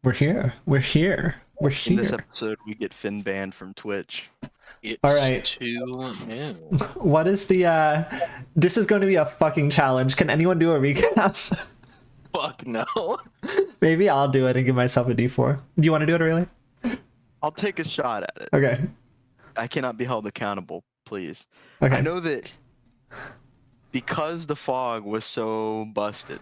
We're here. We're here. We're In this here. episode, we get Finn banned from Twitch. It's All right. too new. What is the this is going to be a fucking challenge. Can anyone do a recap? Fuck no. Maybe I'll do it and give myself a D4. Do you want to do it, really? I'll take a shot at it. Okay. I cannot be held accountable, please. Okay. I know that because the fog was so busted,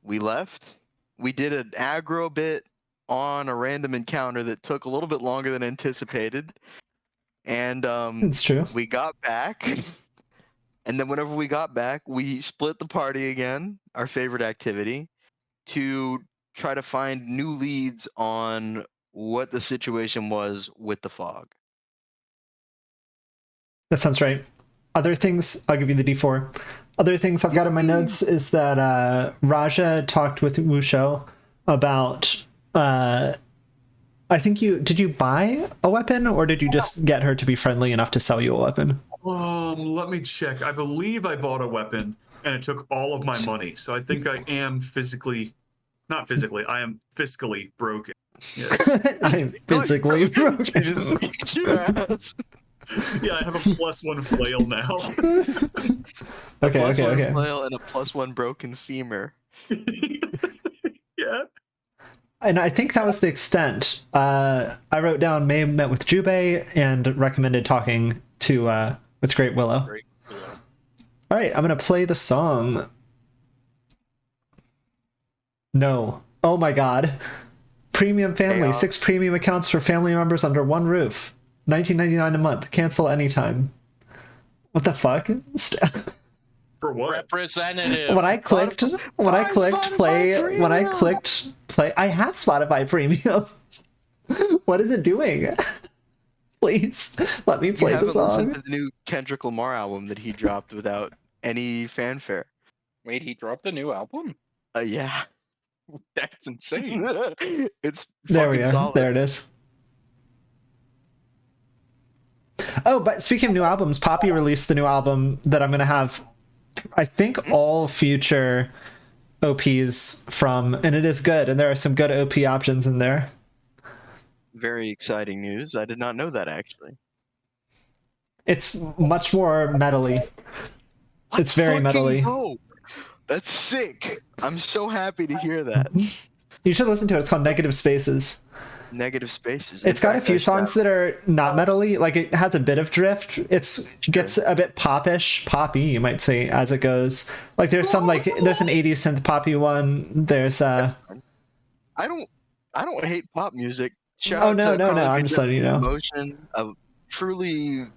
we left. We did an aggro bit on a random encounter that took a little bit longer than anticipated. And It's true. we got back. And then whenever we got back, we split the party again, our favorite activity, to try to find new leads on what the situation was with the fog. That sounds right. Other things, I'll give you the D4. Other things I've got in my notes is that Raja talked with Wusho about I think did you buy a weapon, or did you just get her to be friendly enough to sell you a weapon? Let me check. I believe I bought a weapon and it took all of my money. So I think I am not physically, I am fiscally broken. Yes. I'm physically broken. You just beat your ass. Yeah, I have a +1 flail now. Okay, Plus okay, one okay. flail and a +1 broken femur. Yeah. And I think that was the extent. I wrote down May met with Jubei and recommended talking to with Great Willow. Great Willow. All right, I'm gonna play the song. No. Oh my god. Premium family. Chaos. 6 premium accounts for family members under one roof. $19.99 a month. Cancel anytime. What the fuck? For what? Representative. When I clicked play, I have Spotify Premium. What is it doing? Please let me You play the haven't listened song. to the new Kendrick Lamar album that he dropped without any fanfare. Wait, he dropped a new album? Yeah. That's insane. It's There we fucking are. solid. There it is. Oh, but speaking of new albums, Poppy released the new album that I'm gonna have, I think, all future OPs from, and it is good, and there are some good OP options in there. Very exciting news. I did not know that, actually. It's much more metally. It's very Let's fucking metally. go. That's sick. I'm so happy to hear that. You should listen to it. It's called Negative Spaces. Negative spaces. It's got a few songs that are not metally. Like, it has a bit of drift. It gets a bit poppy, you might say, as it goes. Like, there's some, like, there's an 80s synth poppy one. There's I don't hate pop music. Shout Oh, out no, to no, no, Carly I'm Rae just letting you know. Emotion, truly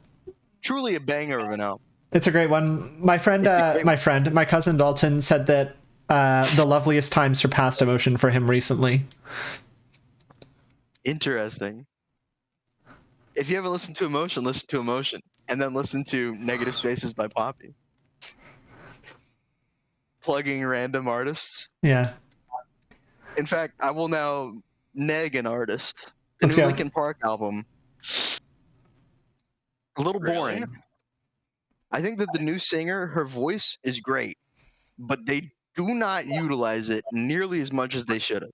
a banger of an album. It's a great one. My cousin Dalton said that The Loveliest Time surpassed Emotion for him recently. Interesting. If you haven't listened to Emotion, listen to Emotion, and then listen to Negative Spaces by Poppy. Plugging random artists. Yeah. In fact, I will now neg an artist. The Let's new go. Linkin Park album. A little boring. Really? I think that the new singer, her voice is great, but they do not utilize it nearly as much as they should have.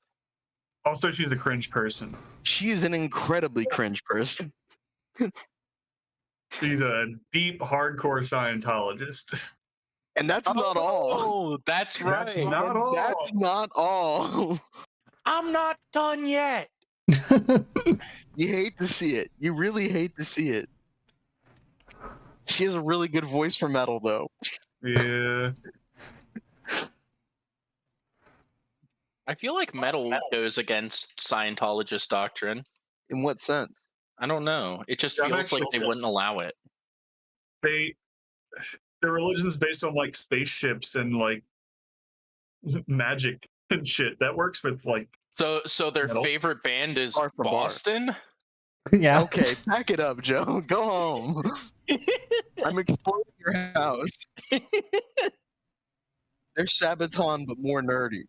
Also, she's a cringe person. She is an incredibly cringe person. She's a deep, hardcore Scientologist. And that's not all. Oh, that's right. That's not all. That's not all. I'm not done yet. You hate to see it. You really hate to see it. She has a really good voice for metal, though. Yeah. I feel like metal goes against Scientologist doctrine. In what sense? I don't know. It just Yeah, I'm feels like actually- they wouldn't allow it. Their religion's based on like spaceships and like magic and shit. That works with like So their Metal. favorite band is Bar for bar. Boston? Yeah. Okay, pack it up, Joe. Go home. I'm exploring your house. They're Sabaton, but more nerdy.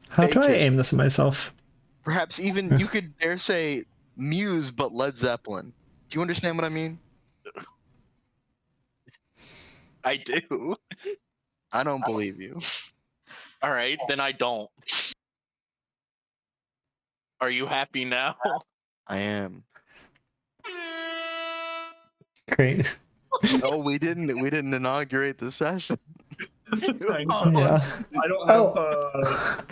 How do I Fakest. aim this at myself? Perhaps even you could dare say Muse, but Led Zeppelin. Do you understand what I mean? I do. I don't believe you. All right, then I don't. Are you happy now? I am. Great. Oh, we didn't inaugurate the session. I know. Yeah. I don't have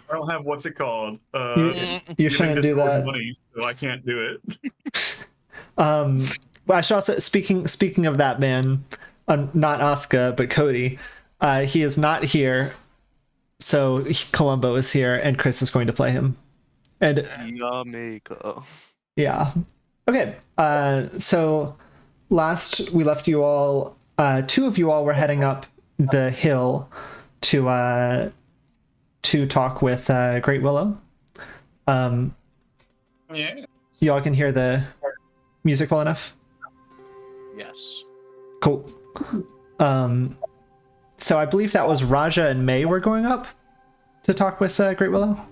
I don't have what's it called? You giving shouldn't do Discord that. money, so I can't do it. Well, I should also speaking of that man, not Asuka but Cody. He is not here, so Columbo is here, and Chris is going to play him. And Yamika. yeah, okay. So last we left you all, two of you all were heading up the hill to talk with Great Willow. Yeah. You all can hear the music well enough? Yes. Cool. So I believe that was Raja and May were going up to talk with Great Willow. I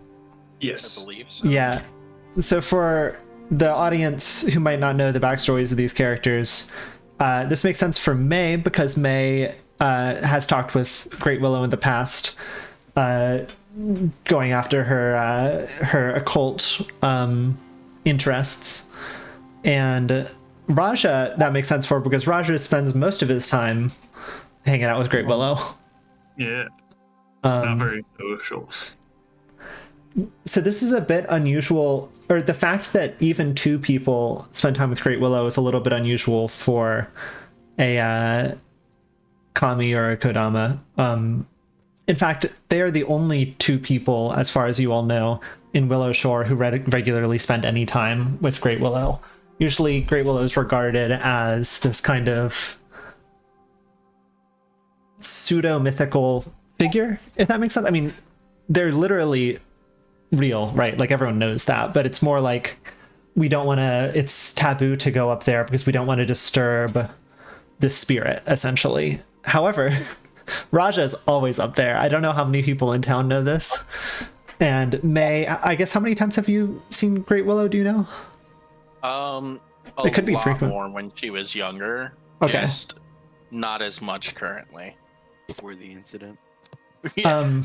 Yes. believe so. Yeah. So for the audience who might not know the backstories of these characters, this makes sense for May because May has talked with Great Willow in the past, going after her occult interests. And Raja, that makes sense for because Raja spends most of his time hanging out with Great Willow. Yeah. Not very social. So this is a bit unusual, or the fact that even two people spend time with Great Willow is a little bit unusual for a Kami or a Kodama. In fact, they are the only two people, as far as you all know, in Willow Shore who regularly spend any time with Great Willow. Usually Great Willow is regarded as this kind of pseudo-mythical figure, if that makes sense. I mean, they're literally real, right? Like everyone knows that, but it's more like we don't want to, it's taboo to go up there because we don't want to disturb the spirit, essentially. However, Raja is always up there. I don't know how many people in town know this. And May, I guess, how many times have you seen Great Willow? Do you know? A It could be lot frequent. more when she was younger. Okay. Just not as much currently. Before the incident. Yeah.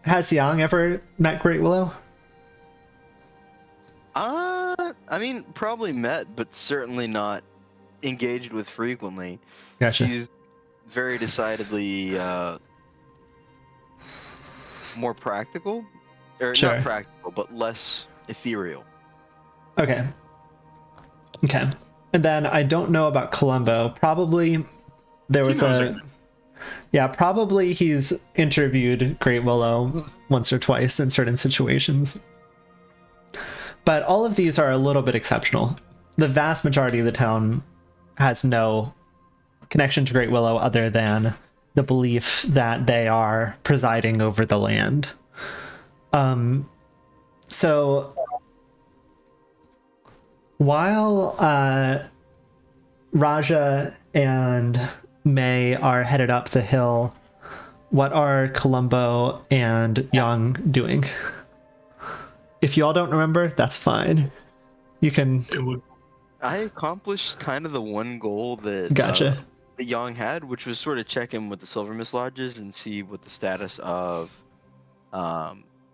Has Yang ever met Great Willow? I mean, probably met, but certainly not engaged with frequently. Gotcha. She's very decidedly more practical, or Sure. not practical, but less ethereal. Okay. And then I don't know about Columbo. Probably there was knows a... her. Yeah, probably he's interviewed Great Willow once or twice in certain situations. But all of these are a little bit exceptional. The vast majority of the town has no connection to Great Willow other than the belief that they are presiding over the land. So while Raja and May are headed up the hill, what are Columbo and Young doing? If you all don't remember, that's fine. You can... It would. I accomplished kind of the one goal that Gotcha. that Young had, which was sort of check in with the Silver Mist Lodges and see what the status of,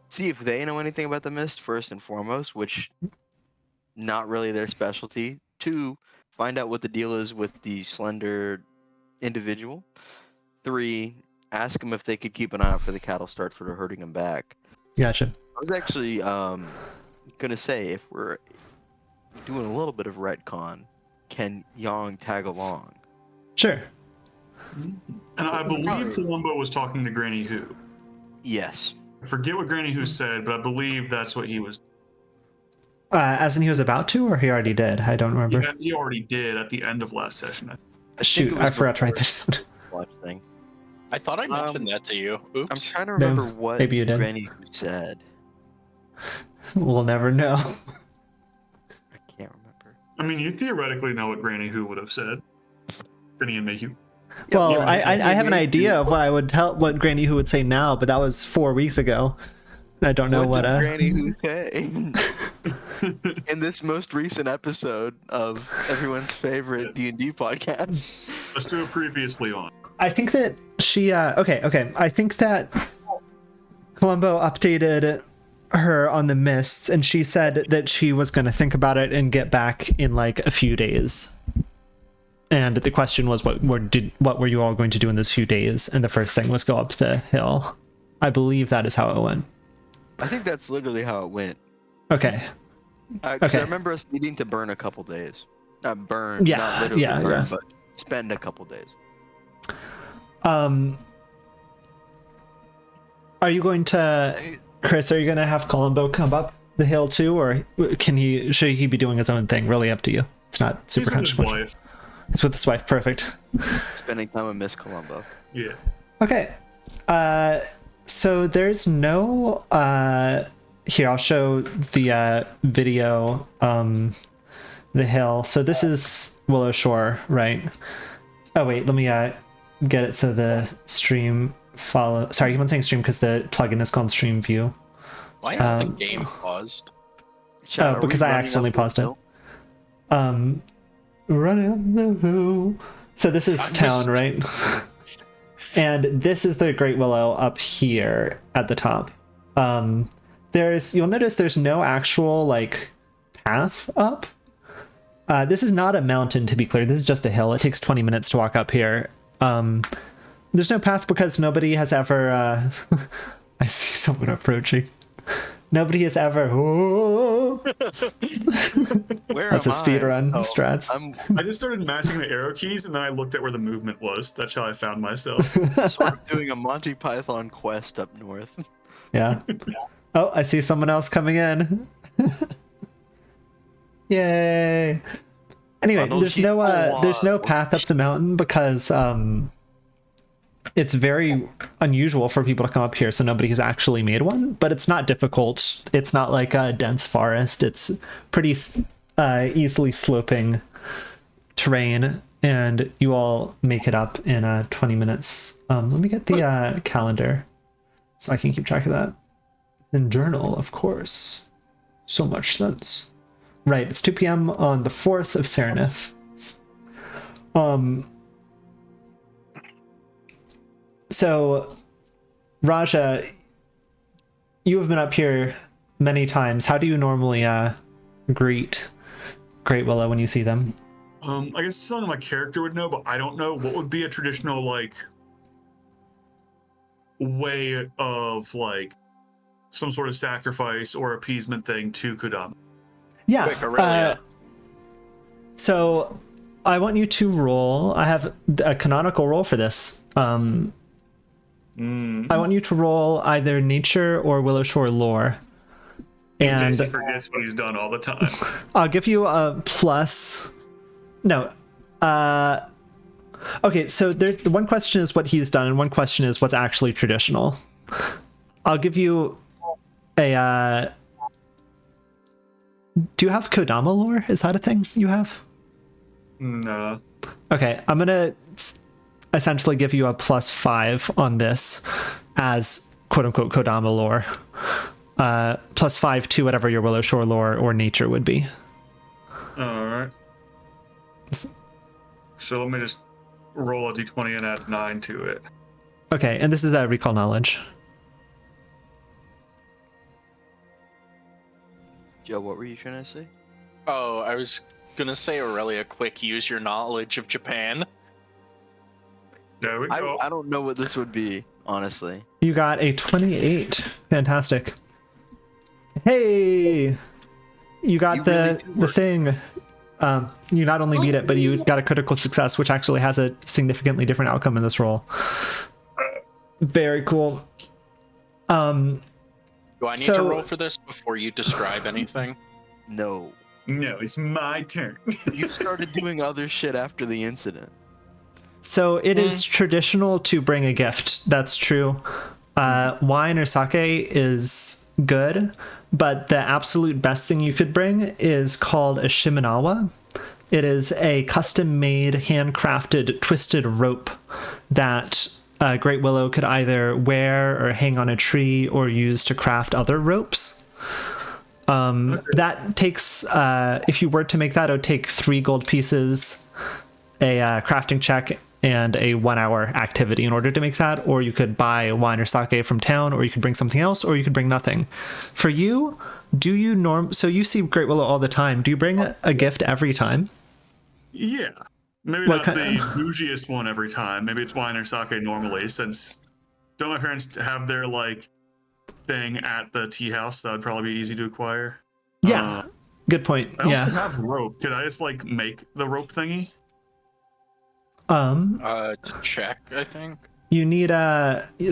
see if they know anything about the Mist first and foremost, which not really their specialty. 2, find out what the deal is with the Slender individual. 3, ask them if they could keep an eye out for the cattle start sort of herding them back. Gotcha. I was actually gonna say, if we're doing a little bit of retcon, can Yang tag along? Sure. And I believe Columbo was talking to Granny Who. Yes. I forget what Granny Who said, but I believe that's what he was. As in he was about to, or he already did? I don't remember. He already did at the end of last session. Shoot, it I was forgot to write the this down. watch thing. I thought I mentioned that to you. Oops. I'm trying to remember No, what maybe you did. Granny Who said. We'll never know. I can't remember. I mean, you theoretically know what Granny Who would have said. Granny and Mayhew. Well, yeah, I have an maybe. idea of what I would tell, what Granny Who would say now, but that was 4 weeks ago. I don't know what. Did Granny Who say? In this most recent episode of everyone's favorite D&D podcast. Let's do it previously on. I think that she. Okay. I think that Columbo updated her on the mists, and she said that she was going to think about it and get back in like a few days. And the question was, what were you all going to do in those few days? And the first thing was go up the hill. I believe that is how it went. I think that's literally how it went. Okay. 'Cause Okay. I remember us needing to burn a couple days. Not burn, Yeah, not literally yeah, burn, yeah. but spend a couple days. Are you going to, Chris, are you going to have Columbo come up the hill too, or should he be doing his own thing? Really up to you. It's not super He's with his consequential. wife. It's with his wife. Perfect. Spending time with Miss Columbo. Yeah. Okay. So there's no, here, I'll show the video, the hill. So this is Willow Shore, right? Oh wait, let me get it so the stream follow. Sorry, you keep on saying stream because the plugin is called Stream View. Why is the game paused? Chad, are we because I running accidentally up the paused it. hill? Running up the hill. So this is town, right? And this is the Great Willow up here at the top. You'll notice there's no actual like path up. This is not a mountain, to be clear. This is just a hill. It takes 20 minutes to walk up here. There's no path because nobody has ever... I see someone approaching. Nobody has ever... Where That's am a speed I? run, Oh, strats. I just started matching the arrow keys, and then I looked at where the movement was. That's how I found myself. I'm sort of doing a Monty Python quest up north. Yeah. Oh, I see someone else coming in. Yay. Anyway, Funnel there's keep no going. there's no path up the mountain because it's very unusual for people to come up here, so nobody has actually made one, but it's not difficult. It's not like a dense forest. It's pretty easily sloping terrain, and you all make it up in 20 minutes. Let me get the calendar so I can keep track of that. And journal, of course. So much sense. Right, it's 2 p.m. on the 4th of Serenif. So, Raja, you have been up here many times. How do you normally greet Great Willow when you see them? I guess it's something my character would know, but I don't know what would be a traditional like way of like some sort of sacrifice or appeasement thing to Kodama. Yeah. Quick, Aurelia. So I want you to roll. I have a canonical roll for this. I want you to roll either nature or Willow Shore lore. In And case he forgets what he's done all the time. I'll give you a plus. No. Okay, so the one question is what he's done, and one question is what's actually traditional. I'll give you a... Do you have Kodama lore? Is that a thing you have? No. Okay, I'm gonna essentially give you a +5 on this as quote-unquote Kodama lore. +5 to whatever your Willow Shore lore or nature would be. Alright. So let me just roll a d20 and add 9 to it. Okay, and this is recall knowledge. Joe, what were you trying to say? Oh, I was gonna say, Aurelia, quick, use your knowledge of Japan. There we go. I don't know what this would be, honestly. You got a 28. Fantastic. Hey! You got You really do the work. thing. You not only beat it, but you got a critical success, which actually has a significantly different outcome in this roll. Very cool. Do I need So- to roll for this before you describe anything? No. No, it's my turn. You started doing other shit after the incident. So it is traditional to bring a gift. That's true. Wine or sake is good, but the absolute best thing you could bring is called a shimenawa. It is a custom-made, handcrafted, twisted rope that Great Willow could either wear or hang on a tree or use to craft other ropes. That takes, if you were to make that, it would take 3 gold pieces, a crafting check, and a 1 hour activity in order to make that, or you could buy wine or sake from town, or you could bring something else, or you could bring nothing. For you, do you so you see Great Willow all the time. Do you bring a gift every time? Yeah. Maybe What not the kind- bougiest one every time. Maybe it's wine or sake normally, since don't my parents have their like thing at the tea house? That would probably be easy to acquire. Yeah. Good point. I also Yeah. have rope. Could I just like make the rope thingy? To check, I think. You need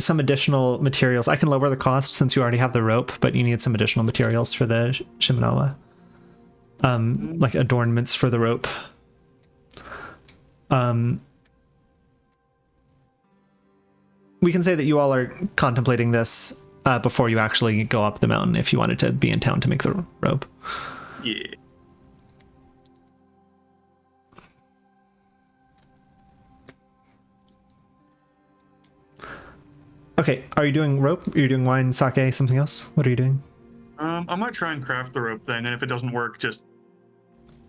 some additional materials. I can lower the cost since you already have the rope, but you need some additional materials for the Shimenawa. Like adornments for the rope. We can say that you all are contemplating this before you actually go up the mountain if you wanted to be in town to make the rope. Yeah. Okay, are you doing rope? Are you doing wine, sake, something else? What are you doing? I might try and craft the rope thing, and if it doesn't work, just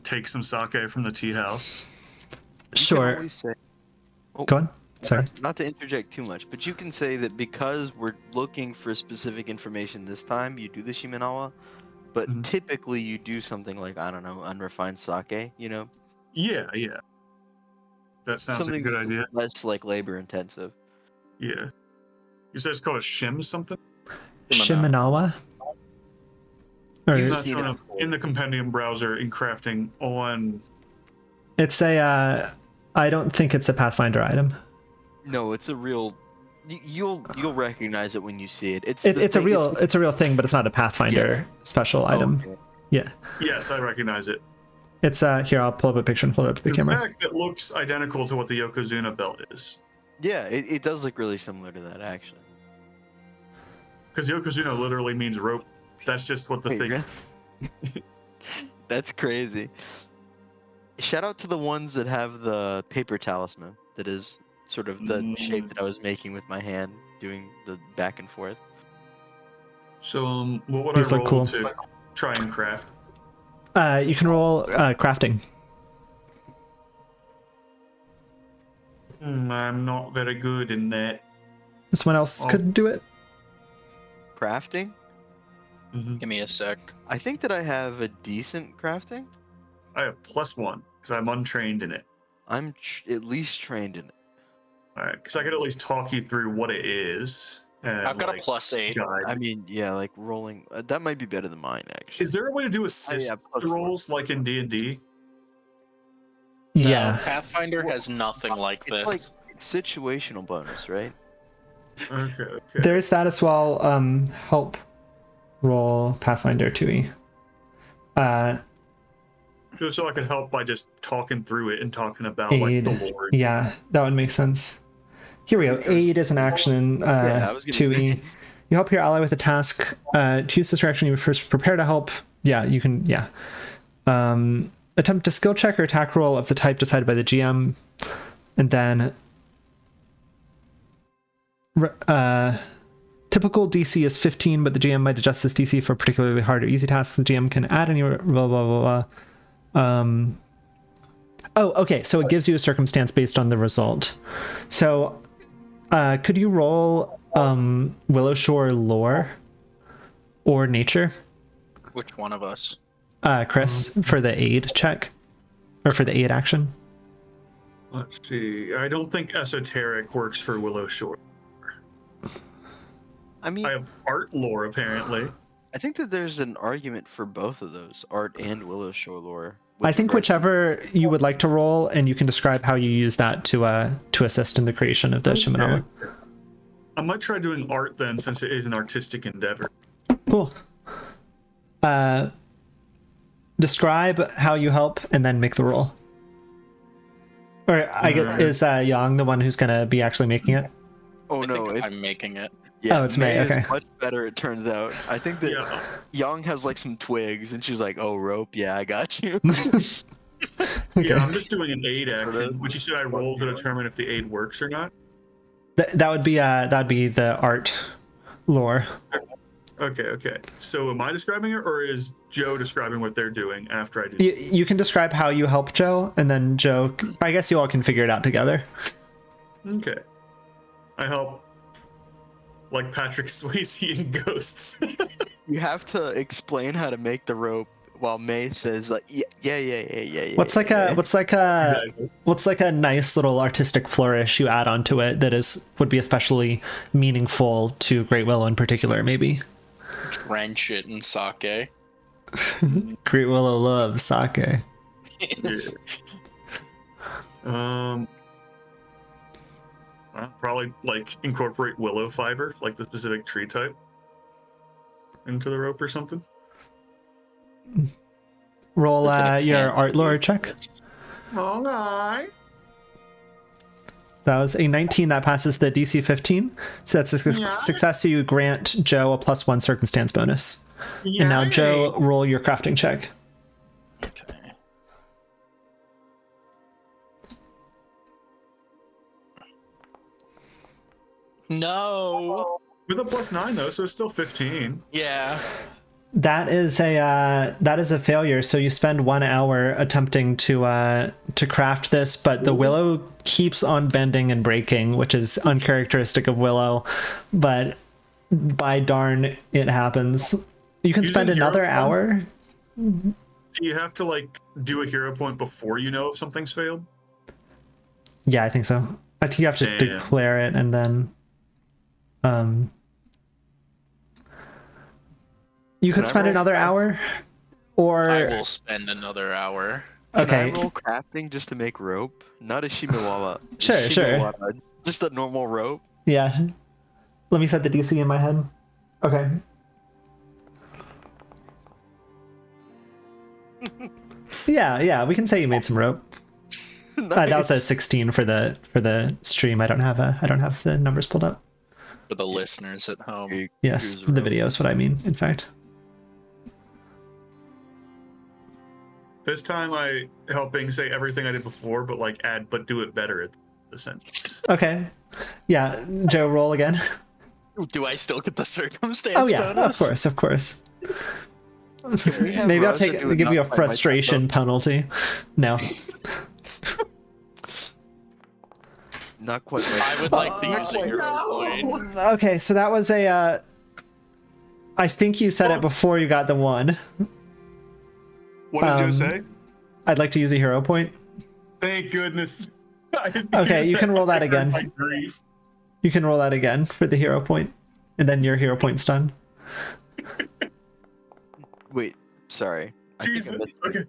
take some sake from the tea house. You can Sure. always say- Go on. Sorry. Not to interject too much, but you can say that because we're looking for specific information this time, you do the Shimenawa, but Mhm. typically you do something like, I don't know, unrefined sake, you know? Yeah. That sounds like a Something good that's idea. less like labor intensive. Yeah. You said it's called a shim something? Shimenawa? Or You've Not seen showing it up before. in the compendium browser in crafting on. it's a I don't think it's a Pathfinder item. No, it's a real. You'll recognize it when you see it. It's a real thing, but it's not a Pathfinder special item. Okay. Yeah. Yes, I recognize it. It's here, I'll pull up a picture and hold it up to the In camera. fact, it looks identical to what the Yokozuna belt is. Yeah, it does look really similar to that actually. Because Yokozuna literally means rope. That's just what the Wait, thing. really? That's crazy. Shout out to the ones that have the paper talisman. That is sort of the shape that I was making with my hand, doing the back and forth. So, what would These I look roll cool. to try and craft? You can roll crafting. I'm not very good in that. Someone else Oh. could do it. Crafting? Mhm. Give me a sec. I think that I have a decent crafting. I have +1 because I'm untrained in it. I'm at least trained in it. All right, because I could at least talk you through what it is. And, I've got like, a +8. guide. I mean, yeah, like rolling. That might be better than mine, actually. Is there a way to do assist +4. rolls like in D&D? No, Yeah. Pathfinder has nothing like It's this. like situational bonus, right? Okay. There's that as well. Help roll Pathfinder 2e. Just so I could help by just talking through it and talking about like Aid. the lore. Yeah, that would make sense. Here we go. Aid is an action in Yeah, I was gonna 2e. You help your ally with a task. To use this action, you first prepare to help. Yeah, you can. Yeah. Attempt a skill check or attack roll of the type decided by the GM, and then typical DC is 15, but the GM might adjust this DC for particularly hard or easy tasks. The GM can add any blah blah blah blah. Oh, okay. So it gives you a circumstance based on the result. So, could you roll Willowshore lore or nature, Which one of us? Chris, for the aid check or for the aid action? Let's see. I don't think esoteric works for Willowshore. I mean, I have art lore apparently. I think that there's an argument for both of those, art and Willowshore lore. I think with regards to- whichever you would like to roll, and you can describe how you use that to assist in the creation of the Shimenawa. Okay. I might try doing art then, since it is an artistic endeavor. Cool. Describe how you help, and then make the roll. Or I guess is Yang the one who's gonna be actually making it? Oh I no, think it's I'm making it. yeah, Oh, it's May, is okay. much better. It turns out. I think that Yeah. Yang has like some twigs, and she's like, "Oh, rope, yeah, I got you." Okay. Yeah, I'm just doing an aid action, which you said I roll to determine if the aid works or not. That would be the art lore. Okay. So am I describing it, or is Joe describing what they're doing after I do? You can describe how you help Joe, and then Joe. I guess you all can figure it out together. Okay. I help like Patrick Swayze in Ghosts. You have to explain how to make the rope while May says like yeah. What's like yeah. a nice little artistic flourish you add onto it that would be especially meaningful to Great Willow in particular, maybe? Drench it in sake. Great Willow loves sake. Well, probably like incorporate willow fiber, like the specific tree type, into the rope or something. Roll Look at a your can. art lore check. Okay. That was a 19 that passes the DC 15. So that's a success. So you grant Joe a +1 circumstance bonus. And now Joe, roll your crafting check. Okay. No. With a +9 though, so it's still 15. Yeah. That is a failure. So you spend 1 hour attempting to craft this, but the willow keeps on bending and breaking, which is uncharacteristic of Willow. But by darn, it happens. You can spend another hour. Do you have to like do a hero point before you know if something's failed? Yeah, I think so. I think you have to declare it and then. You could spend another hour, or I will spend another hour. Okay. Can I roll crafting just to make rope? Not a shimiwawa. Sure. Just a normal rope. Yeah. Let me set the DC in my head. Okay. Yeah, we can say you made some rope. Nice. That was a 16 for the stream. I don't have the numbers pulled up. For the listeners at home. Yes, Here's the rope. video is what I mean, in fact. This time I helping say everything I did before, but like add, but do it better at the sentence. Okay. Yeah, Joe, roll again. Do I still get the circumstance Oh yeah, bonus? of course. we have Maybe I'll Rosa do it give you a not by my frustration penalty. No. Not quite. I would like to use a hero point. Okay, so that was a. I think you said it before you got the 1. What did you say? I'd like to use a hero point. Thank goodness. Okay, you can roll that I heard again. my grief. You can roll that again for the hero point, and then your hero point's done. Wait, sorry. I think I Jesus. missed it. Okay.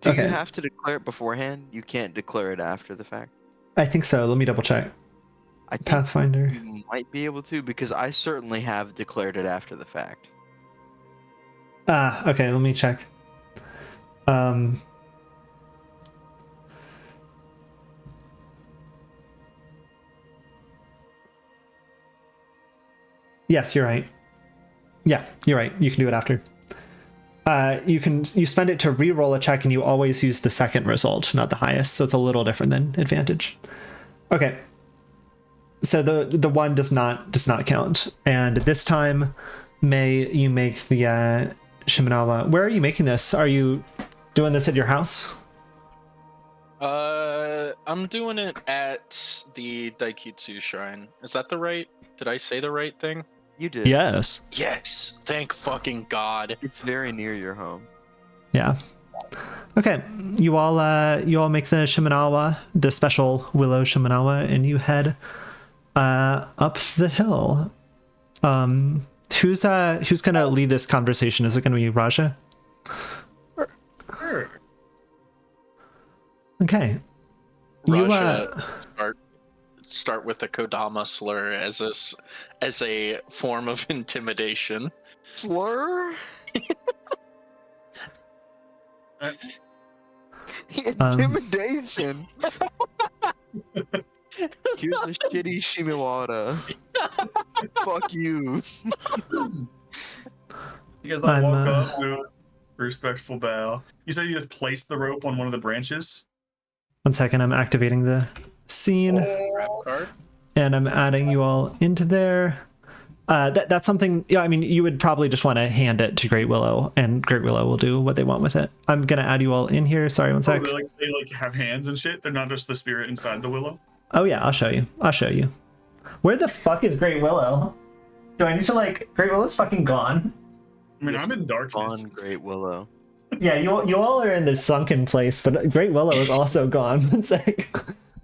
Do Okay. you have to declare it beforehand? You can't declare it after the fact. I think so. Let me double check. I think Pathfinder. you might be able to because I certainly have declared it after the fact. Okay, let me check. Yes, you're right. Yeah, you're right. You can do it after. You spend it to re-roll a check, and you always use the second result, not the highest. So it's a little different than advantage. Okay. So the 1 does not count, and this time, May, you make the Shimenawa. Where are you making this? Are you doing this at your house? I'm doing it at the Daikitsu Shrine. Is that the right? Did I say the right thing? You did. Yes. Yes. Thank fucking God. It's very near your home. Yeah. Okay. You all make the Shimenawa, the special willow Shimenawa, and you head up the hill. Who's gonna lead this conversation? Is it gonna be Raja? Sure. Okay. Raja, start with the Kodama slur as a form of intimidation. Slur? Intimidation. Here's the shitty Shimiwara. Fuck you. You guys all I'm, walk up, do a respectful bow. You said you just placed the rope on one of the branches? 1 second. I'm activating the scene, Grab card. and I'm adding you all into there. That's something. Yeah, I mean, you would probably just want to hand it to Great Willow, and Great Willow will do what they want with it. I'm gonna add you all in here. Sorry, 1 Oh, sec. they like have hands and shit? They're not just the spirit inside the willow? Oh yeah, I'll show you. I'll show you. Where the fuck is Great Willow? Do I need to like? Great Willow's fucking gone. I mean, I'm in darkness. On Great Willow. Yeah, you all are in the sunken place, but Great Willow is also gone. It's like,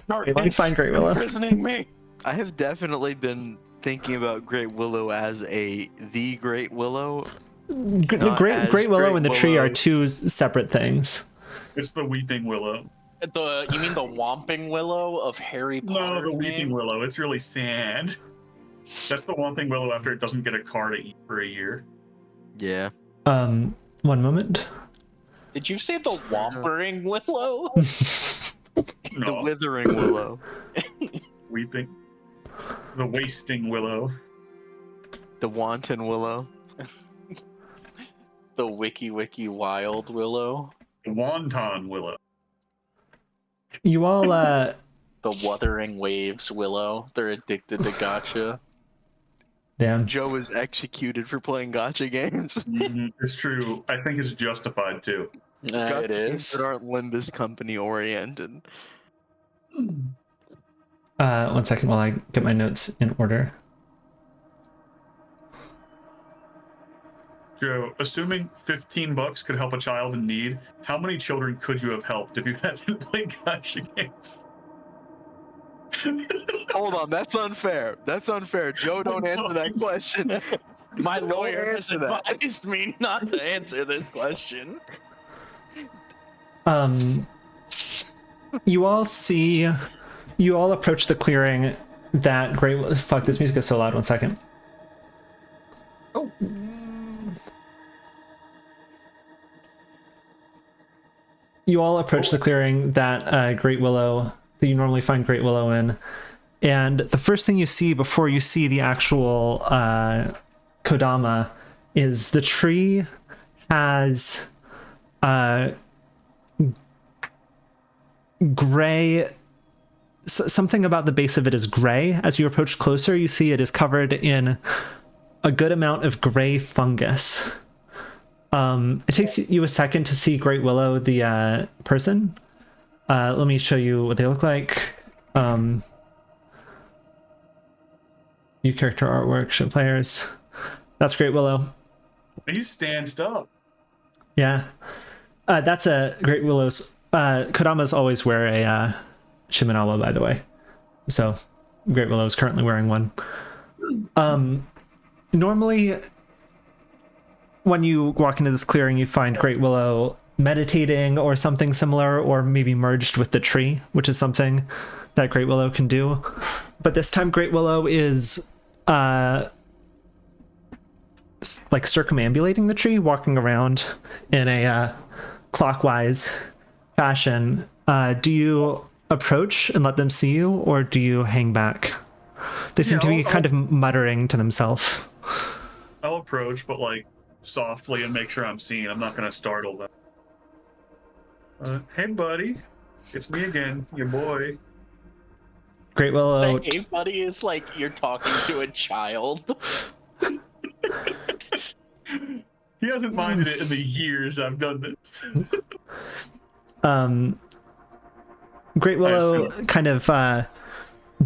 wait, let me find Great Willow. Imprisoning me. I have definitely been thinking about Great Willow as the Great Willow. The Not as Great Willow Great and the tree are Willow. two separate things. It's the Weeping Willow. You mean the Whomping Willow of Harry Potter? No, the Weeping fame? Willow. It's really sad. That's the Whomping Willow after it doesn't get a car to eat for a year. Yeah. 1 moment. Did you say the Whompering Willow? The No, Withering Willow. Weeping. The Wasting Willow. The Wanton Willow. The Wiki Wild Willow? The Wonton Willow. You all The Wuthering Waves Willow? They're addicted to gotcha. damn. Joe is executed for playing gotcha games. It's true. I think it's justified too. Gotcha It games is. that aren't Limbus Company oriented. 1 second while I get my notes in order. Joe, assuming $15 could help a child in need, how many children could you have helped if you hadn't played gotcha games? Hold on, that's unfair. That's unfair. Joe, don't answer that question. My Don't lawyer has answer that. advised me not to answer this question. You all approach the clearing that fuck, this music is so loud. 1 second. Oh. You all approach the clearing that Great Willow, that you normally find Great Willow in, and the first thing you see before you see the actual Kodama is the tree has gray. Something about the base of it is gray. As you approach closer, you see it is covered in a good amount of gray fungus. It takes you a second to see Great Willow, the person. Let me show you what they look like. New character artwork, show players. That's Great Willow. He stands up. Yeah. That's a Great Willow's. Kodamas always wear a Shimenawa, by the way. So Great Willow is currently wearing one. Normally, when you walk into this clearing, you find Great Willow meditating or something similar, or maybe merged with the tree, which is something that Great Willow can do. But this time, Great Willow is like circumambulating the tree, walking around in a clockwise fashion. Do you approach and let them see you, or do you hang back? They seem to be kind of muttering to themselves. I'll approach, but like softly and make sure I'm seen. I'm not gonna startle them. Hey, buddy, it's me again, your boy. Great Willow. Hey, buddy, is like you're talking to a child. He hasn't minded it in the years I've done this. Great Willow kind of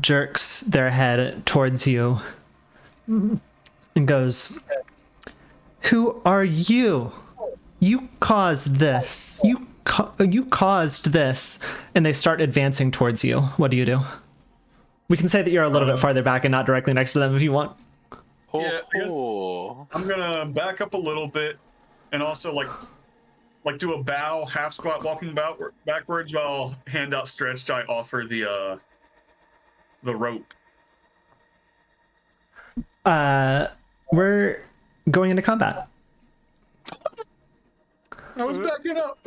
jerks their head towards you and goes, "Who are you? You caused this. You caused this." And they start advancing towards you. What do you do? We can say that you're a little bit farther back and not directly next to them if you want. Yeah, I guess- Oh. I'm gonna back up a little bit and also like do a bow, half squat, walking backwards while hand outstretched. I offer the rope. We're going into combat. I was backing up.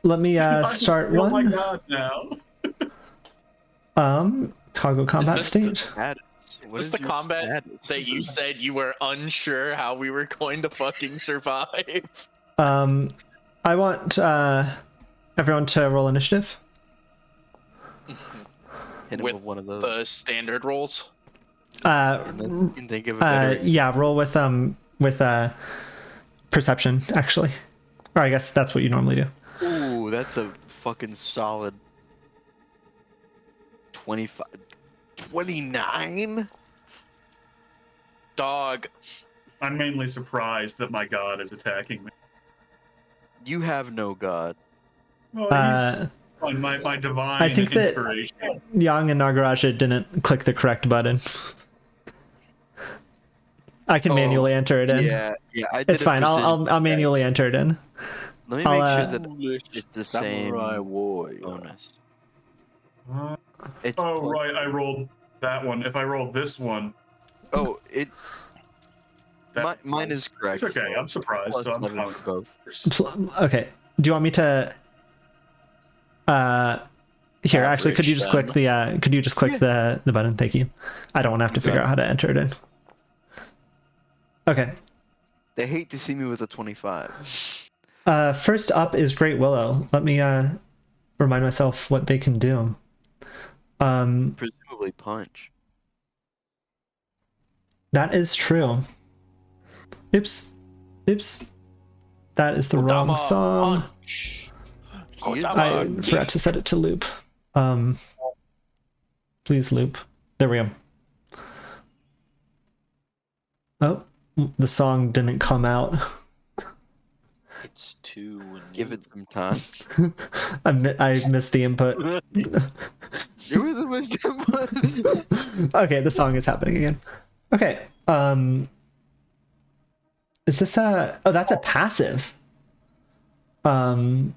Let me start Oh my one. god! Now. Toggle combat this stage. What Is the your combat status? that you said you were unsure how we were going to fucking survive? I want everyone to roll initiative. Hit him with with one of those. The standard rolls. And then you can think of a better. Yeah, roll with perception, actually. Or I guess that's what you normally do. Ooh, that's a fucking solid 25, 29? Dog. I'm mainly surprised that my god is attacking me. You have no god. Oh, he's on my divine I think that inspiration. Yang and Nagaraja didn't click the correct button. I can manually enter it in. Yeah, I did It's fine. I'll manually enter it in. Let me I'll, make sure that it's the same warrior. bonus. Uh, It's oh, plus- right, I rolled that one. If I roll this one, Oh, that mine is correct. it's okay. I'm surprised. Plus So I'm 7 fine. for both. Okay. Do you want me to? Here, actually, could you just click the? Could you just click the button? Thank you. I don't want to have to figure out how to enter it in. Okay. They hate to see me with a 25. First up is Great Willow. Let me remind myself what they can do. Presumably punch. That is true. Oops. That is the wrong song. Punch. I forgot to set it to loop. Please loop. There we go. Oh, the song didn't come out. It's too. Give it some time. I missed the input. It was a wisdom. Okay, the song is happening again. Okay. Is this a? Oh, that's a passive. Oh,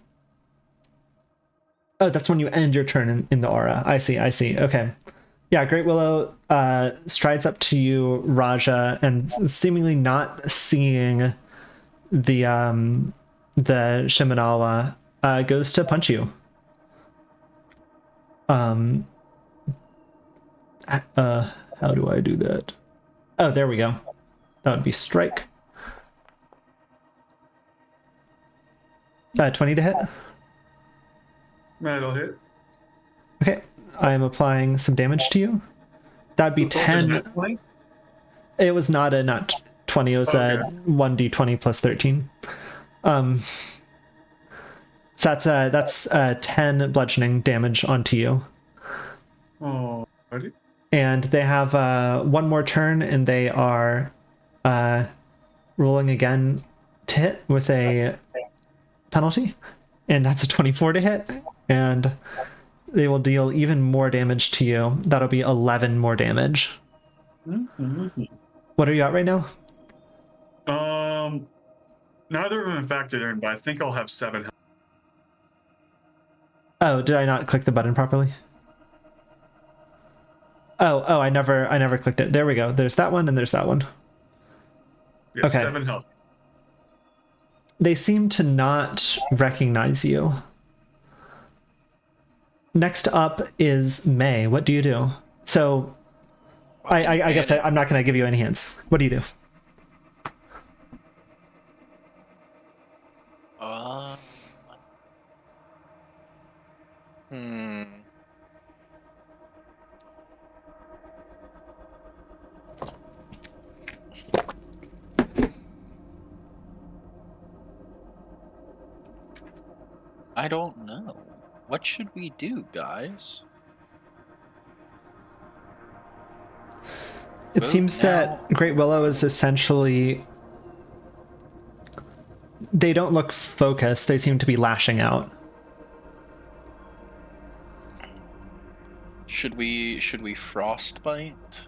that's when you end your turn in the aura. I see. Okay. Yeah, Great Willow strides up to you, Raja, and seemingly not seeing the Shimenawa, goes to punch you. How do I do that? Oh, there we go. That would be strike. 20 to hit. That'll hit. Okay, I am applying some damage to you. That'd be 10. It was not 20. It was a 1d20 plus 13. So that's 10 bludgeoning damage onto you. Oh, ready? And they have one more turn, and they are rolling again to hit with a penalty, and that's a 24 to hit, and they will deal even more damage to you. That'll be 11 more damage. What are you at right now? Neither of them infected, but I think I'll have 7 health. Oh, did I not click the button properly? Oh, I never clicked it. There we go. There's that one, and there's that one. Yeah, Okay. 7 health. They seem to not recognize you. Next up is May. What do you do? So, I guess I'm not going to give you any hints. What do you do? I don't know. What should we do, guys? It Vote seems now. that Great Willow is essentially... They don't look focused. They seem to be lashing out. Should we frostbite?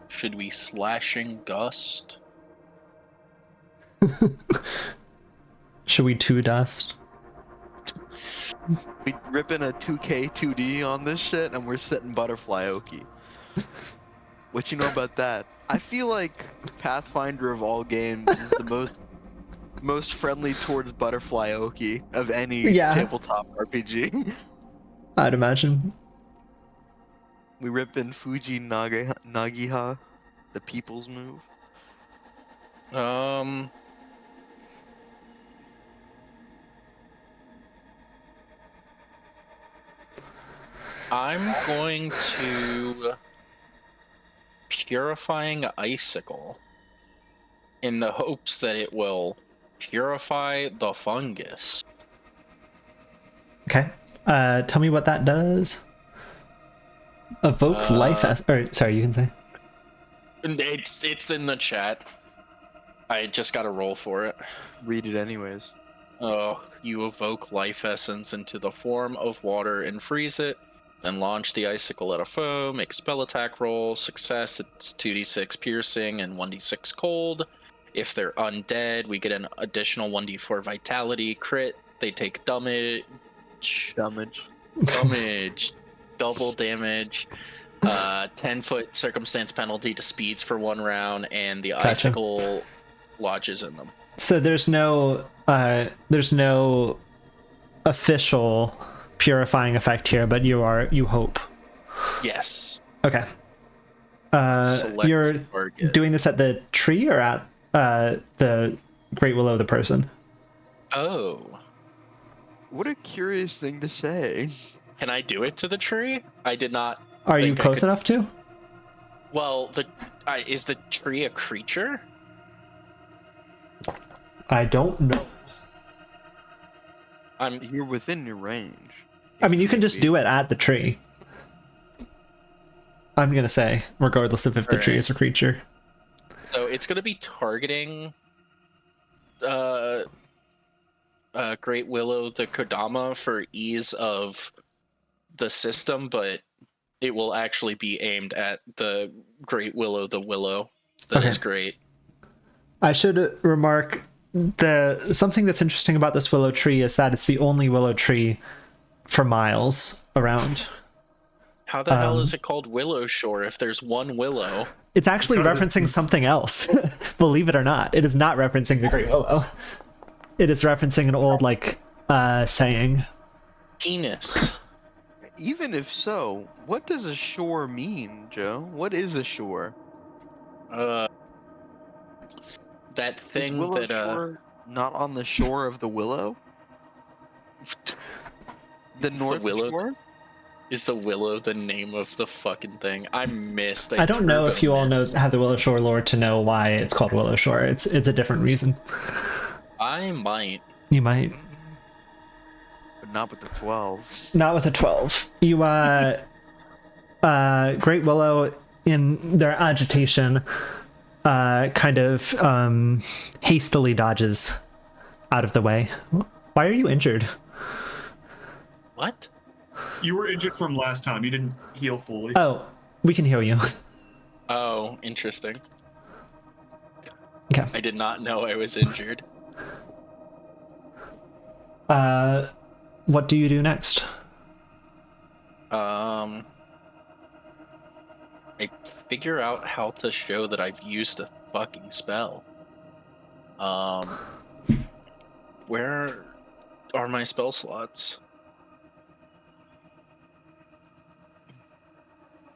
Should we slashing gust? Should we two dust? We ripping a 2K 2D on this shit, and we're setting Butterfly Oki. What you know about that? I feel like Pathfinder of all games is the most friendly towards Butterfly Oki of any tabletop RPG. I'd imagine. We ripping Fuji Nagiha, the people's move. I'm going to Purifying Icicle in the hopes that it will purify the fungus. Okay. Tell me what that does. Evoke life or sorry, you can say. It's in the chat. I just got to roll for it. Read it anyways. Oh, you evoke life essence into the form of water and freeze it. Then launch the icicle at a foe. Make a spell attack roll. Success, it's 2d6 piercing and 1d6 cold. If they're undead, we get an additional 1d4 vitality. Crit, they take damage. Double damage. 10-foot circumstance penalty to speeds for 1 round, and the icicle lodges in them. So there's no official purifying effect here, but you hope. Yes. Okay. You're doing this at the tree or at the Great Willow, the person? Oh. What a curious thing to say. Can I do it to the tree? I did not. Are you close enough to? Well, is the tree a creature? I don't know. You're within your range. I mean, you can just do it at the tree. I'm gonna say, regardless of if the tree is a creature. So it's gonna be targeting Great Willow, the Kodama, for ease of the system, but it will actually be aimed at the Great Willow, the willow. That is great. I should remark something that's interesting about this willow tree is that it's the only willow tree for miles around. How the hell is it called Willow Shore if there's one willow? It's actually referencing something else. Believe it or not, it is not referencing the Great Willow. It is referencing an old saying. Penis. Even if so, what does a shore mean, Joe? What is a shore? That thing is Willow that Shore not on the shore of the willow? The North Willow Shore? Is the willow the name of the fucking thing? I missed. I don't know if you all have the Willow Shore lore to know why it's called Willow Shore. It's a different reason. I might. You might. But not with the 12. Not with a 12. You Great Willow, in their agitation, kind of hastily dodges out of the way. Why are you injured? What? You were injured from last time. You didn't heal fully. Oh, we can heal you. Oh, interesting. Okay. I did not know I was injured. What do you do next? I figure out how to show that I've used a fucking spell. Where are my spell slots?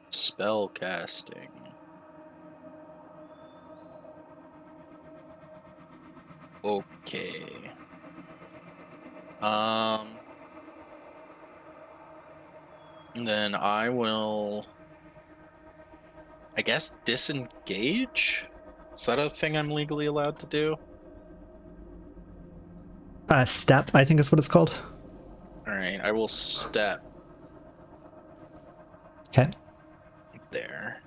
Spell casting. Okay. Then I will, I guess, disengage? Is that a thing I'm legally allowed to do? Step, I think is what it's called. Alright, I will step. Okay. There.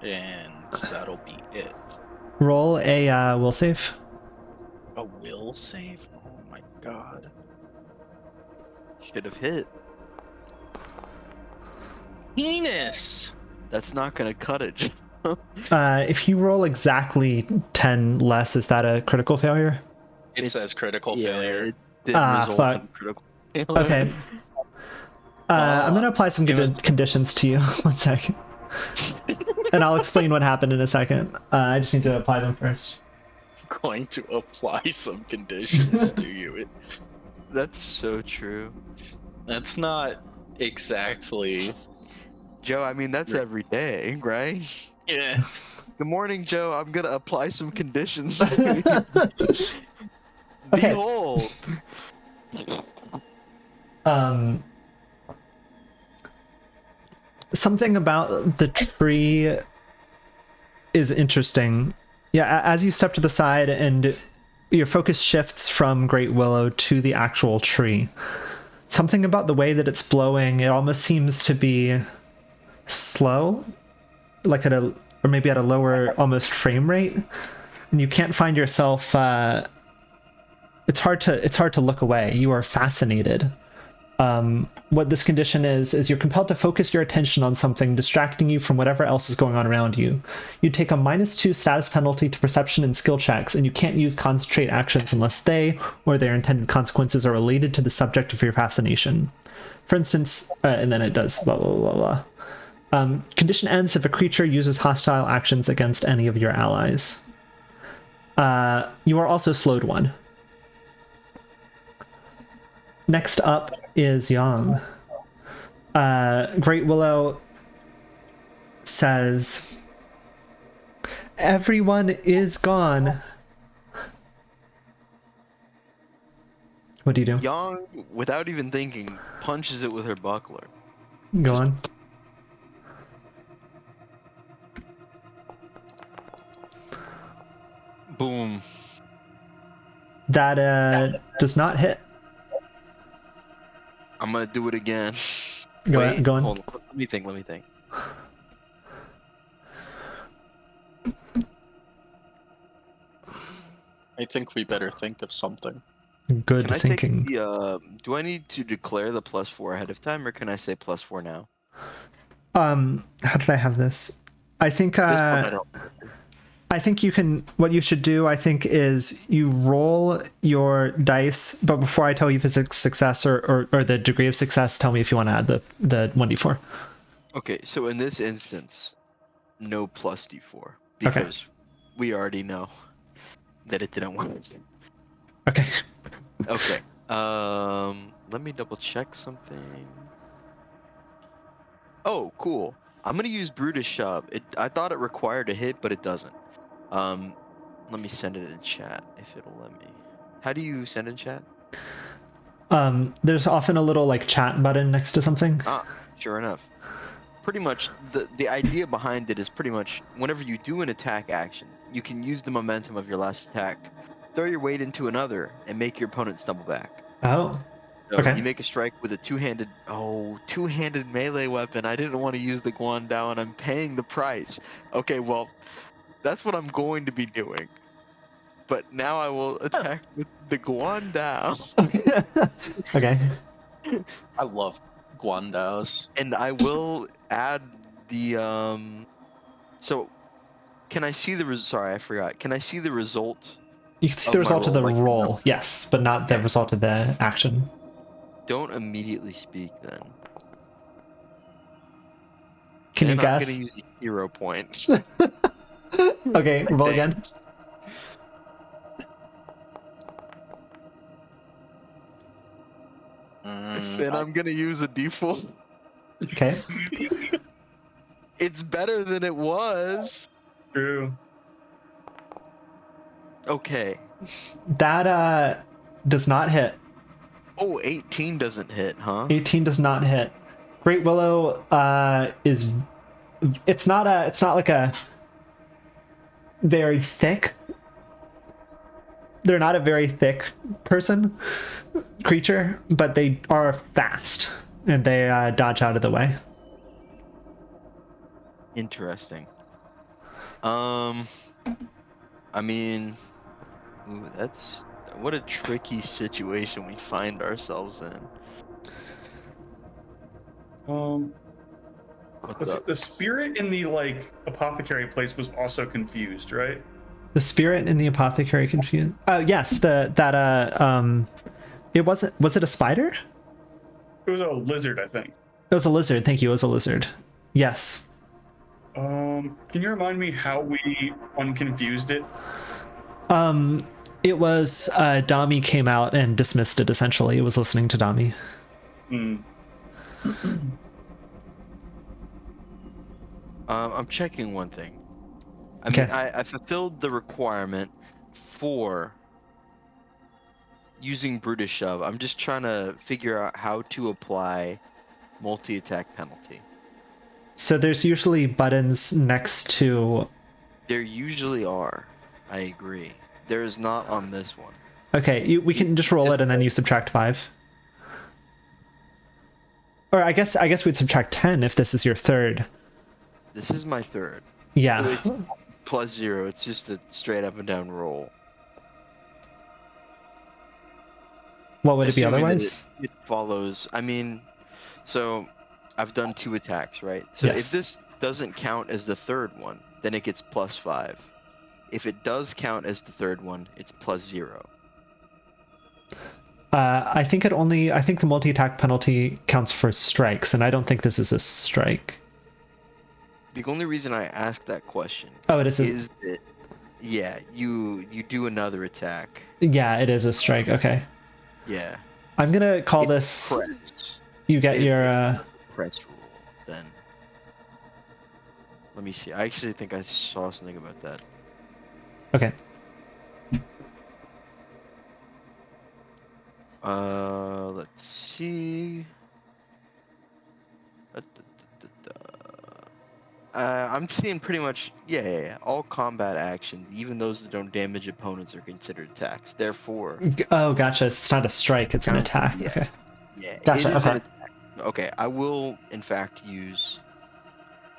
And that'll be it. Roll a will save. A will save? Oh my god. Should have hit. Penis! That's not gonna cut it. Just If you roll exactly 10 less, is that a critical failure? It says critical failure. It didn't result fuck. in critical failure. Okay. I'm going to apply some conditions to you. 1 second. And I'll explain what happened in a second. I just need to apply them first. Going to apply some conditions to you. That's so true. That's not exactly... Joe, I mean, that's every day, right? Yeah. Good morning, Joe. I'm gonna apply some conditions. Okay. Behold. Something about the tree is interesting. Yeah, as you step to the side and your focus shifts from Great Willow to the actual tree. Something about the way that it's blowing, it almost seems to be slow, like at a, or maybe at a lower almost frame rate. And you can't find yourself, it's hard to look away. You are fascinated. What this condition is you're compelled to focus your attention on something, distracting you from whatever else is going on around you. You take a -2 status penalty to perception and skill checks, and you can't use concentrate actions unless they or their intended consequences are related to the subject of your fascination. For instance, and then it does blah blah blah blah. Condition ends if a creature uses hostile actions against any of your allies. You are also slowed 1. Next up is Yang. Great Willow says, "Everyone is gone." What do you do? Yang, without even thinking, punches it with her buckler. Go on. Boom. That does not hit. I'm gonna do it again. Go Wait, on. hold on. Let me think. I think we better think of something. Good Can I thinking. take the, do I need to declare the +4 ahead of time, or can I say +4 now? How did I have this? I think This one I don't. I think you can, what you should do, I think, is you roll your dice, but before I tell you if it's a success or the degree of success, tell me if you want to add the 1d4. Okay, so in this instance, no +d4, Okay. because we already know that it didn't work. Okay. Okay. Let me double check something. Oh, cool. I'm gonna use Brutus Shove. I thought it required a hit, but it doesn't. Let me send it in chat if it'll let me. How do you send in chat? There's often a little like chat button next to something. Ah, sure enough. Pretty much the idea behind it is pretty much whenever you do an attack action, you can use the momentum of your last attack, throw your weight into another, and make your opponent stumble back. Oh. So Okay. you make a strike with a two-handed melee weapon. I didn't want to use the Guandao, and I'm paying the price. Okay, well, that's what I'm going to be doing. But now I will attack with the Guandao, Okay. I love Guandaos. and I will add the So, can I see the sorry, I forgot. Can I see the result? You can see Of the my result of the roll, like, roll, yes, but not the Okay. result of the action. Don't immediately speak then. Can you And I'm gonna guess? use a hero point. Okay, roll again. Thanks. And I'm gonna use a D4. Okay. It's better than it was. True. Okay. That does not hit. Oh, 18 doesn't hit, huh? 18 does not hit. Great Willow is it's not like a very thick, they're not a very thick creature, but they are fast and they dodge out of the way. Interesting. I mean, ooh, that's what a tricky situation we find ourselves in. What's up? The spirit in the like apothecary place was also confused, right? The spirit in the apothecary confused. Yes, it wasn't, was it a spider? It was a lizard, I think. It was a lizard. Thank you. It was a lizard. Yes. Can you remind me how we unconfused it? It was Dami came out and dismissed it. Essentially, it was listening to Dami. I'm checking one thing. I Okay. mean, I fulfilled the requirement for using Brutus Shove. I'm just trying to figure out how to apply multi-attack penalty. So there's usually buttons next to. There usually are. I agree. There is not on this one. Okay, we can just roll it and then you subtract 5. Or I guess we'd subtract 10 if this is your third. This is my third. Yeah. So it's +0. It's just a straight up and down roll. What would it be Assuming that otherwise? It follows. I mean, so I've done 2 attacks, right? So Yes. if this doesn't count as the third one, then it gets +5. If it does count as the third one, it's +0. I think the multi-attack penalty counts for strikes, and I don't think this is a strike. The only reason I asked that question Oh, it is. is that, yeah, you do another attack. Yeah, it is a strike. Okay. Yeah. I'm gonna call If this. pressed, You get if your. it's a press rule, then. Let me see. I actually think I saw something about that. Okay. Let's see. I'm seeing pretty much, yeah. All combat actions, even those that don't damage opponents, are considered attacks. Therefore, Oh, gotcha. It's not a strike. It's an attack. Yeah. Okay. yeah, Gotcha, it is an okay. attack. Okay, I will in fact use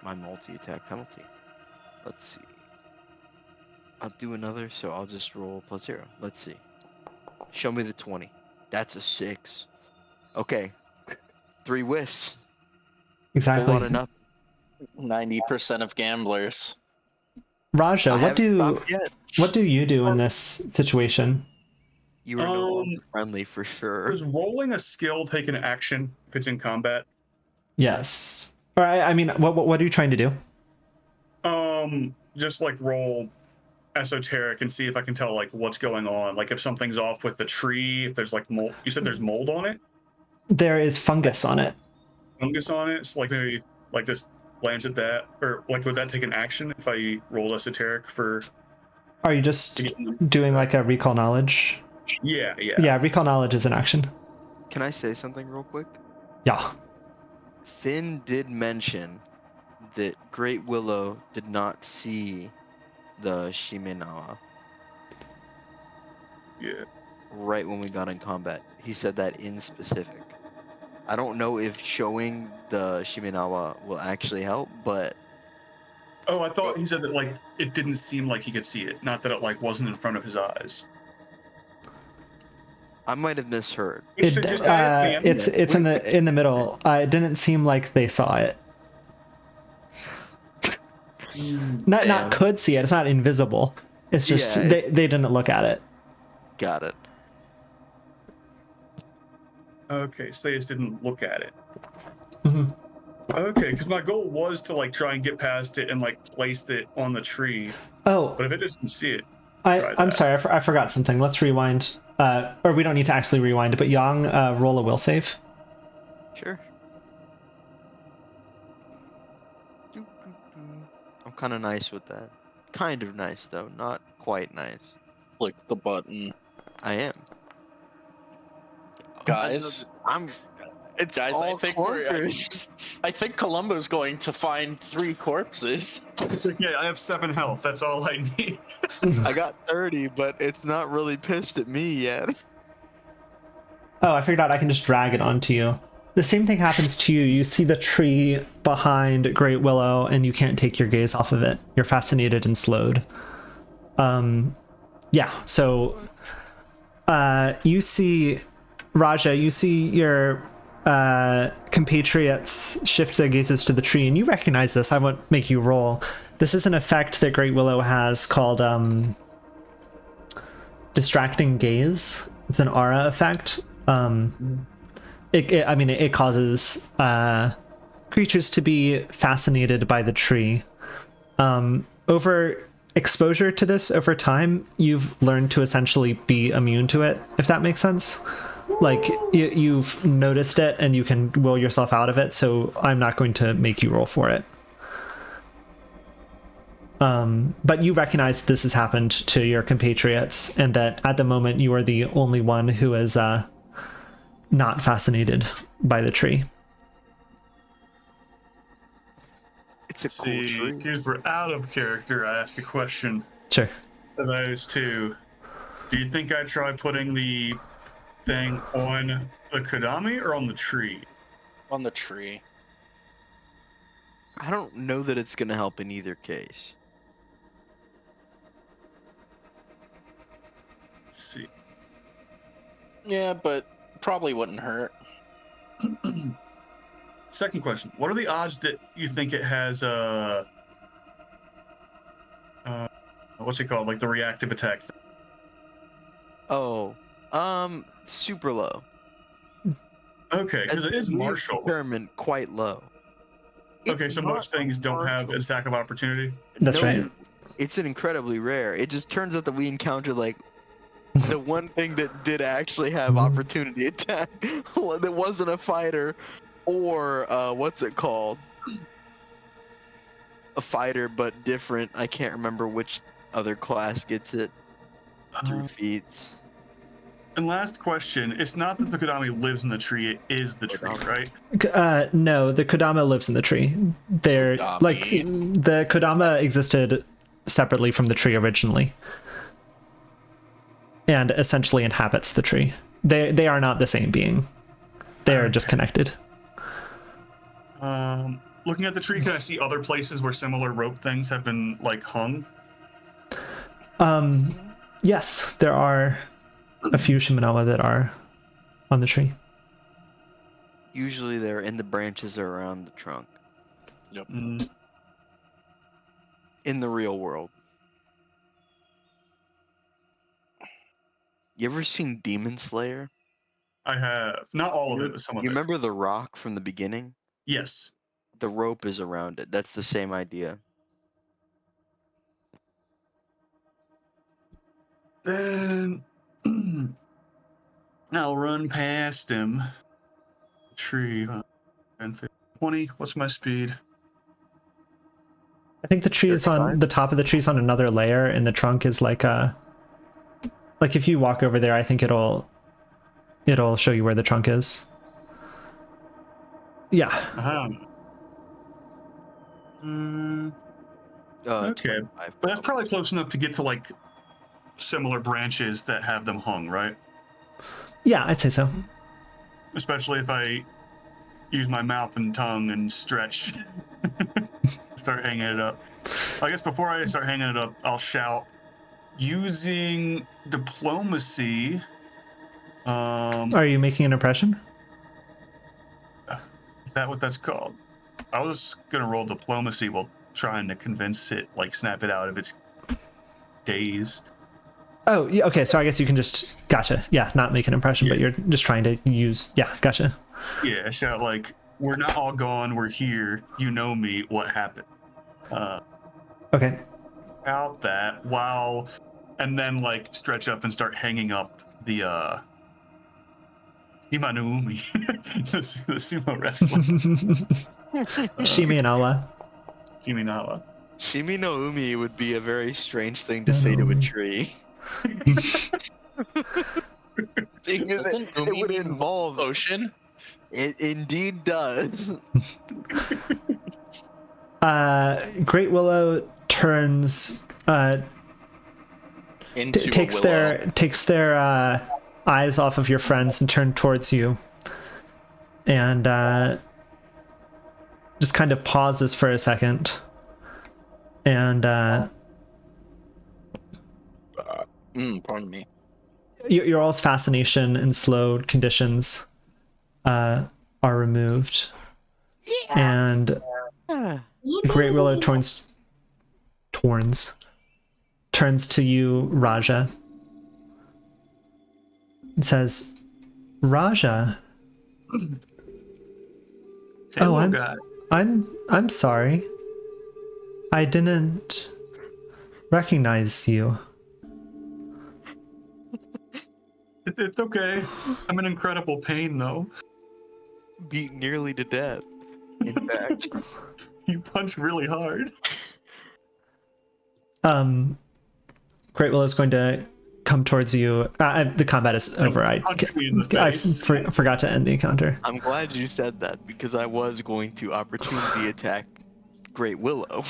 my multi-attack penalty. Let's see. I'll do another, so I'll just roll +0. Let's see. Show me the 20. That's a 6. Okay. 3 whiffs. Exactly. Whole lot of nothing. 90% of gamblers. Raja, I what haven't do stopped yet. you do in this situation? You are no longer friendly for sure. Does rolling a skill take an action if it's in combat? Yes. Or I mean, what are you trying to do? Just like roll esoteric and see if I can tell like what's going on. Like if something's off with the tree, if there's like mold. You said there's mold on it? There is fungus on it. Fungus on it? So like maybe like this lands at that, or like would that take an action if I rolled esoteric for? Are you just doing like a recall knowledge? Yeah. Yeah, recall knowledge is an action. Can I say something real quick? Yeah. Finn did mention that Great Willow did not see the Shimenawa Yeah. right when we got in combat. He said that in specific. I don't know if showing the Shimenawa will actually help, but Oh, I thought he said that like it didn't seem like he could see it, not that it like wasn't in front of his eyes. I might have misheard. It's in the middle. Okay. It didn't seem like they saw it. Not could see it. It's not invisible. It's just Yeah, they didn't look at it. Got it. Okay, so they just didn't look at it. Mhm. Okay, because my goal was to like try and get past it and like place it on the tree. Oh, But if it doesn't see it, try I'm that. sorry. I forgot something. Let's rewind. Or we don't need to actually rewind. But Yang, roll a will save. Sure. I'm kind of nice with that. Kind of nice though, not quite nice. Click the button. I am. Guys, It's Guys, I all think clunkers. I think Columbo's going to find 3 corpses. It's like, yeah, I have 7 health. That's all I need. I got 30, but it's not really pissed at me yet. Oh, I figured out I can just drag it onto you. The same thing happens to you. You see the tree behind Great Willow, and you can't take your gaze off of it. You're fascinated and slowed. Yeah. So, you see, Raja. You see your compatriots shift their gazes to the tree, and you recognize this. I won't make you roll. This is an effect that Great Willow has called distracting gaze. It's an aura effect. It causes creatures to be fascinated by the tree. Over exposure to this over time, you've learned to essentially be immune to it, if that makes sense. Like, you've noticed it and you can will yourself out of it, so I'm not going to make you roll for it. But you recognize this has happened to your compatriots, and that at the moment you are the only one who is not fascinated by the tree. It's a cool See, tree. because we're out of character, I ask a question Sure. to those two. Do you think I try putting the thing on the Kodami or on the tree? On the tree. I don't know that it's gonna help in either case. Let's see. Yeah, but probably wouldn't hurt. Second question. What are the odds that you think it has what's it called? Like the reactive attack thing? Oh, super low. Okay, because it is We've martial. determined quite low. Okay, It's so most not things don't have an martial. attack of opportunity. That's right. It's an incredibly rare. It just turns out that we encountered like the one thing that did actually have opportunity attack that wasn't a fighter or what's it called? A fighter but different. I can't remember which other class gets it through feats. And last question, it's not that the Kodami lives in the tree, it is the tree, right? No, the Kodama lives in the tree. They're Kodami. like the Kodama existed separately from the tree originally, and essentially inhabits the tree. They are not the same being. They are just connected. Looking at the tree, can I see other places where similar rope things have been like hung? Yes, there are a few Shimenawa that are on the tree. Usually they're in the branches or around the trunk. Mm, In the real world. You ever seen Demon Slayer? I have not all of it, but some of You it. remember the rock from the beginning? Yes. The rope is around it. That's the same idea. Then I'll run past him. Tree. 10, 15, 20. What's my speed? I think the tree is on the top of the tree is on another layer, and the trunk is like if you walk over there, I think it'll show you where the trunk is. Yeah. Uh-huh. Okay, 25, but that's probably close enough to get to like similar branches that have them hung, right? Yeah, I'd say so. Especially if I use my mouth and tongue and stretch, start hanging it up. I guess before I start hanging it up, I'll shout, using diplomacy. Are you making an impression? Is that what that's called? I was gonna roll diplomacy while trying to convince it, like snap it out of its daze. Oh, yeah, okay. So I guess you can just gotcha. Yeah, not make an impression, but you're just trying to use. Yeah, gotcha. Yeah, I shout like, "We're not all gone. We're here. You know me. What happened?" Okay. Out that and then like stretch up and start hanging up the Imanuumi, the sumo wrestler. Shimi and Awa. Shiminawa. Shimi no Umi would be a very strange thing to say to a tree. Doesn't It Umi would mean involve. ocean? It indeed does. Great Willow turns Into takes a willow. their eyes off of your friends and turn towards you, and just kind of pauses for a second, and Pardon me. your all's fascination and slowed conditions are removed, and Great Willow turns to you, Raja, and says, Raja. Hello, Oh, guy. I'm sorry. I didn't recognize you. It's okay. I'm in incredible pain, though. Beat nearly to death. In fact. You punched really hard. Great Willow is going to come towards you. The combat is over. Punch me in the I face. forgot to end the encounter. I'm glad you said that because I was going to opportunity attack Great Willow.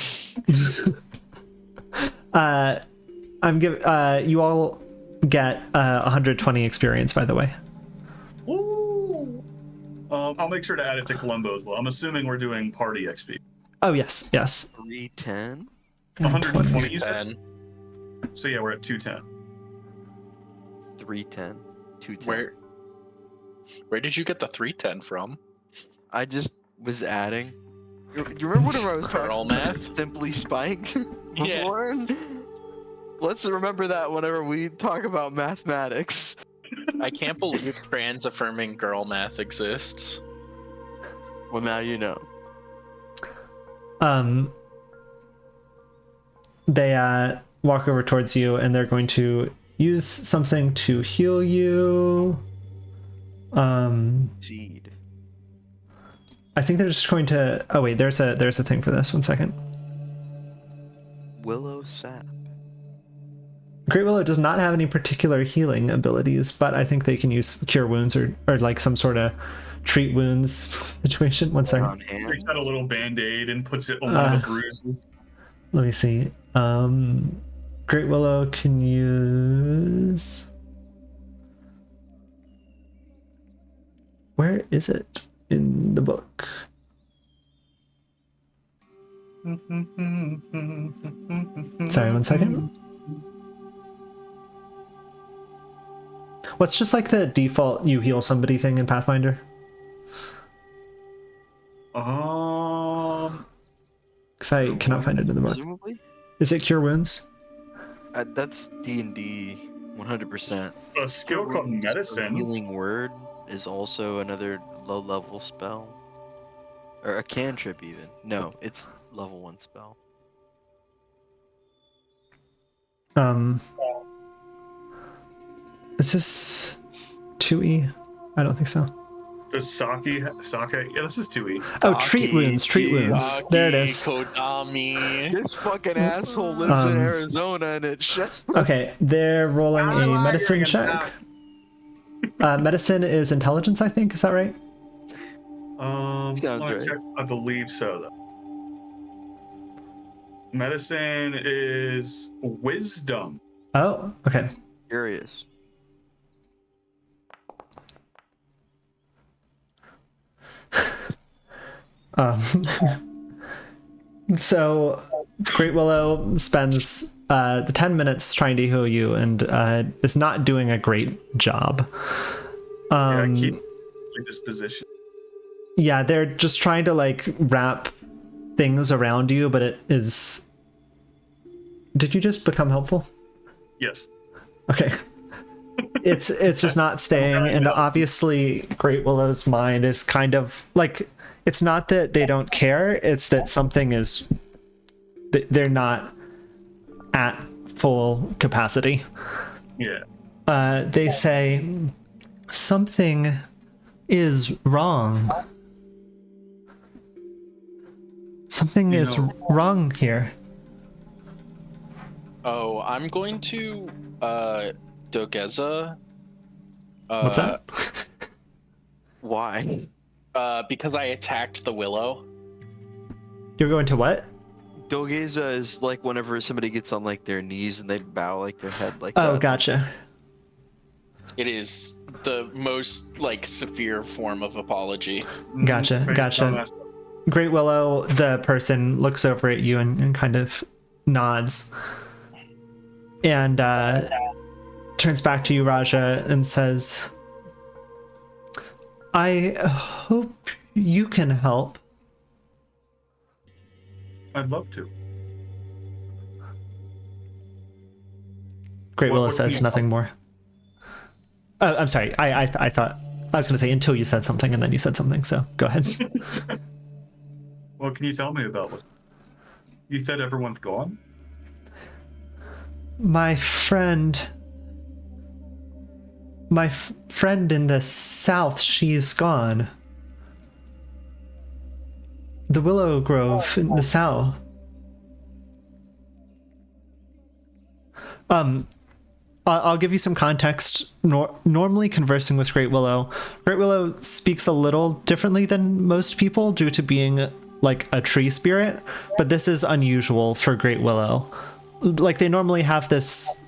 I'm giving you all get 120 experience, by the way. Ooh. I'll make sure to add it to Columbo as well. I'm assuming we're doing party XP. Oh, yes, yes. 310. 120, you said? 10. So yeah, we're at 210. 310. 210. Where did you get the 310 from? I just was adding. You remember whenever I was Girl talking about math? simply spiked Yeah. before? Let's remember that whenever we talk about mathematics. I can't believe trans affirming girl math exists. Well, now you know. They walk over towards you, and they're going to use something to heal you. Seed. I think they're just going to. Oh wait, there's a thing for this. 1 second. Willow sap. Great Willow does not have any particular healing abilities, but I think they can use cure wounds or like some sort of treat wounds situation. 1 second. On hand. Takes out a little band-aid and puts it on one of the bruises. Let me see. Great Willow can use. Where is it in the book? Sorry, 1 second. What's just like the default you heal somebody thing in Pathfinder? Because I cannot find it in the book. Presumably? Is it cure wounds? That's D&D 100%. A skill called medicine. Healing word is also another low-level spell. Or a cantrip even. No, it's level 1 spell. Is this 2E? I don't think so. Does sake? Yeah, this is 2E. Oh, treat wounds, treat wounds. There it is. Kodami. This fucking asshole lives in Arizona and it's just... Okay, they're rolling a medicine check. Medicine is intelligence, I think. Is that right? Sounds right. Check. I believe so, though. Medicine is wisdom. Oh, okay. Curious. So Great Willow spends the 10 minutes trying to heal you and is not doing a great job. Yeah, keep this position. Yeah, they're just trying to like wrap things around you, but it is. Did you just become helpful? Yes. Okay. It's just not staying, and obviously Great Willow's mind is kind of like, it's not that they don't care, it's that something is, they're not at full capacity. Yeah. They say something is wrong. Something is wrong here. Oh, I'm going to Dogeza. What's that? Why? Because I attacked the willow. You're going to what? Dogeza is like whenever somebody gets on like their knees and they bow like their head like Oh, that. gotcha. It is the most like severe form of apology. Gotcha, gotcha. Great Willow, the person, looks over at you and kind of nods. And turns back to you, Raja, and says, I hope you can help. I'd love to. Great Willow What says can you nothing more. Oh, I'm sorry. I thought I was going to say until you said something, and then you said something. So go ahead. What can you tell me about it? You said everyone's gone? My friend in the south, she's gone. The Willow Grove in the south. I'll give you some context. Normally conversing with Great Willow speaks a little differently than most people due to being like a tree spirit, but this is unusual for Great Willow. Like, they normally have this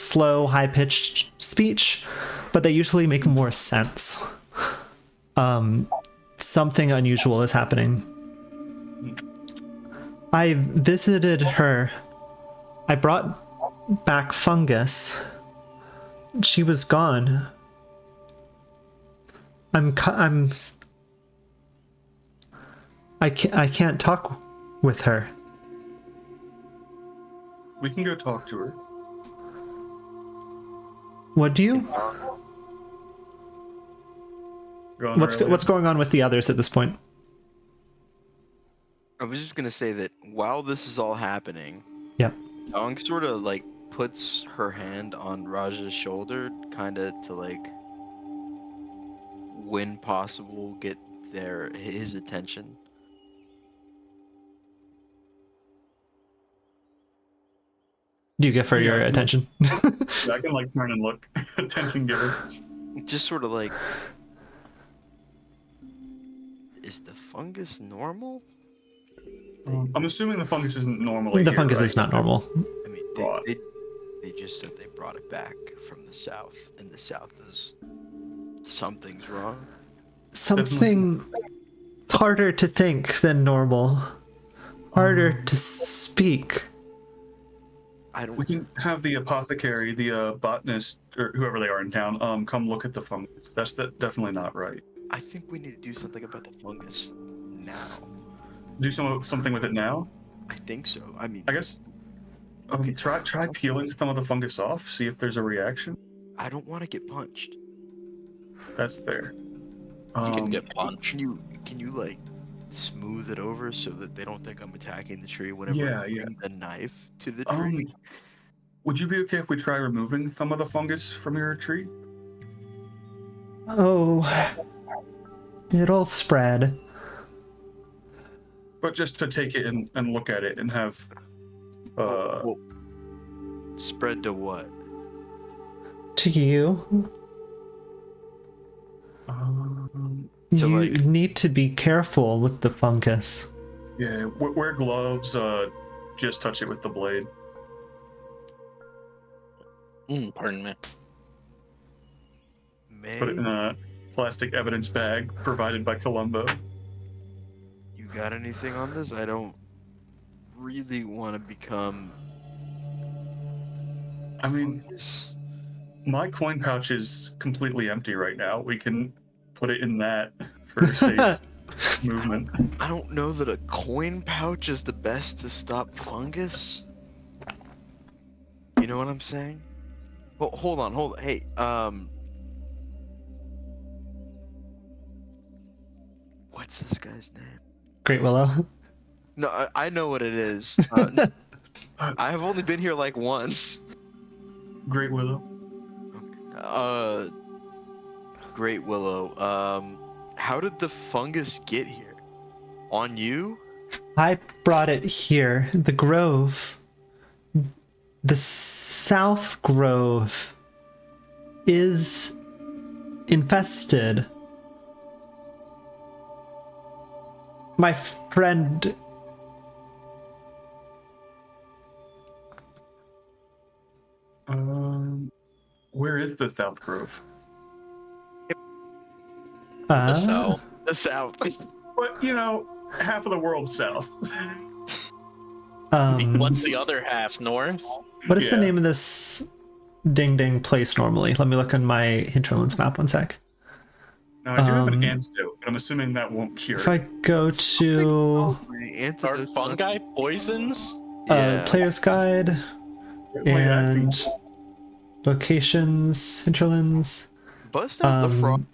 slow, high-pitched speech, but they usually make more sense. Something unusual is happening. I visited her. I brought back Fungus. She was gone. I can't talk with her. We can go talk to her. What do you? What's going on with the others at this point? I was just gonna say that while this is all happening, Yep. Dong sort of like puts her hand on Raja's shoulder, kind of to like, when possible, get his attention. Do you give her your Yeah. attention? Yeah, I can like turn and look. Attention giver. Just sort of like, is the fungus normal? I'm assuming the fungus isn't normally The here, fungus right? is not normal. I mean, they just said they brought it back from the south, and the south is something's wrong. Something harder to think than normal. Harder to speak. We can have the apothecary, the botanist, or whoever they are in town, come look at the fungus. That's definitely not right. I think we need to do something about the fungus now. Do something with it now? I think so. I mean, I guess. Okay. Try peeling some of the fungus off. See if there's a reaction. I don't want to get punched. That's fair. You can get punched. Can you like smooth it over so that they don't think I'm attacking the tree whenever I bring the knife to the tree? Would you be okay if we try removing some of the fungus from your tree? Oh, it'll spread. But just to take it and look at it and have. Well, spread to what? To you. So, You like- need to be careful with the fungus. Yeah, wear gloves. Just touch it with the blade. Pardon me. Put it in a plastic evidence bag provided by Columbo. You got anything on this? I don't really want to become. I mean, fungus. my coin pouch is completely empty right now. We can put it in that for safe movement. I don't know that a coin pouch is the best to stop fungus. You know what I'm saying? Well, hold on. Hey, what's this guy's name? Great Willow. No, I know what it is. I have only been here like once. Great Willow. Great Willow. How did the fungus get here? On you? I brought it here. The grove. The South Grove is infested. My friend. Where is the South Grove? The south. The south. But half of the world's south. What's the other half? North? What is the Yeah. name of this ding ding place normally? Let me look on my hinterlands map 1 sec. Now I do have an antidote, but I'm assuming that won't cure If I it. go to Are fungi poisons? Yeah. player's guide Wait, acting. and locations, hinterlands. Bust out the frog.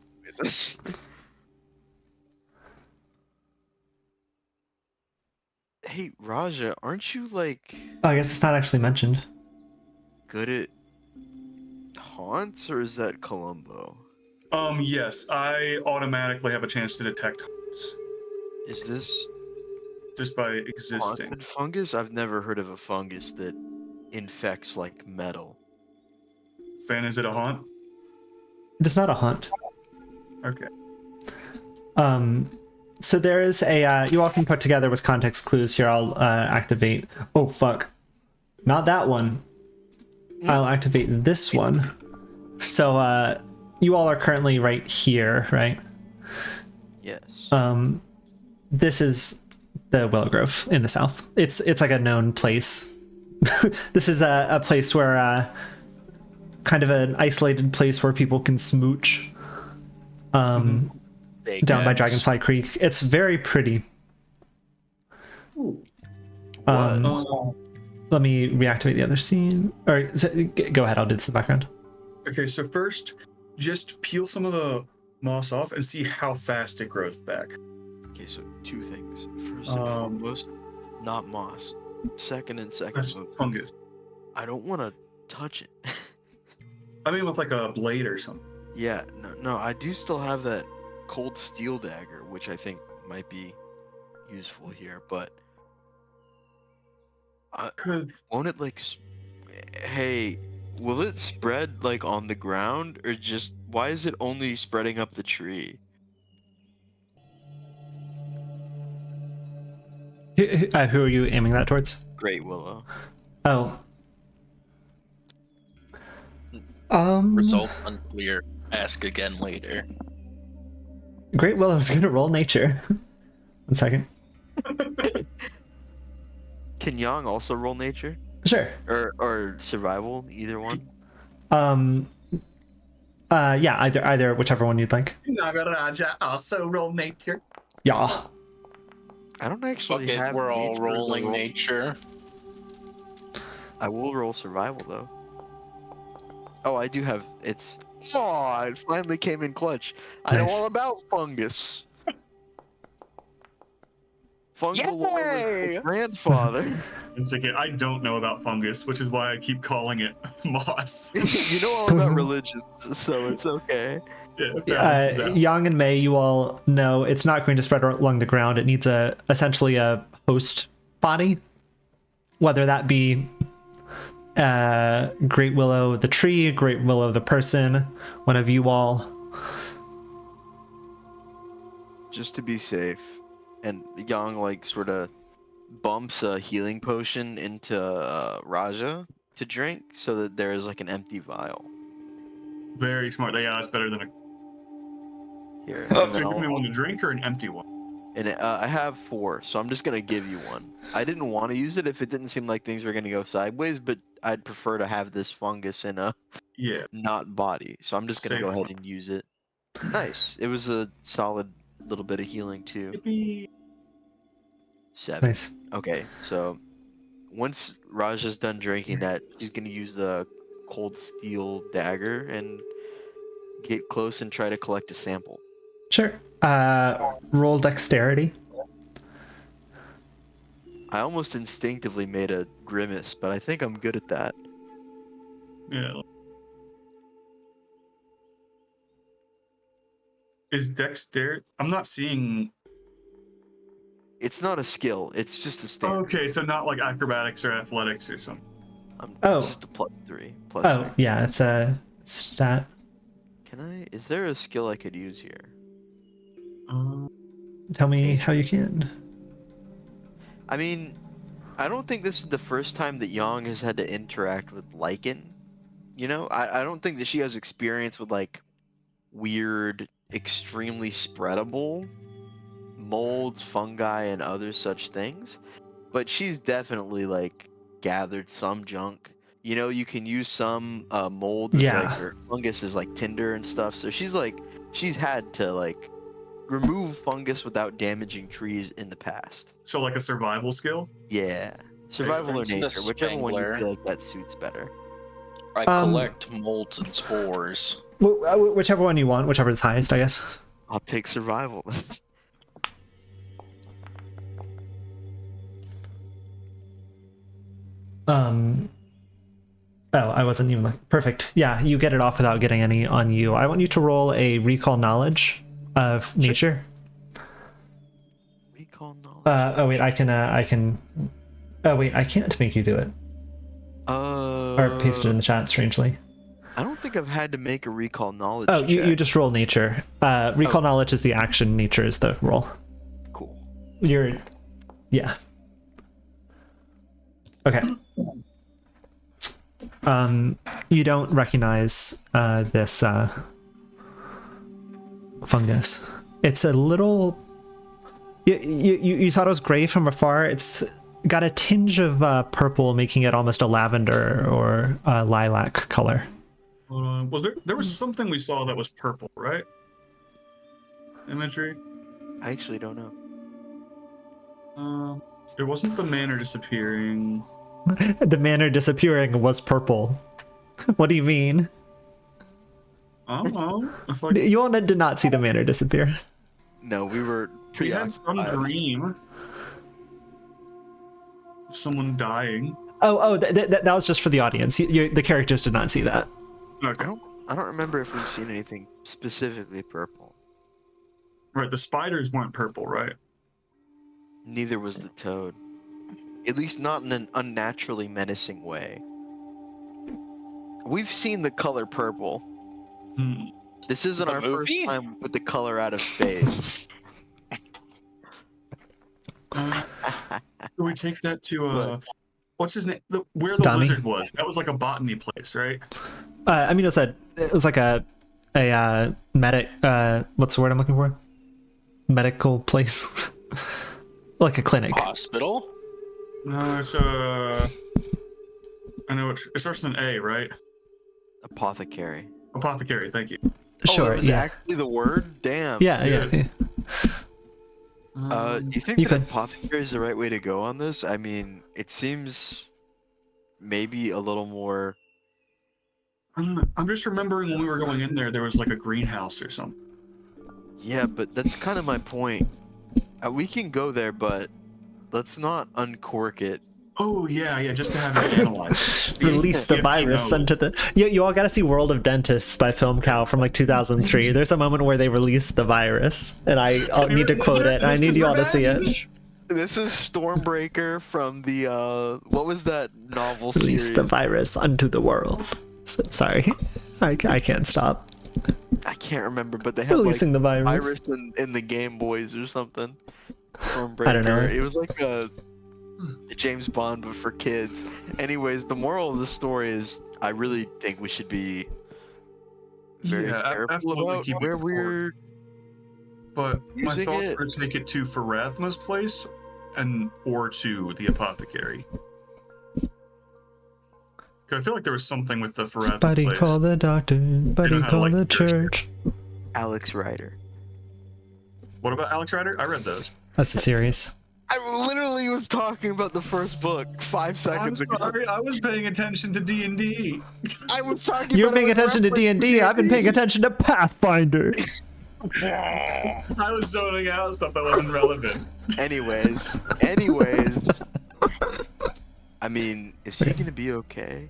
Hey, Raja, aren't you like Oh, I guess it's not actually mentioned. good at haunts, or is that Columbo? Yes, I automatically have a chance to detect haunts Is this just by existing. haunted fungus? I've never heard of a fungus that infects like metal. Fan, is it a haunt? It is not a haunt. Okay. So there is a, you all can put together with context clues here. I'll activate. Oh, fuck. Not that one. I'll activate this one. So you all are currently right here, right? Yes. This is the Willow Grove in the south. It's like a known place. This is a place where kind of an isolated place where people can smooch. Down by Dragonfly Creek. It's very pretty. Ooh. Let me reactivate the other scene. Or go ahead, I'll do this in the background. Okay, so first, just peel some of the moss off and see how fast it grows back. Okay, so two things. First and foremost, not moss. Second, That's fungus. I don't want to touch it. I mean, with like a blade or something. Yeah, no, I do still have that cold steel dagger, which I think might be useful here, but won't it like? Hey, will it spread like on the ground, or just why is it only spreading up the tree? Who are you aiming that towards? Great Willow. Oh. Result unclear. Ask again later. Great Willow's gonna roll nature. 1 second. Can Yang also roll nature? Sure. Or survival, either one? Yeah, either whichever one you'd like. Nagaraja also roll nature. Yeah. I don't Fuck actually it, have we're all nature to rolling roll. nature. I will roll survival though. Oh, I do have it's. Oh, it finally came in clutch. I know Nice. all about fungus. Fungal lore was my grandfather. It's like, I don't know about fungus, which is why I keep calling it moss. You know all about religions, so it's okay. Yeah, it balances out. Yang and Mei, you all know it's not going to spread along the ground. It needs essentially a host body, whether that be Great Willow the tree, Great Willow the person, one of you all. Just to be safe, and Yang like sort of bumps a healing potion into Raja to drink, so that there is like an empty vial Very smart. Yeah, it's better than a. here. So And then you give me I'll- one to drink or an empty one? And I have 4, so I'm just gonna give you one. I didn't want to use it if it didn't seem like things were gonna go sideways, but I'd prefer to have this fungus in a Yeah. not body, so I'm just gonna Safe go ahead one. and use it. Nice. It was a solid little bit of healing too. Yippee. 7. Nice. Okay, so once Raja's done drinking that, she's gonna use the cold steel dagger and get close and try to collect a sample. Sure. Roll dexterity. I almost instinctively made a grimace, but I think I'm good at that. Yeah. Is dexterity? I'm not seeing. It's not a skill, it's just a stat. Okay, so not like acrobatics or athletics or something. It's just a +3. Oh, +3. yeah, it's a stat. Is there a skill I could use here? Tell me how you can. I mean, I don't think this is the first time that Yang has had to interact with lichen. You know, I don't think that she has experience with like weird, extremely spreadable molds, fungi, and other such things. But she's definitely like gathered some junk. You know, you can use some mold as Yeah. like, or fungus is like tinder and stuff. So she's had to like remove fungus without damaging trees in the past. So like a survival skill. Yeah. Survival or Turns into nature, whichever one you Spangler. feel like that suits better. I collect molds and spores. Whichever one you want, whichever is highest, I guess. I'll take survival. Oh, I wasn't even like perfect. Yeah, you get it off without getting any on you. I want you to roll a recall knowledge of nature. Recall knowledge. Oh wait, I can. Oh wait, I can't make you do it. Or paste it in the chat. Strangely. I don't think I've had to make a recall knowledge. Oh, you check. just roll nature. Recall knowledge is the action. Nature is the roll. Cool. Yeah. Okay. you don't recognize this fungus. It's a little. You thought it was gray from afar. It's got a tinge of purple, making it almost a lavender or lilac color. Well, there was something we saw that was purple, right? Imagery. I actually don't know. It wasn't the manor disappearing. The manor disappearing was purple. What do you mean? I don't know. If You all did not see the manor disappear. No, we were we had some preoccupied. dream. Someone dying. That was just for the audience. The characters did not see that. Okay. I don't remember if we've seen anything specifically purple. Right, the spiders weren't purple, right? Neither was the toad. At least not in an unnaturally menacing way. We've seen the color purple. This isn't The our first movie? time with the color out of space. Do we take that to what's his name? Where the Donnie? lizard was. That was like a botany place, right? I mean, it was like a medic. What's the word I'm looking for? Medical place, like a clinic. Hospital? No, it's I know it starts with an A, right? Apothecary. Apothecary. Thank you. Sure. Oh, that was Yeah. actually the word? Damn. Yeah. yeah. Do you think You that could. apothecary is the right way to go on this? I mean, it seems maybe a little more. I'm just remembering when we were going in there was like a greenhouse or something. Yeah, but that's kind of my point. We can go there, but let's not uncork it. Oh yeah, just to have it analyzed. Release the Yeah, virus no. into the. You all got to see World of Dentists by Film Cow from like 2003. There's a moment where they release the virus, and I'll need to quote it. And I need you all to see it. This is Stormbreaker from the what was that novel Release series? the virus unto the world. Sorry, I can't stop. I can't remember, but they had Releasing the like virus. in the Game Boys or something. Stormbreaker. I don't know. It was like a James Bond, but for kids. Anyways, the moral of the story is, I really think we should be very careful absolutely about keep it where forward. we're. But my using thoughts it. were to take it to Pharasma's place or to the apothecary. 'Cause I feel like there was something with the Pharasma Somebody place. call the doctor. Somebody how to, call like, the nurse it. church. Alex Rider. What about Alex Rider? I read those. That's the series. I literally was talking about the first book 5 I'm seconds ago. sorry, I was paying attention to D&D. I was talking. You're about it paying with attention to reference D&D. I've been paying attention to Pathfinder. I was zoning out stuff that wasn't relevant. Anyways. I mean, is he gonna be okay?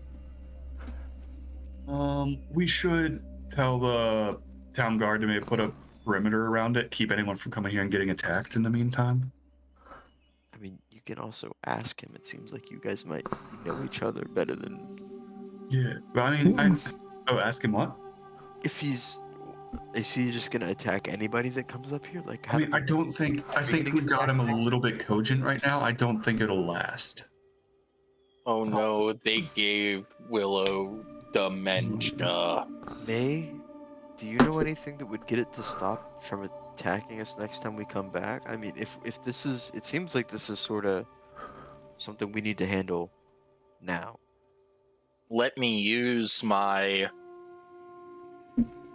We should tell the town guard to maybe put a perimeter around it, keep anyone from coming here and getting attacked in the meantime. I mean, you can also ask him. It seems like you guys might know each other better than Yeah, but I mean, ask him what? if he's. Is he just gonna attack anybody that comes up here? Like, I mean, I think we got him a little bit cogent right now. I don't think it'll last. Oh no, they gave Willow dementia. May, do you know anything that would get it to stop from attacking us next time we come back? I mean, if this is, it seems like this is sort of something we need to handle now. Let me use my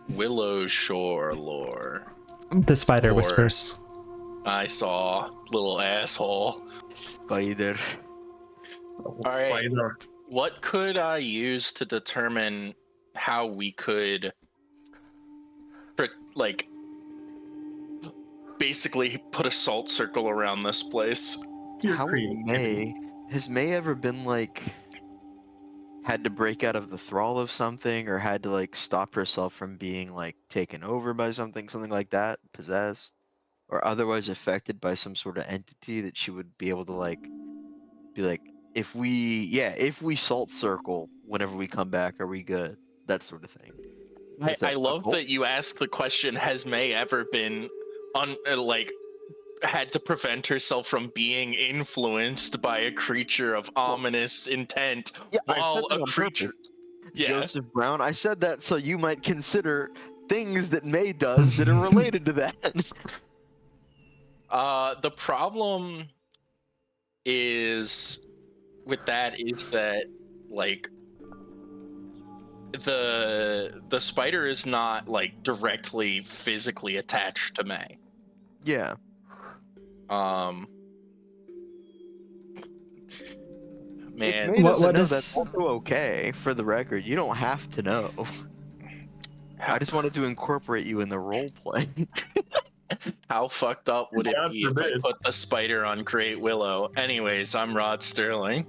Willow Shore lore. The spider Or- whispers. I saw little asshole. Spider. right. Spider. What could I use to determine how we could, like, basically put a salt circle around this place? You're How creative. has May ever been like had to break out of the thrall of something, or had to like stop herself from being like taken over by something like that, possessed, or otherwise affected by some sort of entity that she would be able to like be like, if we salt circle whenever we come back, are we good? That sort of thing. Is that I love a goal? that you asked the question, has May ever been had to prevent herself from being influenced by a creature of ominous intent Yeah, I said while that a on creature purpose. Yeah. Joseph Brown. I said that so you might consider things that May does that are related to that. The problem is with that is that like the spider is not like directly physically attached to May. Yeah. Man, If May doesn't what know, is- that's also okay. For the record, you don't have to know. I just wanted to incorporate you in the role play. how fucked up would it God be if I forbid. put the spider on Great Willow? Anyways, I'm Rod Sterling.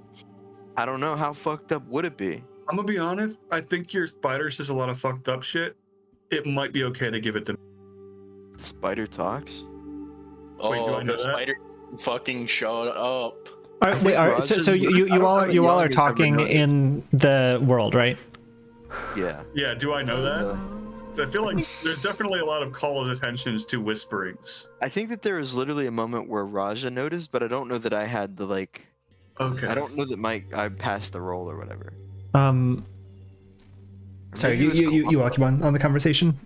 I don't know, how fucked up would it be? I'm gonna be honest. I think your spider says a lot of fucked up shit. It might be okay to give it to me. Spider talks. Wait, do Oh, I know the that? spider fucking showed up. All right, wait, all right. So you all are talking in the world, right? Yeah. Yeah, do I know that? So I feel like there's definitely a lot of calls attentions to whisperings. I think that there was literally a moment where Raja noticed, but I don't know that I had the like. Okay. I don't know that I passed the roll or whatever. Sorry, maybe it was you walk on the conversation.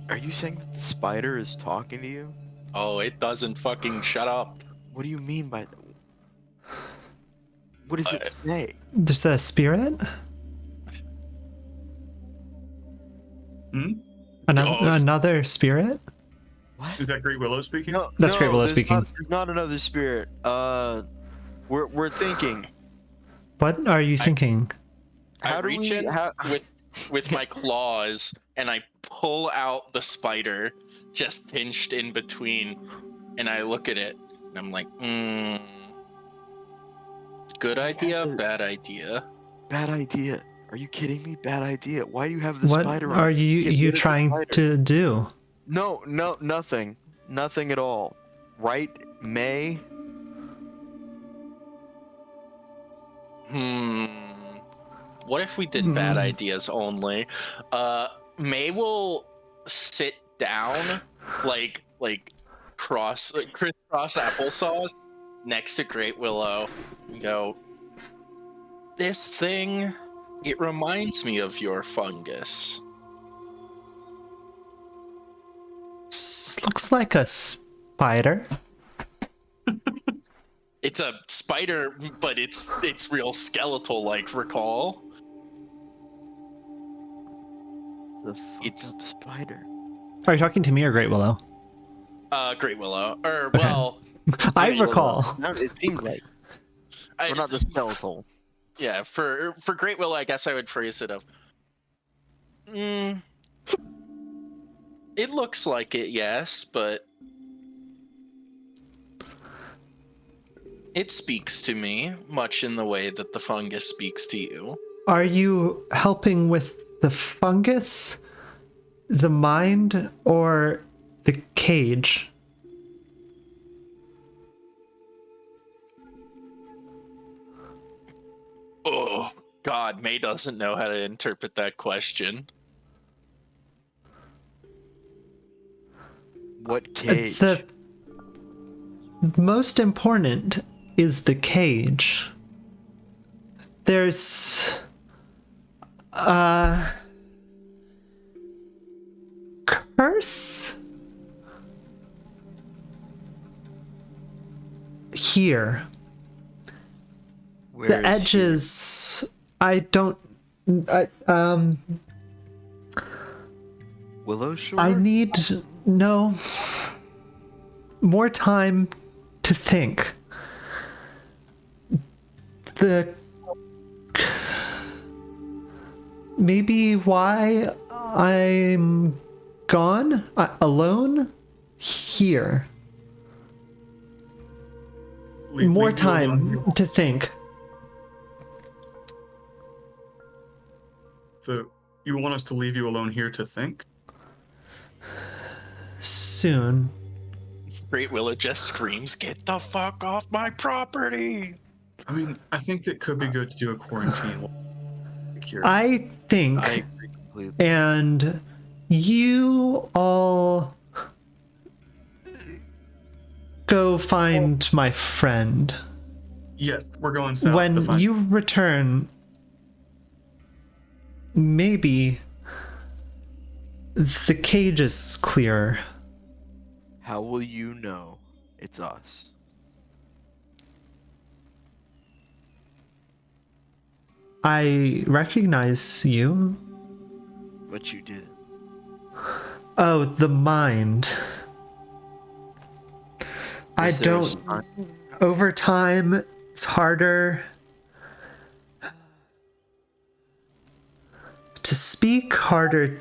Are you saying that the spider is talking to you? Oh, it doesn't fucking shut up. What do you mean by that? What does it say? There's a spirit. Hmm? Another spirit. What? Is that Great Willow speaking? No, That's Great Willow there's speaking. There's not another spirit. We're thinking. What are you thinking? How I do reach we? in How, with my claws and I pull out the spider just pinched in between, and I look at it and I'm like, good idea, bad idea. Bad idea. Are you kidding me? Bad idea. Why do you have the What spider on? are Get you rid of the trying spider. to do? No, nothing. Nothing at all. Right, May? What if we did bad ideas only? May will sit down like crisscross applesauce next to Great Willow and go, this thing, it reminds me of your fungus. Looks like a spider. It's a spider, but it's real skeletal, like, recall. The fucked It's- up spider. Are you talking to me or Great Willow? Great Willow. Or, Okay. well, I Great Willow. recall. No, it seems like. We're not the skeletal. Yeah, for Great Willow, I guess I would phrase it of, it looks like it, yes, but it speaks to me, much in the way that the fungus speaks to you. Are you helping with the fungus, the mind, or the cage? Oh, God, May doesn't know how to interpret that question. What cage? The most important is the cage. There's a curse here. Where The is edges, I don't. Willow Shore? I need more time to think. Maybe why I'm gone alone here. More leave me alone. time to think. So you want us to leave you alone here to think? Soon. Great Willow just screams, "Get the fuck off my property!" I mean, I think it could be good to do a quarantine. Here. I think, I agree completely. and you all go find my friend. Yeah, we're going south to When find. you return, maybe the cage is clearer. How will you know it's us? I recognize you. But you didn't. Oh, the mind. I Is there a don't. sign? Over time, it's harder to speak, harder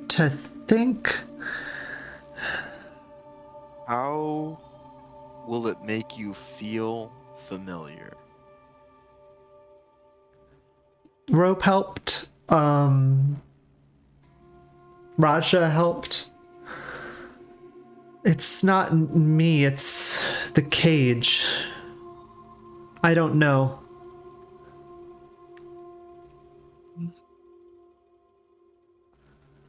to think. How will it make you feel familiar? Rope helped. Raja helped. It's not me, it's the cage. I don't know.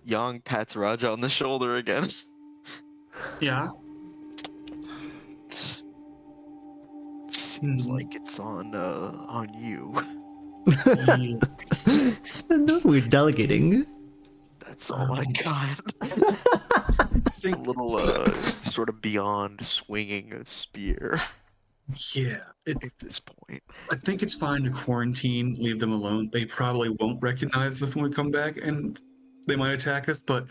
Yang pats Raja on the shoulder again. Yeah. Seems like it's on you. Yeah. No, we're delegating. That's all I got. I It's a think, little sort of beyond swinging a spear yeah. at this point. I think it's fine to quarantine, leave them alone. They probably won't recognize us when we come back, and they might attack us, but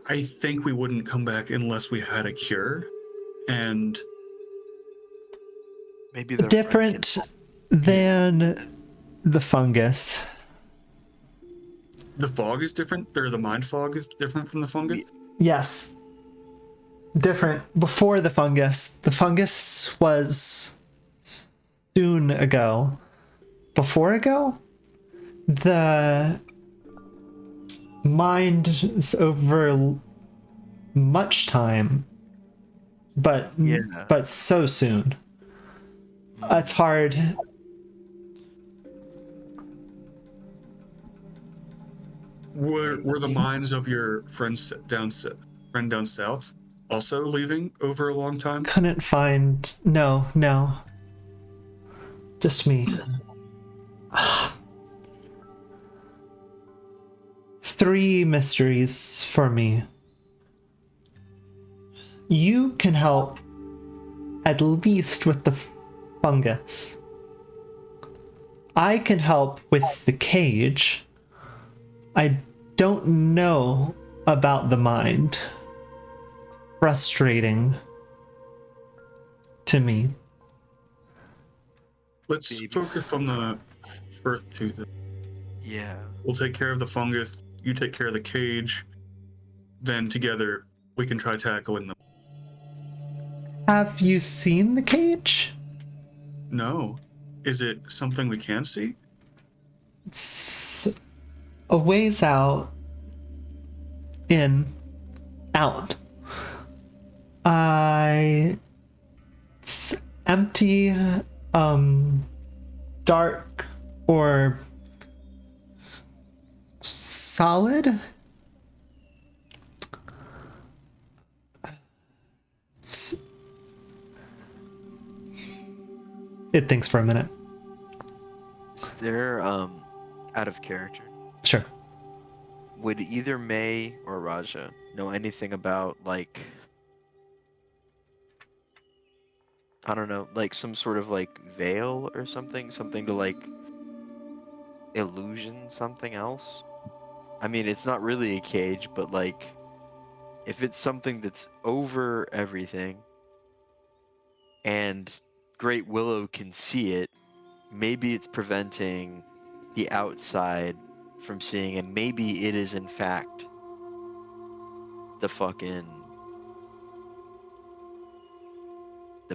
I think we wouldn't come back unless we had a cure. And Maybe their friend Different than the fungus. the fog is different, or the mind fog is different from the fungus. Yes. Different. Before the fungus. The fungus was soon ago. Before ago? The mind is over much time. But Yeah. but so soon. It's hard. Were the minds of your friends friend down south also leaving over a long time? Couldn't find. No. Just me. 3 mysteries for me. You can help at least with the fungus. I can help with the cage. I don't know about the mind. Frustrating to me. Let's focus on the first two. Yeah. We'll take care of the fungus. You take care of the cage. Then together we can try tackling them. Have you seen the cage? No. Is it something we can see? It's a ways out. Out. It's empty, dark, or solid. It thinks for a minute. Is there out of character? Sure. Would either May or Raja know anything about, like, I don't know, like some sort of like veil or something to like illusion something else? I mean, it's not really a cage, but like if it's something that's over everything and Great Willow can see it, maybe it's preventing the outside from seeing, and maybe it is in fact the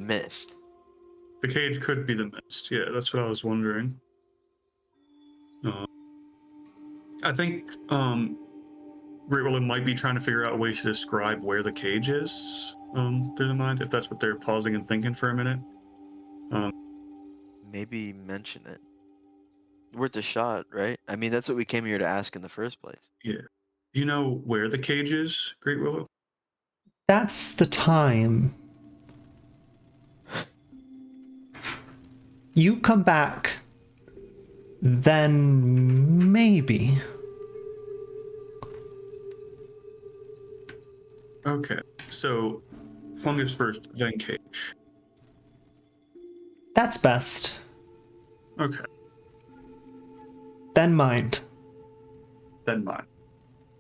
mist. The cage could be the mist. Yeah, that's what I was wondering. I think Great Willow might be trying to figure out ways to describe where the cage is through the mind, if that's what they're pausing and thinking for a minute. Maybe mention it. Worth a shot, right? I mean, that's what we came here to ask in the first place. Yeah. Do you know where the cage is, Great Willow? That's the time. You come back then maybe. Okay, so Fungus first, then Cage. That's best. Okay, Then mind. then mine.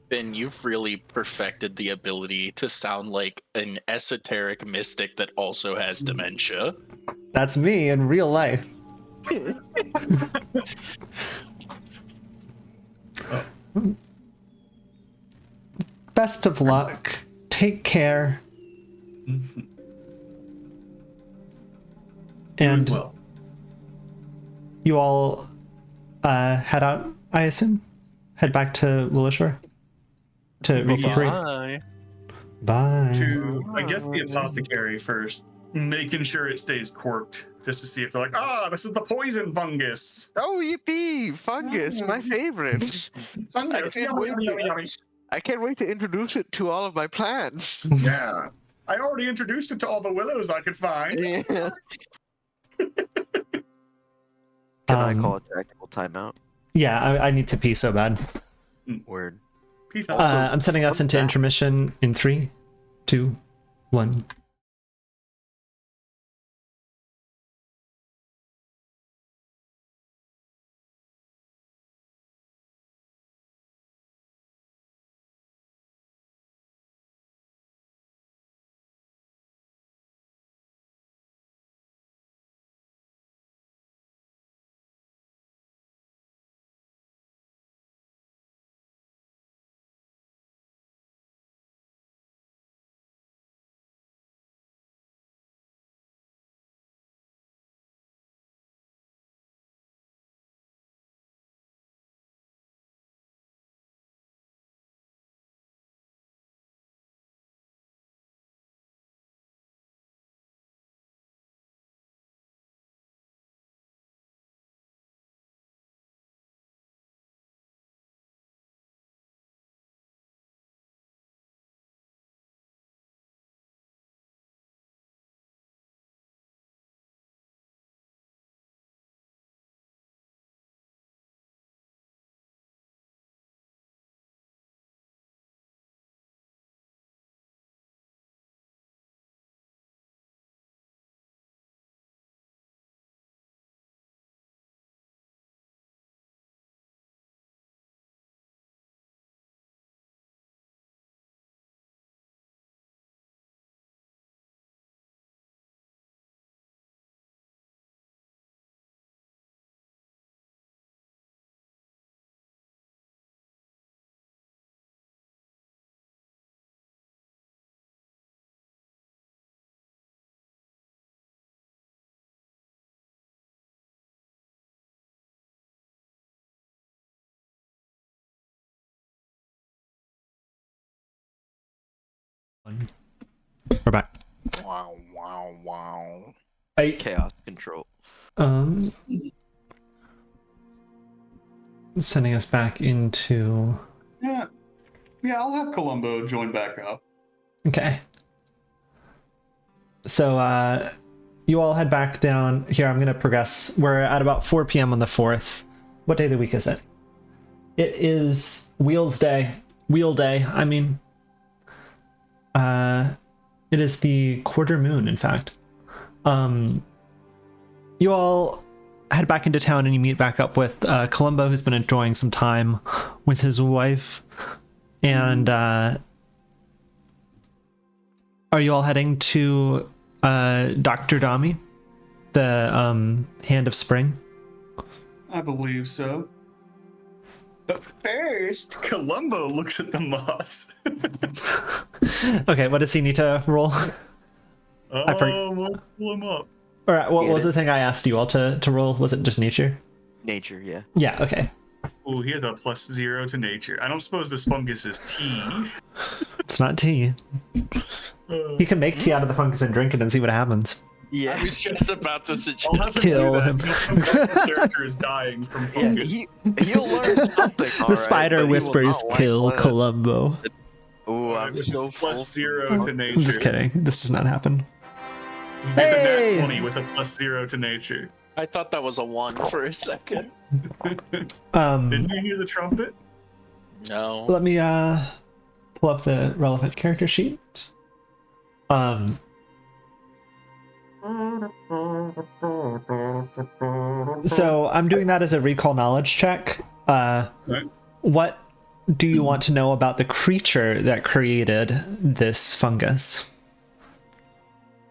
Ben, you've really perfected the ability to sound like an esoteric mystic that also has dementia. That's me in real life. Best of luck. Take care. Mhm. And Doing well. you all head out, I assume? Head back to Willowshore? To recuperate? Bye. Bye. To, I guess, the apothecary first, making sure it stays corked, just to see if they're like, this is the poison fungus. Oh, yippee! Fungus, my favorite. Fungus, I can't wait to introduce it to all of my plants. yeah. I already introduced it to all the willows I could find. Yeah. Can I call a tactical timeout? Yeah, I need to pee so bad. Word. Peace out. I'm sending us into intermission in 3, 2, 1. We're back. Wow, wow, wow. Chaos control. Sending us back into... Yeah, I'll have Columbo join back up. Okay. So, you all head back down. Here, I'm going to progress. We're at about 4 p.m. on the 4th. What day of the week is it? It is Wheels Day. Wheel Day, I mean. It is the quarter moon, in fact. You all head back into town and you meet back up with Columbo, who's been enjoying some time with his wife. And are you all heading to Dr. Dami, the Hand of Spring? I believe so. But first, Columbo looks at the moss. Okay, what does he need to roll? We'll pull him up. All right, what Get was it. the thing I asked you all to roll? Was it just nature? Nature, yeah. Yeah, okay. Oh, he has a +0 to nature. I don't suppose this fungus is tea. It's not tea. You can make tea out of the fungus and drink it and see what happens. Yeah. I was just about to I'll suggest. have to Kill do that. him. This character is dying from Yeah, fungus. he'll learn something. The spider whispers, "Kill Columbo." Oh, I'm This so is full. +0 to nature. I'm just kidding. This does not happen. He gets a Hey! nat 20 with a +0 to nature. I thought that was a 1 for a second. Didn't you hear the trumpet? No. Let me pull up the relevant character sheet. So I'm doing that as a recall knowledge check. Right. What do you want to know about the creature that created this fungus?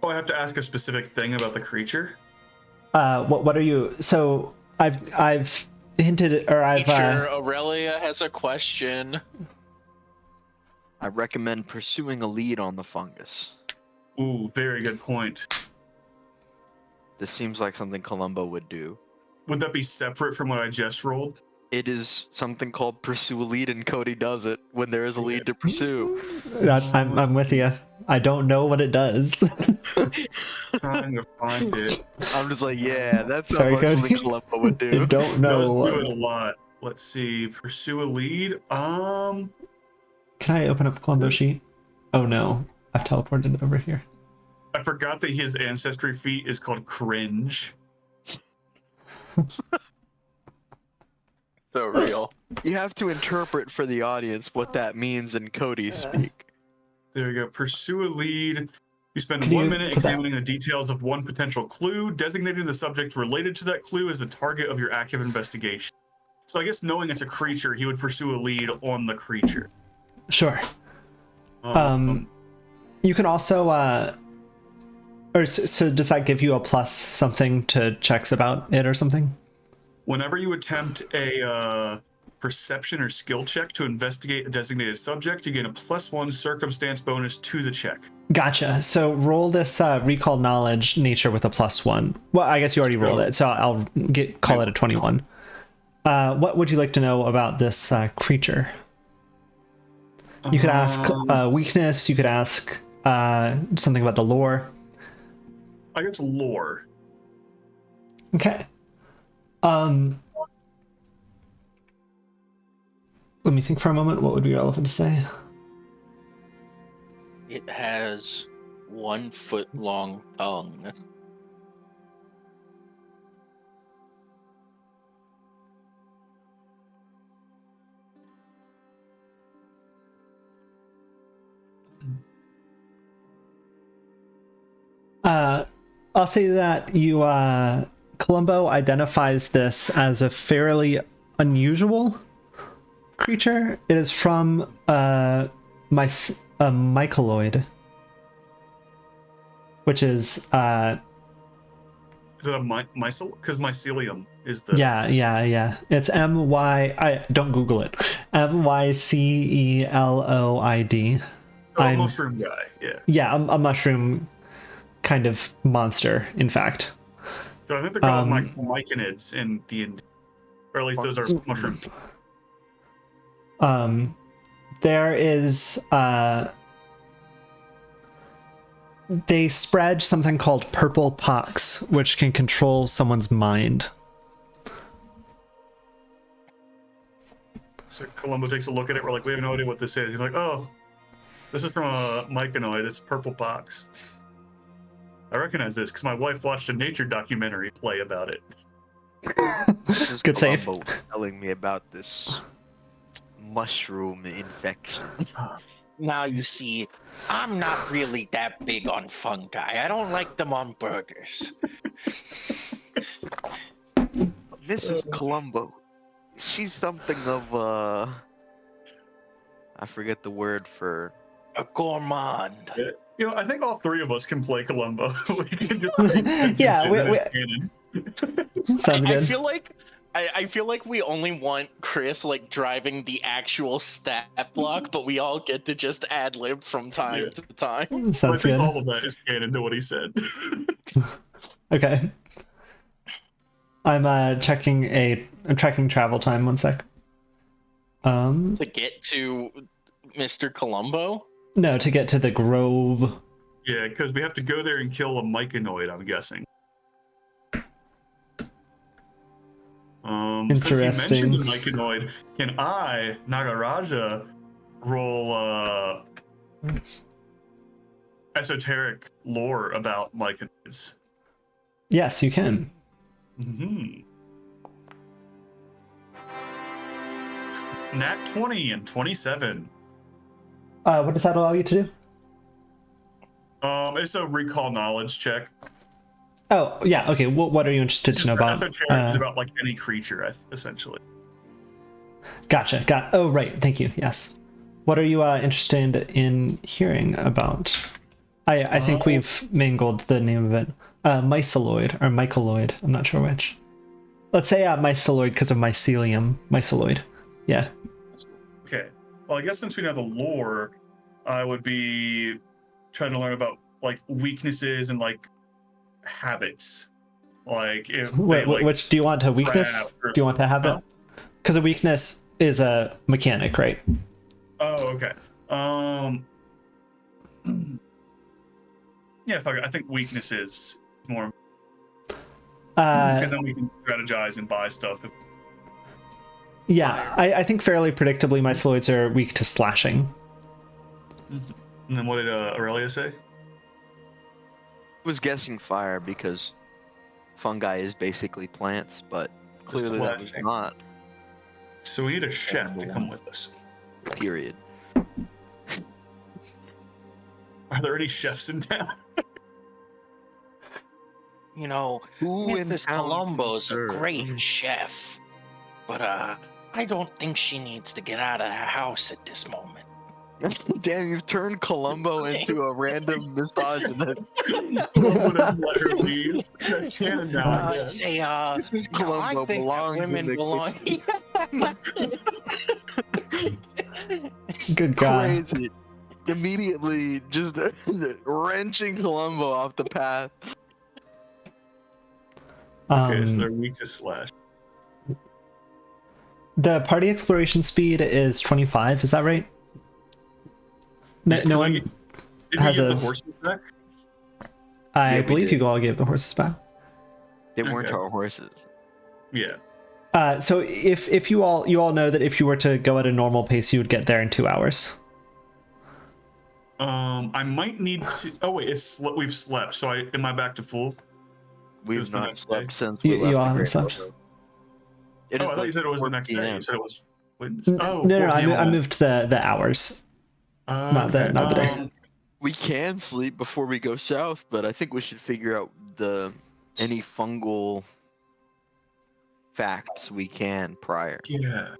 Oh, I have to ask a specific thing about the creature? What are you? So I've hinted, or I've Teacher Aurelia has a question. I recommend pursuing a lead on the fungus. Ooh, very good point. This seems like something Columbo would do. Would that be separate from what I just rolled? It is something called pursue a lead, and Cody does it when there is a lead to pursue. I'm with you. I don't know what it does. Trying to find it. I'm just like, yeah, that's Sorry, not something Cody. Columbo would I do. don't Does know. do it a lot. Let's see. Pursue a lead. Can I open up Columbo sheet? Oh no, I've teleported it over here. I forgot that his ancestry feat is called cringe. So real. You have to interpret for the audience what that means in Cody speak. There we go. Pursue a lead. You spend Can 1 you minute put that- examining the details of one potential clue, designating the subject related to that clue as the target of your active investigation. So I guess knowing it's a creature, he would pursue a lead on the creature. Sure. You can also so does that give you a plus something to checks about it or something? Whenever you attempt a perception or skill check to investigate a designated subject, you gain a +1 circumstance bonus to the check. Gotcha. So roll this recall knowledge nature with a +1. Well, I guess you already rolled it, so I'll call it a 21. What would you like to know about this creature? You could ask weakness. You could ask something about the lore. I guess lore. Okay. Let me think for a moment. What would be relevant to say? It has 1 foot long tongue. I'll say that you, Columbo identifies this as a fairly unusual creature. It is from a mycoloid, which is Is it a mycel? Because mycelium is the... yeah. It's don't Google it. MYCELOID. Oh, a mushroom guy, yeah. Yeah, a mushroom kind of monster, in fact. So I think they're called myconids in D&D. Or at least those are mushrooms. There is they spread something called purple pox, which can control someone's mind. So Columbo takes a look at it. We're like, we have no idea what this is. He's like, oh, this is from a myconoid. It's purple pox. I recognize this because my wife watched a nature documentary play about it. This is Good save. Columbo telling me about this mushroom infection. Now you see, I'm not really that big on fungi. I don't like them on burgers. Mrs. Columbo, she's something of I forget the word for... A gourmand. Yeah. You know, I think all three of us can play Columbo. We can just make sentences Yeah, in this canon. Sounds good. I feel like we only want Chris like driving the actual stat block, but we all get to just ad lib from time to time. I Sounds think good. all of that is canon to what he said. Okay. I'm tracking travel time. 1 sec. To get to Mr. Columbo? No, to get to the grove. Yeah, because we have to go there and kill a myconoid, I'm guessing. Since you Interesting. mentioned the myconoid, can I, Nagaraja, roll esoteric lore about myconoids? Yes, you can. Mm-hmm. Nat 20 and 27. What does that allow you to do? It's a recall knowledge check. Oh, yeah. Okay. What are you interested to know about? It's about like any creature, essentially. Gotcha. Oh, right. Thank you. Yes. What are you interested in hearing about? I think we've mangled the name of it. Myceloid or Myceloid. I'm not sure which. Let's say Myceloid because of mycelium. Myceloid. Yeah. Okay. Well, I guess since we know the lore, I would be trying to learn about like weaknesses and like habits. Like if they, like, which do you want? A weakness? Do you want to have it? Because a weakness is a mechanic, right? Oh, okay. Yeah, fuck it. I think weakness is more. Because then we can strategize and buy stuff. Yeah, I think fairly predictably myceloids are weak to slashing. And then what did Aurelia say? Was guessing fire because fungi is basically plants, but clearly that was not. So we need a chef to come with us. Period. Are there any chefs in town? You know, Who in Mrs. town Colombo's a can serve? great chef, but I don't think she needs to get out of the house at this moment. Damn, you've turned Columbo into a random misogynist. Columbo doesn't let her leave. That's canon now, I I'd guess. say, This is no, I Columbo think that belongs in women the belong. Good God. Crazy. Immediately just wrenching Columbo off the path. Okay, so they're weak to slash. The party exploration speed is 25. Is that right? No one Did we has get a. the horses back? I Yeah, we believe did. you all gave the horses back. They weren't Okay. our horses. Yeah. So if you all know that if you were to go at a normal pace, you would get there in 2 hours. I might need to. Oh wait, we've slept. So am I back to full? We've It's the not next slept day. since we You left all the haven't Great slept? Willow. It Oh, is I thought like you said it was the 4 next day. PM. You said it was Wednesday. Oh, No, 4 p.m. I moved the hours, not the day. We can sleep before we go south, but I think we should figure out any fungal facts we can prior. Yeah.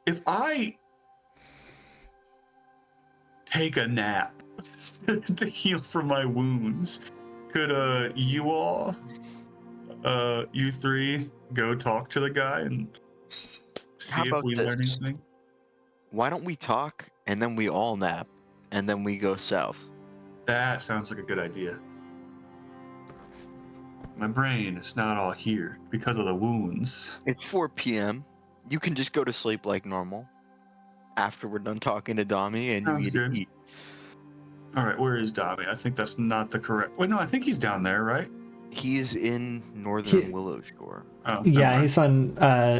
If I take a nap to heal from my wounds, could you all, you three, go talk to the guy and How see if about we learn this? anything? Why don't we talk and then we all nap and then we go south? That sounds like a good idea. My brain is not all here because of the wounds. It's 4 p.m. You can just go to sleep like normal after we're done talking to Dami and Sounds you get good. to eat. All right, where is Dami? I think that's not the correct. Wait, no, I think he's down there, right? He's in northern Willow Shore. Oh, Yeah, never he's on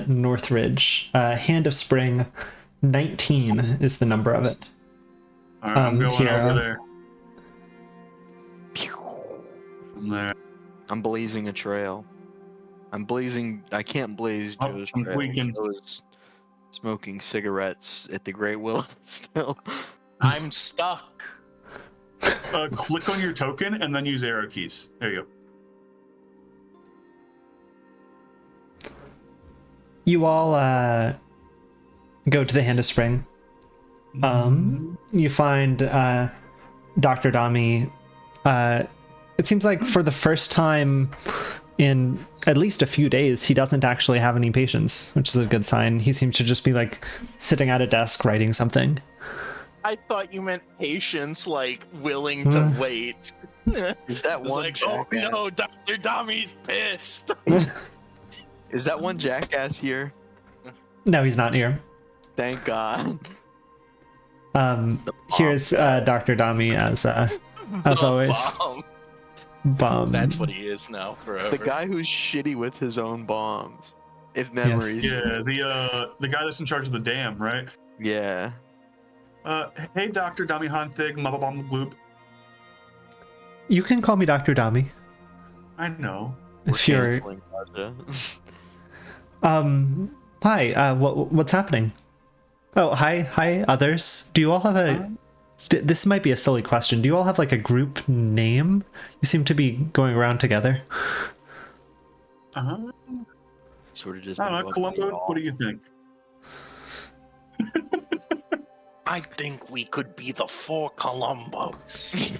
Northridge. Hand of Spring, 19 is the number of it. All right, I'm going here, over there. I'm there. I'm blazing a trail. I can't blaze Oh, Joe's I'm trail. tweaking. Joe is smoking cigarettes at the Great Willow still. I'm stuck. Click on your token and then use arrow keys. There you go. You all go to the Hand of Spring. You find Dr. Dami. It seems like for the first time in at least a few days, he doesn't actually have any patients, which is a good sign. He seems to just be like sitting at a desk writing something. I thought you meant patience, like willing to wait. Is that It's one like, jackass? oh no, Dr. Dami's pissed. Is that one jackass here? No, he's not here. Thank God. Here's Dr. Dami as always. Bomb. Bum. That's what he is now forever. The guy who's shitty with his own bombs. If memories. Yeah, the guy that's in charge of the dam, right? Yeah. Hey, Dr. Dami Hanthig, Mababam Gloop. You can call me Dr. Dami. I know. We're If you're canceling Raja. hi, what's happening? Oh, hi others. Do you all have a this might be a silly question. Do you all have like a group name? You seem to be going around together. Sort of just. I don't know, Columbo, what do you think? I think we could be the 4 Columbos.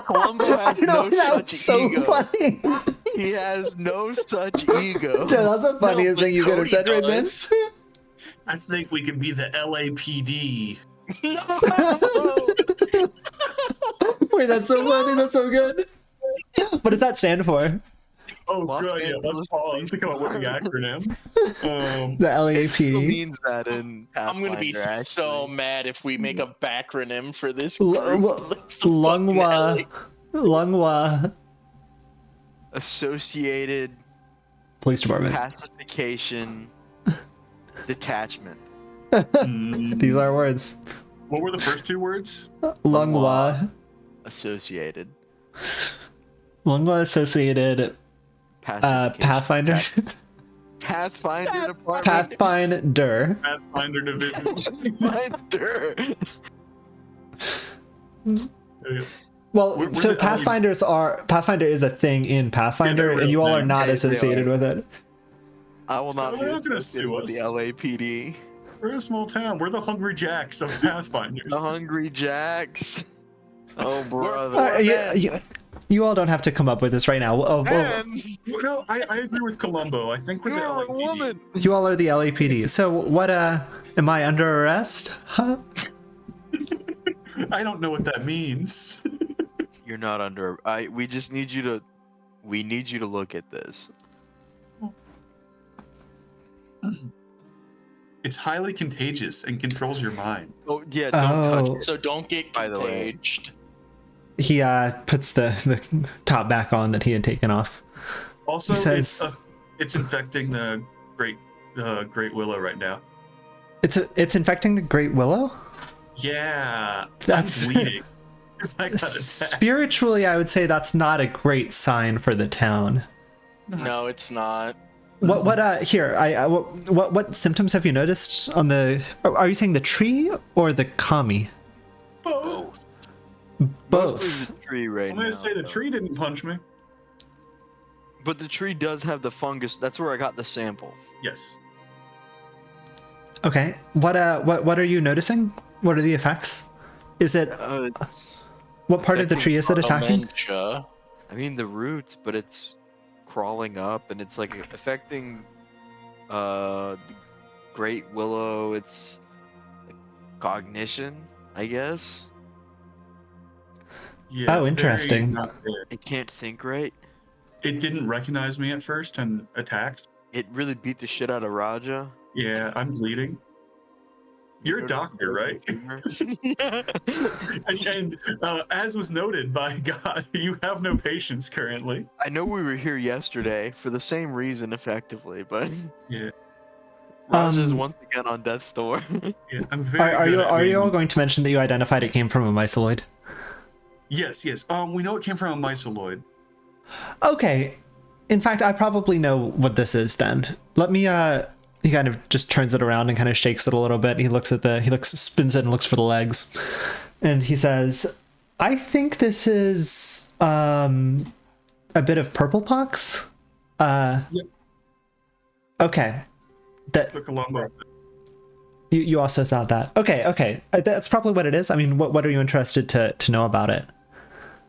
Columbo has no such so ego. funny. He has no such ego. Joe, that's the funniest thing you could have said right then. I think we can be the LAPD. Wait, that's so funny. That's so good. What does that stand for? Oh, Los good. Yeah, Angeles that's Paul. I'm thinking about what the acronym. The It LAPD. means that in Pathfinder. I'm gonna be so actually. mad if we make a backronym for this L- group. It's the fucking Lungwa. Lungwa Associated Police Department. Pacification Detachment. These are words. What were the first 2 words? Lungwa. Associated. Lungwa Associated Pathfinder. Pathfinder Department. Pathfinder. Pathfinder Division. Pathfinder. Well, We're so the Pathfinder is a thing in Pathfinder, they're and you all real are not things. They associated with it. I will not So be they're not gonna associated sue with us. the LAPD. We're a small town. We're the Hungry Jacks of Pathfinders. The Hungry Jacks. Oh, brother. You all don't have to come up with this right now. And No, I agree with Columbo. I think we're the you're a LAPD. woman. You all are the LAPD. So what? Am I under arrest? Huh? I don't know what that means. You're not under. We just need you to. We need you to look at this. It's highly contagious and controls your mind. Oh yeah, don't touch it. So don't get By the way. contaged. He puts the top back on that he had taken off. Also, He says- it's infecting the Great Willow right now. It's infecting the Great Willow. Yeah, That's- I'm bleeding. 'Cause I got attacked. Spiritually, I would say that's not a great sign for the town. No, it's not. What here? What symptoms have you noticed on the? Are you saying the tree or the kami? Oh, Both. Mostly the tree right I'm now. gonna say the though. tree didn't punch me. But the tree does have the fungus. That's where I got the sample. Yes. Okay. What are you noticing? What are the effects? Is it It's, what part of the tree is it attacking? Dementia. I mean the roots, but it's crawling up and it's like affecting the Great Willow. It's like, cognition, I guess. Yeah. Oh, interesting. very not good. It can't think right. It didn't recognize me at first and attacked. It really beat the shit out of Raja. Yeah, I'm bleeding. You're a doctor, right? Yeah. And as was noted by God, you have no patience currently. I know we were here yesterday for the same reason, effectively, but Yeah. Raja's once again on death's door. Yeah, I'm very Are good you at are you all reading. going to mention that you identified it came from a myceloid? Yes. We know it came from a myceloid. Okay. In fact, I probably know what this is then. Let me he kind of just turns it around and kind of shakes it a little bit. He spins it and looks for the legs. And he says, "I think this is a bit of purple pox." Yep. Okay. That To Columbo. you also thought that. Okay. That's probably what it is. I mean, what are you interested to know about it?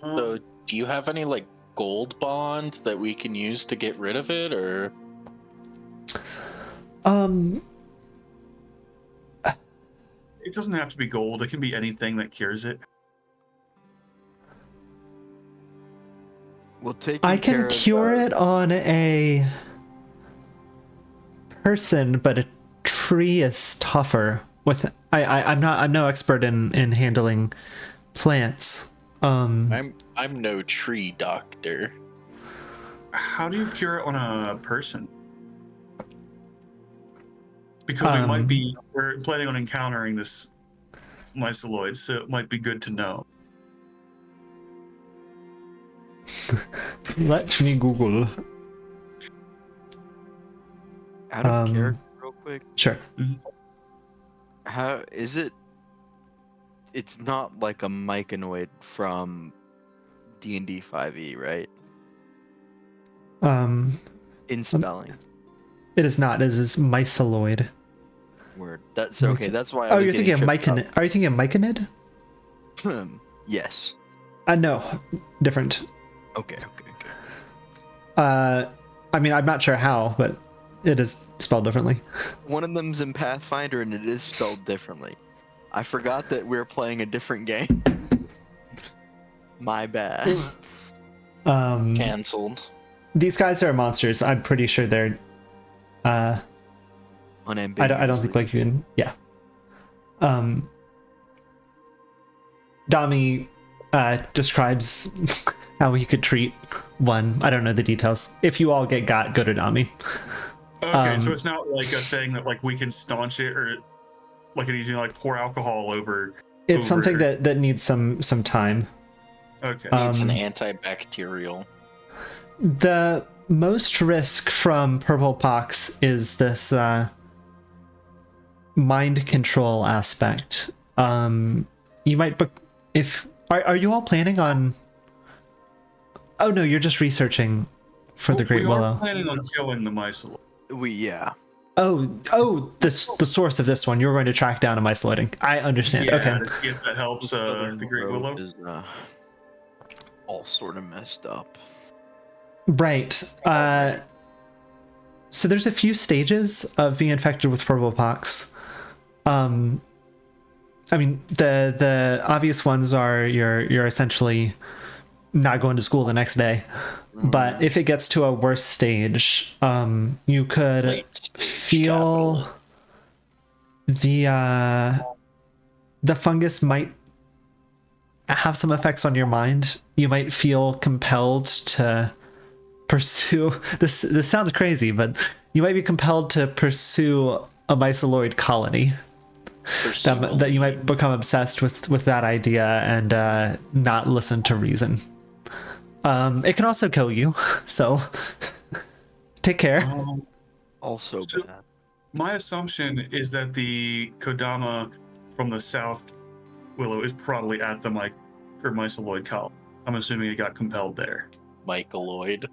So, do you have any like gold bond that we can use to get rid of it, or? It doesn't have to be gold. It can be anything that cures it. We'll take. I can cure it on a person, but a tree is tougher. I'm no expert in handling plants. I'm no tree doctor. How do you cure it on a person? Because we're planning on encountering this myceloid, so it might be good to know. Let me Google. Out of character, real quick. Sure. How is it? It's not like a myconoid from D&D 5e, right? In spelling. It is not. It is myceloid. Word. That's okay. That's why. Oh, you're thinking of myconid. Are you thinking of myconid? Yes. No, different. Okay. I mean, I'm not sure how, but it is spelled differently. One of them's in Pathfinder, and it is spelled differently. I forgot that we're playing a different game. My bad. Cancelled. These guys are monsters. I'm pretty sure they're. Unambiguously. I don't think like you can. Yeah. Dami describes how he could treat one. I don't know the details. If you all get got, go to Dami. Okay, so it's not like a thing that like we can staunch it or like it easy like pour alcohol over. It's something that needs some time. Okay. It's an antibacterial. The most risk from purple pox is this mind control aspect. You might are you all planning on? Oh no, you're just researching for the Great Willow. We are planning on killing the myceloid. Yeah. Oh, the source of this one. You're going to track down a myceloiding. I understand. Yeah, okay. if that helps the Great Willow. Is, all sort of messed up. Right. So there's a few stages of being infected with purple pox. I mean, the obvious ones are you're essentially not going to school the next day. But if it gets to a worse stage, you could feel the fungus might have some effects on your mind. You might feel compelled to pursue this. This sounds crazy, but you might be compelled to pursue a myceloid colony. That you might become obsessed with that idea and not listen to reason. It can also kill you, so take care. Also So bad. my assumption is that the Kodama from the South Willow is probably at the myceloid colony. I'm assuming it got compelled there. Michaeloid.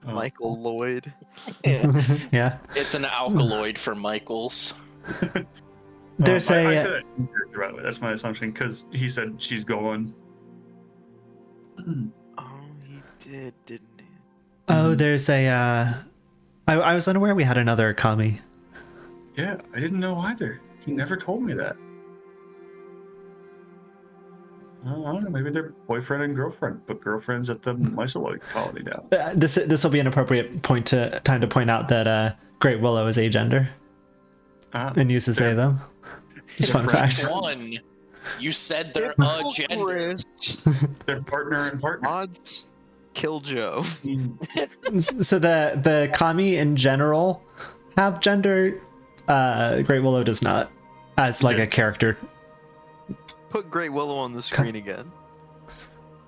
Michael Lloyd. Yeah. It's an alkaloid for Michaels. There's I said that right away. That's my assumption because he said she's going. Oh, he did, didn't he? Oh, there's a. I was unaware we had another Kami. Yeah, I didn't know either. He never told me that. I don't know. Maybe they're boyfriend and girlfriend, but girlfriend's at the myceloid colony now. This will be an appropriate time to point out that Great Willow is agender and uses they them. Just fun fact. One. You said they're agender. They're partner and partner. Odds. Kill Joe. So the Kami in general have gender. Great Willow does not, as like a character. Put Great Willow on the screen again.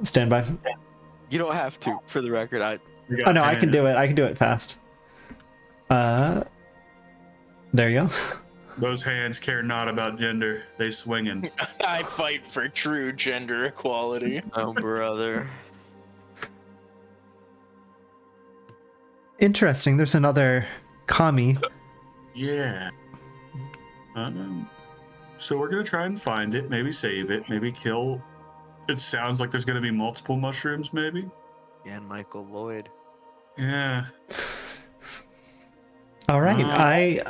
Stand by. You don't have to, for the record. Oh no, I can do it. I can do it fast. There you go. Those hands care not about gender. They swinging. I fight for true gender equality. Oh, brother. Interesting. There's another Kami. Yeah. So we're gonna try and find it. Maybe save it. Maybe kill. It sounds like there's gonna be multiple mushrooms. Maybe. And Michael Lloyd. Yeah. All right.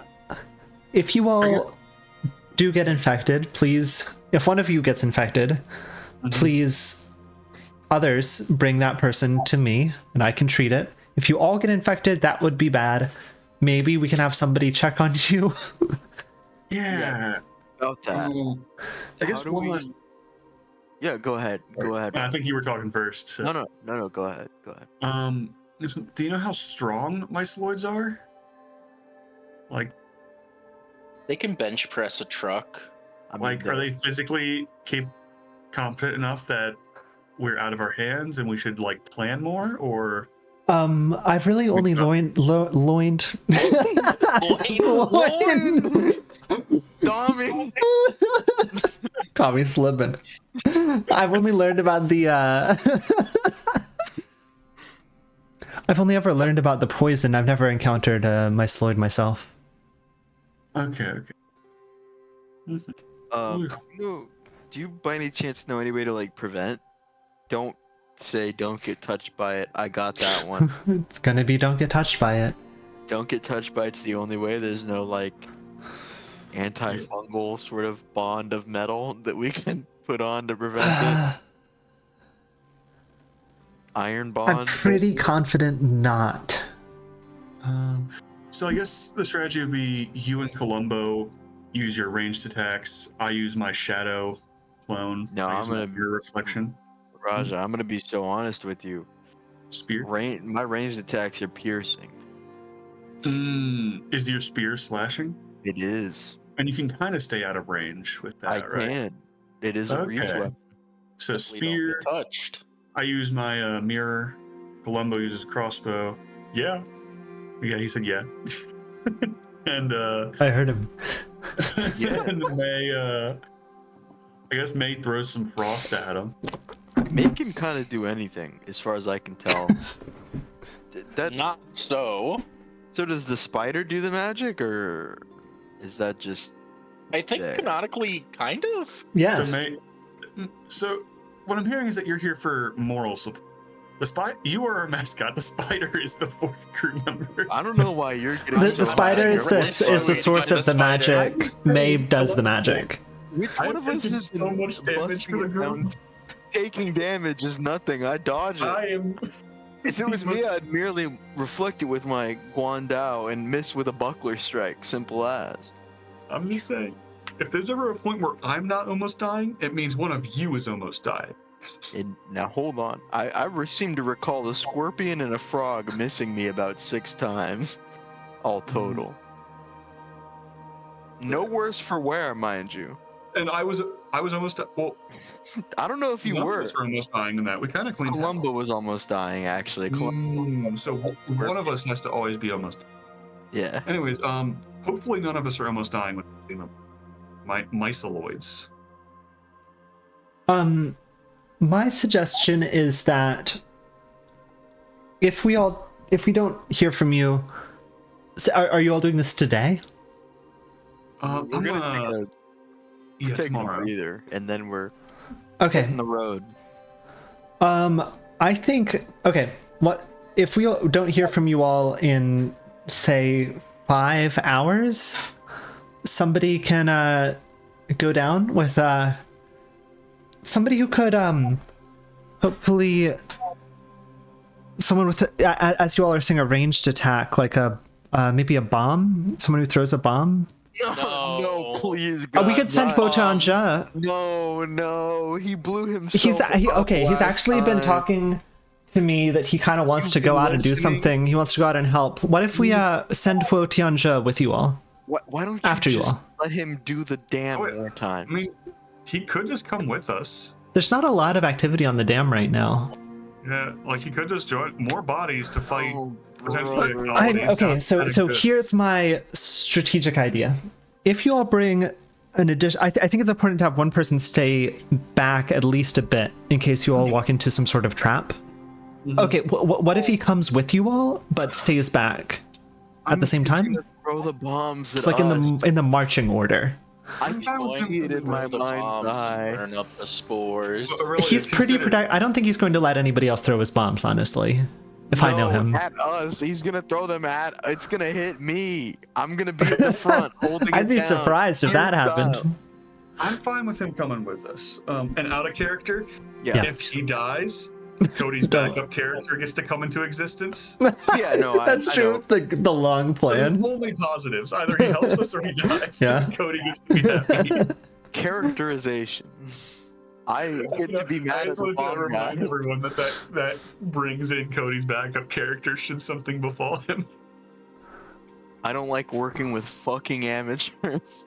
If you all do get infected, please, if one of you gets infected, please, others bring that person to me and I can treat it. If you all get infected, that would be bad. Maybe we can have somebody check on you. Yeah. About that. I guess one last. Yeah, go ahead. Go ahead. I think you were talking first. So. No. Go ahead. Go ahead. Do you know how strong myceloids are? Like. They can bench press a truck. I mean, Like, are they physically competent enough that we're out of our hands and we should like plan more, or I've really only loined. Tommy. Caught me slipping. I've only learned about the I've only ever learned about the poison. I've never encountered Mysloid myself. okay. Do you by any chance know any way to like prevent? Don't say don't get touched by it. I got that one. It's gonna be don't get touched by it. Don't get touched by it's the only way. There's no like antifungal sort of bond of metal that we can put on to prevent it. Iron bond. I'm pretty confident not. So I guess the strategy would be you and Columbo use your ranged attacks. I use my shadow clone. No, I'm gonna your reflection. Raja, I'm gonna be so honest with you. Spear. My ranged attacks are piercing. Is your spear slashing? It is. And you can kind of stay out of range with that, I right? can. It is a ranged weapon. So If we don't get spear. touched. I use my mirror. Columbo uses crossbow. Yeah. Yeah, he said yeah. And I heard him. Yeah. and May I guess May throws some frost at him. Make him kind of do anything, as far as I can tell. That Not so. So does the spider do the magic, or is that just? I think Yeah. canonically, kind of. Yes. So what I'm hearing is that you're here for moral support. You are our mascot. The spider is the fourth crew member. I don't know why you're getting. The so spider high. is the source of the magic. Mabe does the magic. Which one of us is so much damage for the group? Taking damage is nothing. I dodge it. I am. If it was me, I'd merely reflect it with my Guandao and miss with a buckler strike. Simple as. I'm just saying, if there's ever a point where I'm not almost dying, it means one of you is almost dying. Now hold on. I seem to recall a scorpion and a frog missing me about 6 times, all total. No worse for wear, mind you. And I was almost well. I don't know if you none were. of us were almost dying in that. We kind of cleaned. Columbo was almost dying, actually. So one of us has to always be almost. Yeah. Anyways, hopefully none of us are almost dying with myceloids. My suggestion is that if we don't hear from you, are you all doing this today? We're gonna take a tomorrow. breather, and then we're Okay. hitting the road. I think what if we don't hear from you all in say 5 hours? Somebody can go down with somebody who could hopefully someone with as you all are saying a ranged attack, like a maybe a bomb, someone who throws a bomb. No, please, We God, could send not. Wotianja. No, he blew himself. He's last actually been time. talking to me that he kind of wants to You've go been out and do listening? something. He wants to go out and help. What if we send Wotianja with you all? Why don't you After you just all. let him do the damn Wait, more time? I mean, he could just come with us. There's not a lot of activity on the dam right now. Yeah, like he could just join more bodies to fight. Oh, potentially brother. a colony. Okay, so Sounds so good. here's my strategic idea. If you all bring an addition, I think it's important to have one person stay back at least a bit in case you all walk into some sort of trap. Okay, what if he comes with you all but stays back at the same He's time? gonna throw the bombs. It's at like us. in the marching order. I can see it in my The mind's bombs and eye. burn up the spores. But really, He's pretty consider- protect. I don't think he's going to let anybody else throw his bombs, honestly. If I know No, him. at us. He's gonna throw them at. It's gonna hit me. I'm gonna be at the front holding it I'd be down. surprised if that Gear happened. style. I'm fine with him coming with us. And out of character, Yeah. if he dies, Cody's Don't. backup character gets to come into existence. Yeah, no, That's I true. know. The long So plan. there's only positives. Either he helps us or he dies. Yeah. Cody gets to be happy. Characterization. I get to be I mad at just the wanted to bomb remind guy. everyone that brings in Cody's backup character should something befall him. I don't like working with fucking amateurs.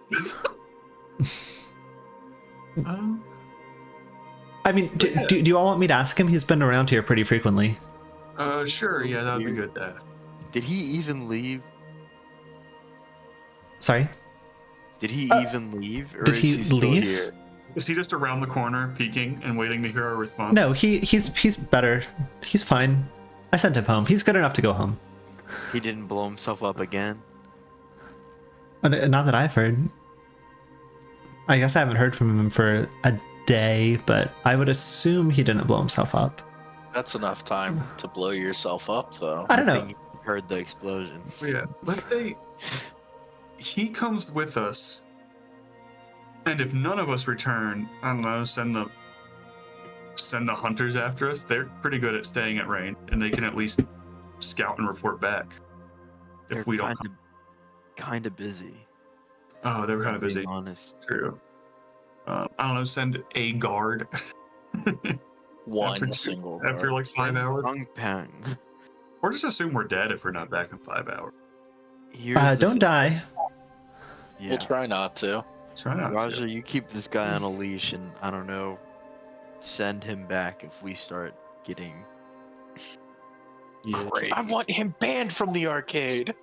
I mean, do you all want me to ask him? He's been around here pretty frequently. Sure. Yeah, that'd be good. Did he even leave? Sorry? Did he even leave? Or did is he still leave? Here? Is he just around the corner, peeking and waiting to hear our response? No, he's better. He's fine. I sent him home. He's good enough to go home. He didn't blow himself up again? Not that I've heard. I guess I haven't heard from him for a day, but I would assume he didn't blow himself up. That's enough time to blow yourself up, though. I don't know. think he heard the explosion. Yeah, he comes with us, and if none of us return, I don't know, send the hunters after us. They're pretty good at staying at range, and they can at least scout and report back if They're we don't. Kind of busy. Oh, they were kind of Being busy. honest. True. I don't know. Send a guard. One single. After like 5 hours, Wrong pang. or just assume we're dead if we're not back in 5 hours. Don't die. Yeah. We'll try not to. Try not to. Roger, you keep this guy on a leash, and I don't know, send him back if we start getting. Yeah. Great. I want him banned from the arcade.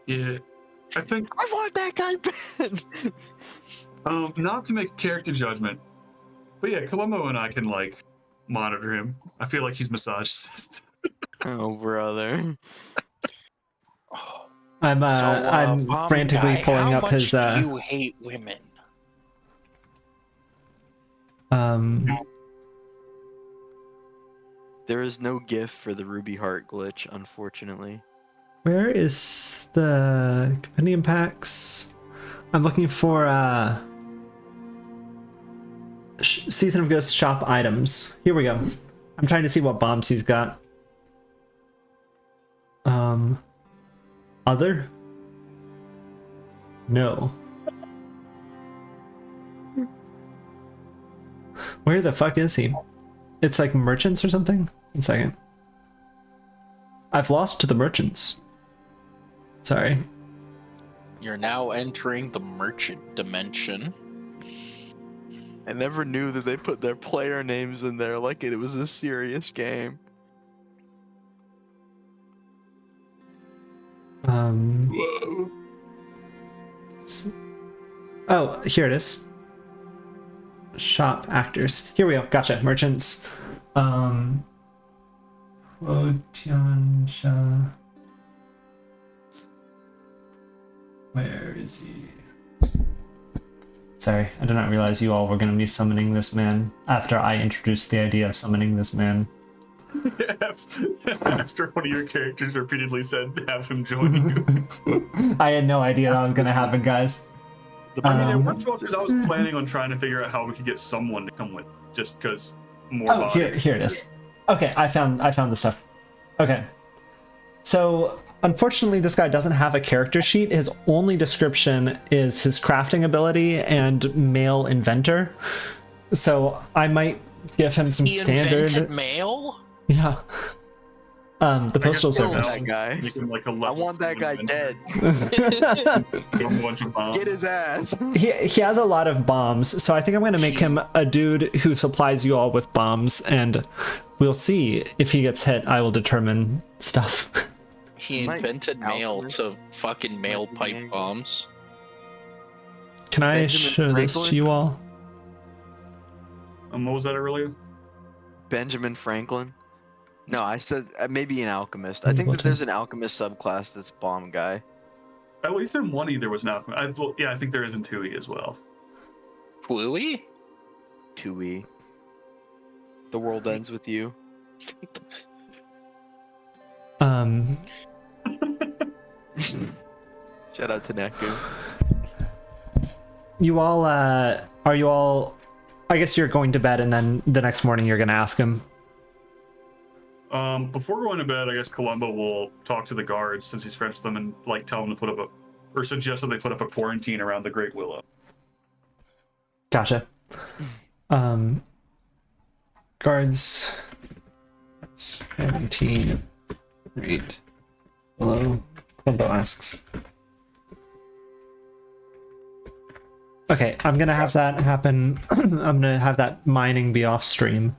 Yeah. I think I want that guy banned. not to make a character judgment, but yeah, Columbo and I can like monitor him. I feel like he's misogynist. Oh, brother. I'm Bomb frantically guy, pulling how up much his do you hate women? There is no GIF for the Ruby Heart glitch, unfortunately. where is the compendium packs? I'm looking for Season of Ghosts shop items. Here we go. I'm trying to see what bombs he's got. Other? No. Where the fuck is he? It's like merchants or something? 1 second. I've lost the merchants. Sorry. You're now entering the merchant dimension. I never knew that they put their player names in there like it was a serious game. Whoa. Oh, here it is. Shop actors. Here we go. Gotcha. Merchants. Wotiansha. Where is he? Sorry, I did not realize you all were going to be summoning this man after I introduced the idea of summoning this man. After one of your characters repeatedly said, have him join you. I had no idea that was going to happen, guys. I mean, it worked well because I was planning on trying to figure out how we could get someone to come with, just because more. Oh, here it is. Okay, I found the stuff. Okay, so unfortunately, this guy doesn't have a character sheet. His only description is his crafting ability and male inventor. So I might give him some He standard. invented mail? Yeah. The postal service. That guy. Make him like a I level want that 2 guy inventor. dead. Give him a bunch of bombs. Get his ass. He has a lot of bombs, so I think I'm going to make him a dude who supplies you all with bombs, and we'll see if he gets hit. I will determine stuff. He Might invented mail alchemist. to fucking mail Might be pipe name. bombs. Can I Benjamin show this to Franklin? you all? What was that earlier? Benjamin Franklin. No, I said maybe an alchemist. I think that there's an alchemist subclass that's bomb guy. At least in 1E there was an alchemist. I think there is in 2E as well. Bluey? 2E. The world ends with you. Shout out to Neku. You all, are you all, I guess you're going to bed and then the next morning you're going to ask him. Before going to bed, I guess Columbo will talk to the guards since he's French them and like tell them to put up or suggest that they put up a quarantine around the Great Willow. Gotcha. Guards. That's 17. Great. Hello. Columbo asks. Okay, I'm gonna have that happen. I'm gonna have that mining be off stream,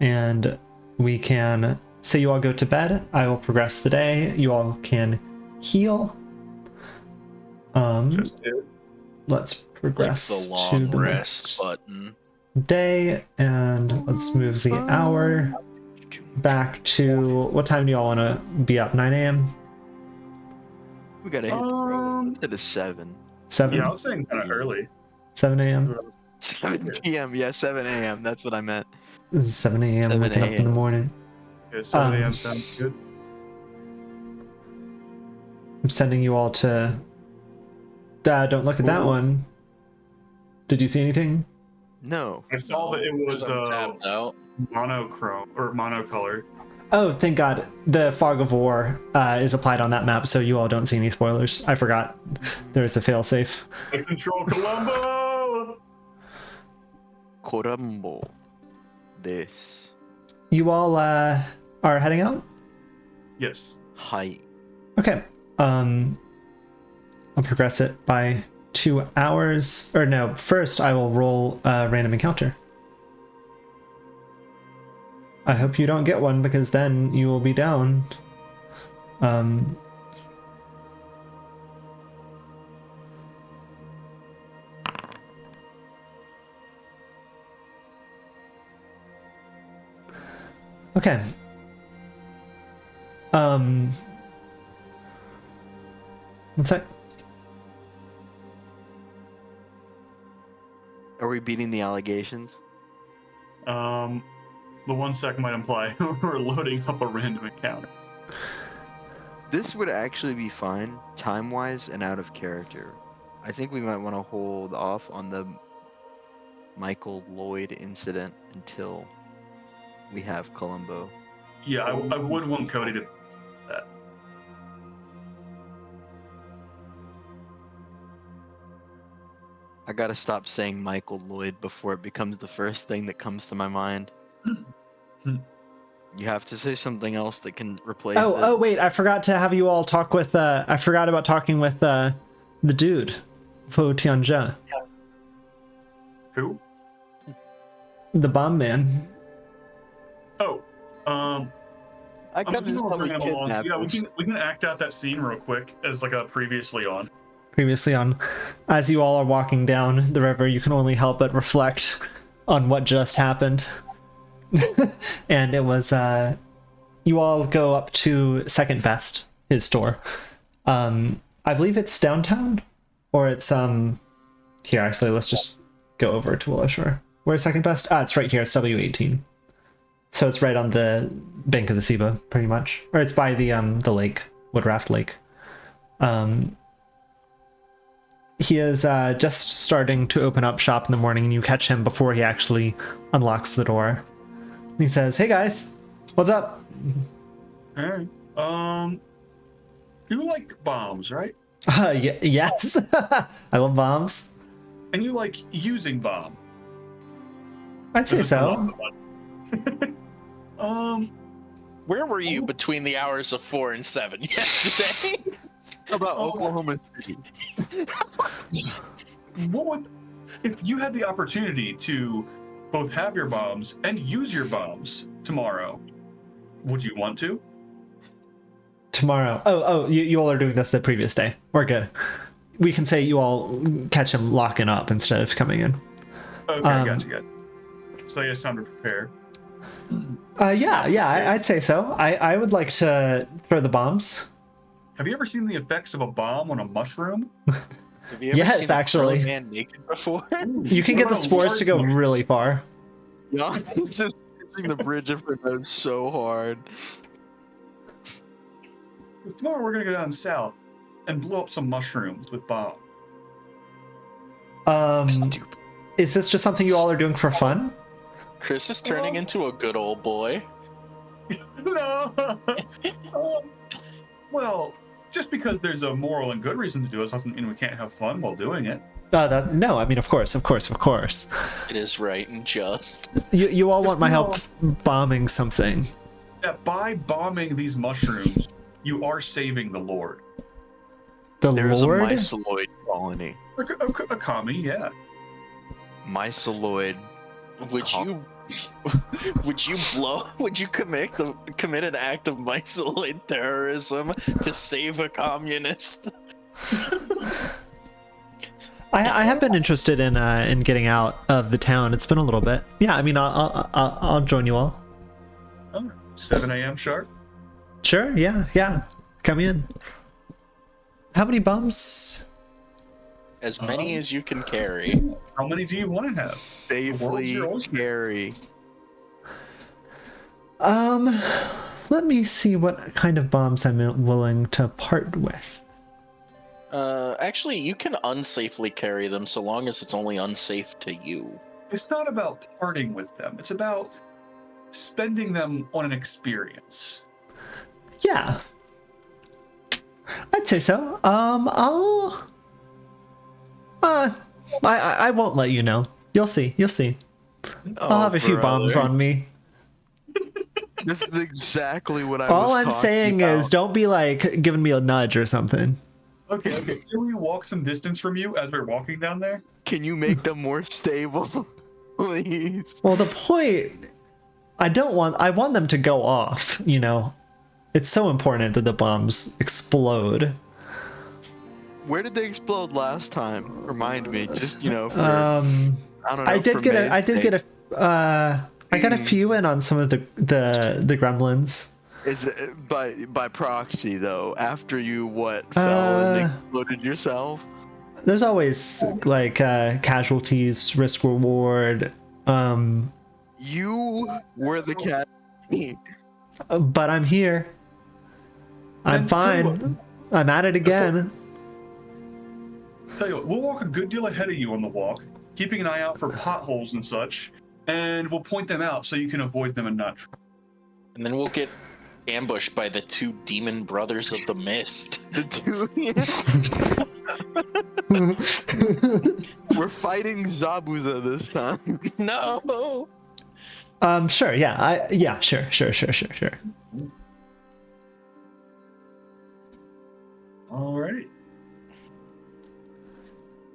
and we can say you all go to bed. I will progress the day. You all can heal. Just it. Let's progress The to long the rest next button. day, and let's move the hour back to what time do y'all want to be up? 9 a.m. We gotta hit the road. Let's hit a 7. 7. Yeah, I was saying kind of early. 7 a.m. 7 p.m. Yeah, 7 a.m. That's what I meant. This is 7 a.m. 7 waking up in the a.m. morning. Yeah, 7 a.m. sounds good. I'm sending you all to. Don't look at that Ooh. one. Did you see anything? No. I saw that it was I'm tapped out. monochrome or monocolor. Oh, thank God. The fog of war is applied on that map, so you all don't see any spoilers. I forgot there's a failsafe. I control Columbo. Corumbo. This. You all are heading out? Yes. Hi. Okay. I'll progress it by 2 hours. Or no, first I will roll a random encounter. I hope you don't get one because then you will be down. Okay. One sec. Are we beating the allegations? The 1 sec might imply we're loading up a random encounter. This would actually be fine, time-wise and out of character. I think we might want to hold off on the Michael Lloyd incident until we have Columbo. Yeah, I would want Cody to. I gotta stop saying Michael Lloyd before it becomes the first thing that comes to my mind. You have to say something else that can replace it. Oh, wait, I forgot to have you all talk with, I forgot about talking with, the dude, Fo Tianjia, Who? the bomb man. Oh, I I'm could thinking just we'll tell bring me him along. kidnapped Yeah, us. we can act out that scene real quick as like a previously on. Previously on, as you all are walking down the river, you can only help but reflect on what just happened. And it was, you all go up to Second Best, his store. I believe it's downtown, or it's, here, actually, let's just go over to Willow Shore. Where's Second Best? Ah, it's right here, it's W18. So it's right on the bank of the Seba, pretty much. Or it's by the lake, Woodraft Lake. He is just starting to open up shop in the morning, and you catch him before he actually unlocks the door. He says, "Hey guys, what's up?" Hey. You like bombs, right? Yes, I love bombs. And you like using bomb. I'd say so. Where were you between the hours of 4 and 7 yesterday? How about Oklahoma City? What would, if you had the opportunity to both have your bombs and use your bombs tomorrow, would you want to? Tomorrow. Oh, you all are doing this the previous day. We're good. We can say you all catch him locking up instead of coming in. Okay, gotcha. So he has time to prepare. Yeah, I'd say so. I would like to throw the bombs. Have you ever seen the effects of a bomb on a mushroom? Have you ever Yes, seen a actually. grown man naked before? You can get the spores to go really far. Yeah, it's just hitting the bridge of her nose so hard. Tomorrow we're gonna go down south and blow up some mushrooms with bombs. Stupid. Is this just something you all are doing for fun? Chris is turning into a good old boy. No. Well, just because there's a moral and good reason to do it doesn't mean we can't have fun while doing it. No, I mean, of course. It is right and just. You all want my help bombing something. That by bombing these mushrooms, you are saving the Lord. The There's Lord? a Myceloid colony. A commie, yeah. Myceloid. Would you would you commit an act of myceloid terrorism to save a communist? I have been interested in getting out of the town. It's been a little bit. Yeah, I mean, I'll join you all. Oh, 7 a.m. sharp. Sure. Yeah. Come in. How many bums? As many as you can carry. How many do you want to have? Safely carry. Let me see what kind of bombs I'm willing to part with. Actually, you can unsafely carry them so long as it's only unsafe to you. It's not about parting with them. It's about spending them on an experience. Yeah. I'd say so. I won't let you know. You'll see. I'll have a few bombs on me. This is exactly what I was All I'm talking saying about. is don't be like giving me a nudge or something. Okay. Can we walk some distance from you as we're walking down there? Can you make them more stable, please? Well, the point, I want them to go off, you know. It's so important that the bombs explode. Where did they explode last time? Remind me, just for, I I don't know. I got a few in on some of the gremlins. Is it by proxy though? After you fell and exploded yourself? There's always like casualties, risk reward. You were the cat. But I'm here. I'm fine. I'm at it again. Tell you what, we'll walk a good deal ahead of you on the walk, keeping an eye out for potholes and such, and we'll point them out so you can avoid them and not. And then we'll get ambushed by the two demon brothers of the mist. The two. We're fighting Zabuza this time. No. Sure. Yeah. Sure. Alright.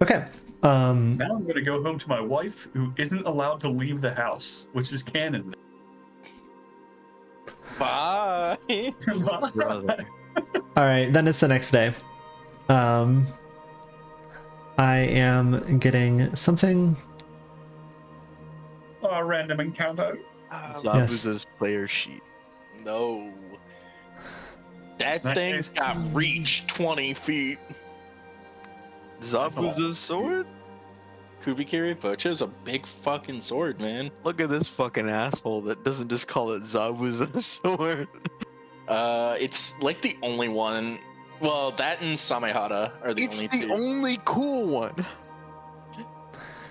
Okay. Now I'm going to go home to my wife, who isn't allowed to leave the house, which is canon. Bye. Brother. All right. Then it's the next day. I am getting something. A random encounter. Zabuza's player sheet. No. That thing's got reach 20 feet. Zabuza's sword? Kubikiri Pocha's a big fucking sword, man. Look at this fucking asshole that doesn't just call it Zabuza's sword. It's like the only one. Well, that and Samehara are the only two. It's the only cool one.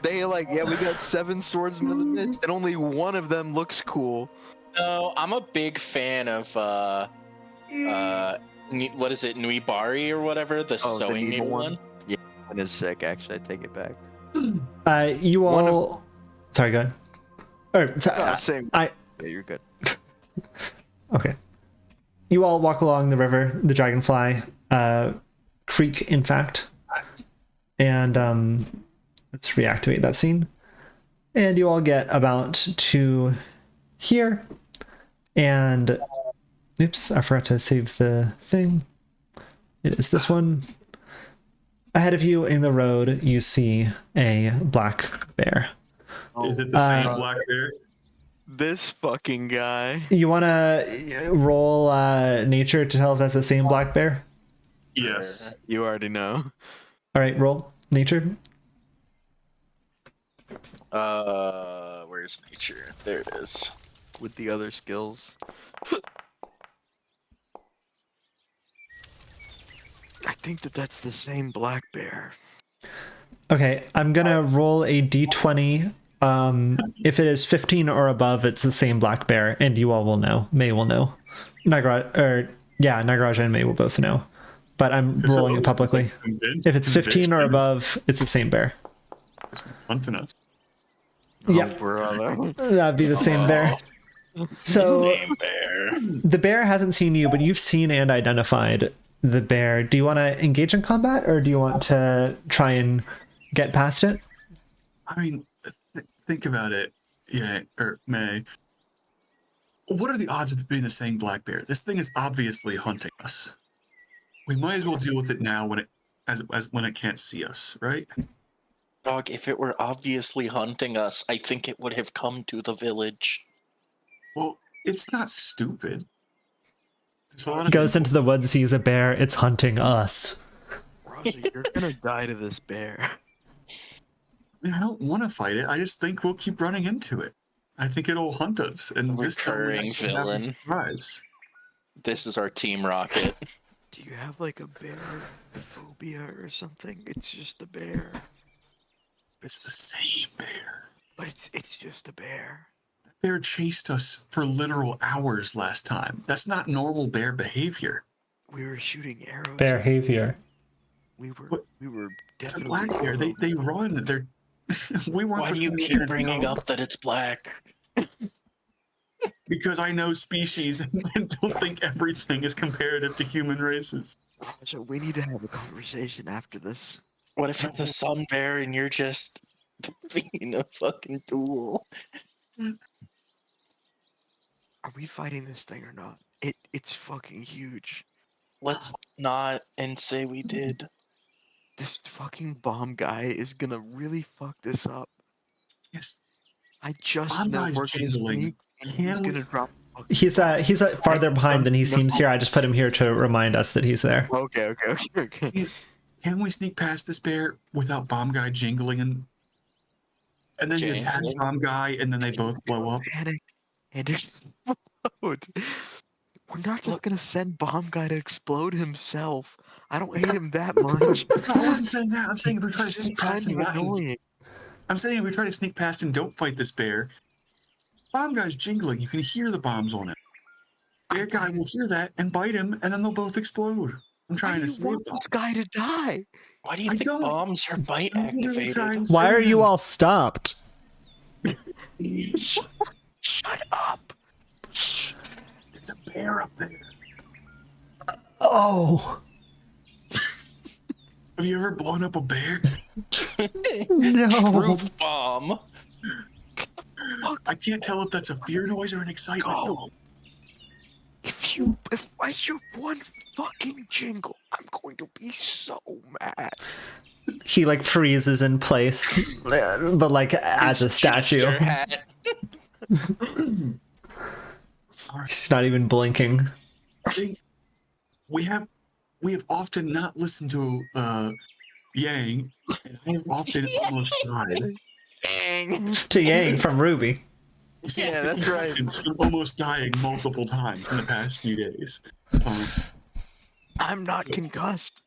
They we got 7 swordsmen of the mist, and only one of them looks cool. No, I'm a big fan of what is it, Nuibari or whatever, the stowing needle one. Yeah, one is sick. Actually, I take it back. You all. Sorry, go ahead. Yeah, you're good. Okay. You all walk along the river, the Dragonfly Creek, in fact, and let's reactivate that scene. And you all get about to here, and oops, I forgot to save the thing. It is this one. Ahead of you in the road, you see a black bear. Is it the same black bear? This fucking guy. You want to roll nature to tell if that's the same black bear? Yes. You already know. All right, roll nature. Where's nature? There it is. With the other skills. I think that's the same black bear. Okay, I'm gonna roll a d20. If it is 15 or above, it's the same black bear, and you all will know. May will know. Nagaraj and May will both know. But I'm rolling it publicly. If it's 15 or above, it's the same bear. Fun to know. Yeah, Brother. that'd be the same bear. So Same bear. the bear hasn't seen you, but you've seen and identified the bear. Do you want to engage in combat, or do you want to try and get past it? I mean, think about it, yeah, or May. What are the odds of it being the same black bear? This thing is obviously hunting us. We might as well deal with it now when it can't see us, right? Dog, if it were obviously hunting us, I think it would have come to the village. Well, it's not stupid. There's a lot of Goes people- into the woods, sees a bear. It's hunting us. Rosa, you're gonna die to this bear. I mean, I don't want to fight it. I just think we'll keep running into it. I think it'll hunt us, and this time we Recurring actually have a villain. surprise. This is our Team Rocket. Do you have like a bear phobia or something? It's just a bear. It's the same bear. But it's just a bear. That bear chased us for literal hours last time. That's not normal bear behavior. We were shooting arrows. Bear behavior. We were What? we were It's a definitely black bear. They run. They're we weren't. Why do you between keep bears bringing now. up that it's black? Because I know species and don't think everything is comparative to human races. So we need to have a conversation after this. What if it's a sun bear and you're just being a fucking tool? Are we fighting this thing or not? It's fucking huge. Let's not and say we did. This fucking bomb guy is gonna really fuck this up. Yes. I just Bomb know guy's we're gonna jingling. sneak and Can he's we- gonna drop. He's farther behind than he seems here. I just put him here to remind us that he's there. Okay. Can we sneak past this bear without bomb guy jingling and then you attack Jingling? bomb guy and then they both blow up? Panic and explode. We're not just gonna send bomb guy to explode himself. I don't hate him that much. I wasn't saying that. I'm saying if we try to It's just sneak past kind and of not, annoying. I'm saying if we try to sneak past and don't fight this bear, bomb guy's jingling. You can hear the bombs on it. Bear guy will hear that and bite him, and then they'll both explode. I'm Why trying do to you save want them. this guy to die? Why do you I think don't. bombs are bite I'm literally activated? trying to Why save are you them. all stopped? Shut up. It's a bear up there. Oh Have you ever blown up a bear? no! Roof bomb. I can't tell if that's a fear noise or an excitement Go. noise. If I hear one fucking jingle, I'm going to be so mad. He like freezes in place, but like as a statue. Jester hat. He's not even blinking. I think we have often not listened to Yang, and I have often almost died. To Yang from Ruby. Yeah, that's right. It's from almost dying multiple times in the past few days. I'm not concussed.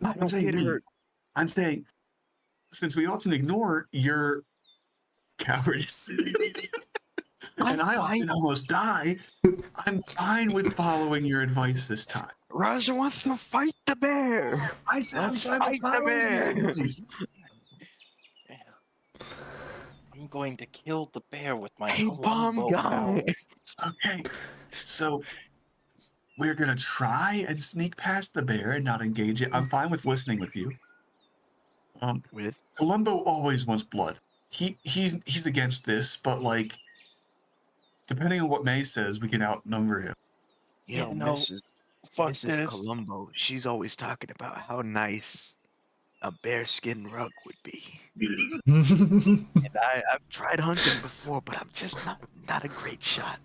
I I'm don't saying get me. hurt. I'm saying, since we often ignore your cowardice, and I often almost die, I'm fine with following your advice this time. Raja wants to fight the bear. I said I'm Let's fine with fight the following your bear. advice. I'm going to kill the bear with my Hey, bomb Columbo guy. bow. Okay, so we're gonna try and sneak past the bear and not engage it. I'm fine with listening with you. With Columbo always wants blood. He's against this, but like, depending on what May says, we can outnumber him. you Yeah, know, no, Fuck Mrs. this. Columbo. She's always talking about how nice a bearskin rug would be. And I've tried hunting before, but I'm just not a great shot.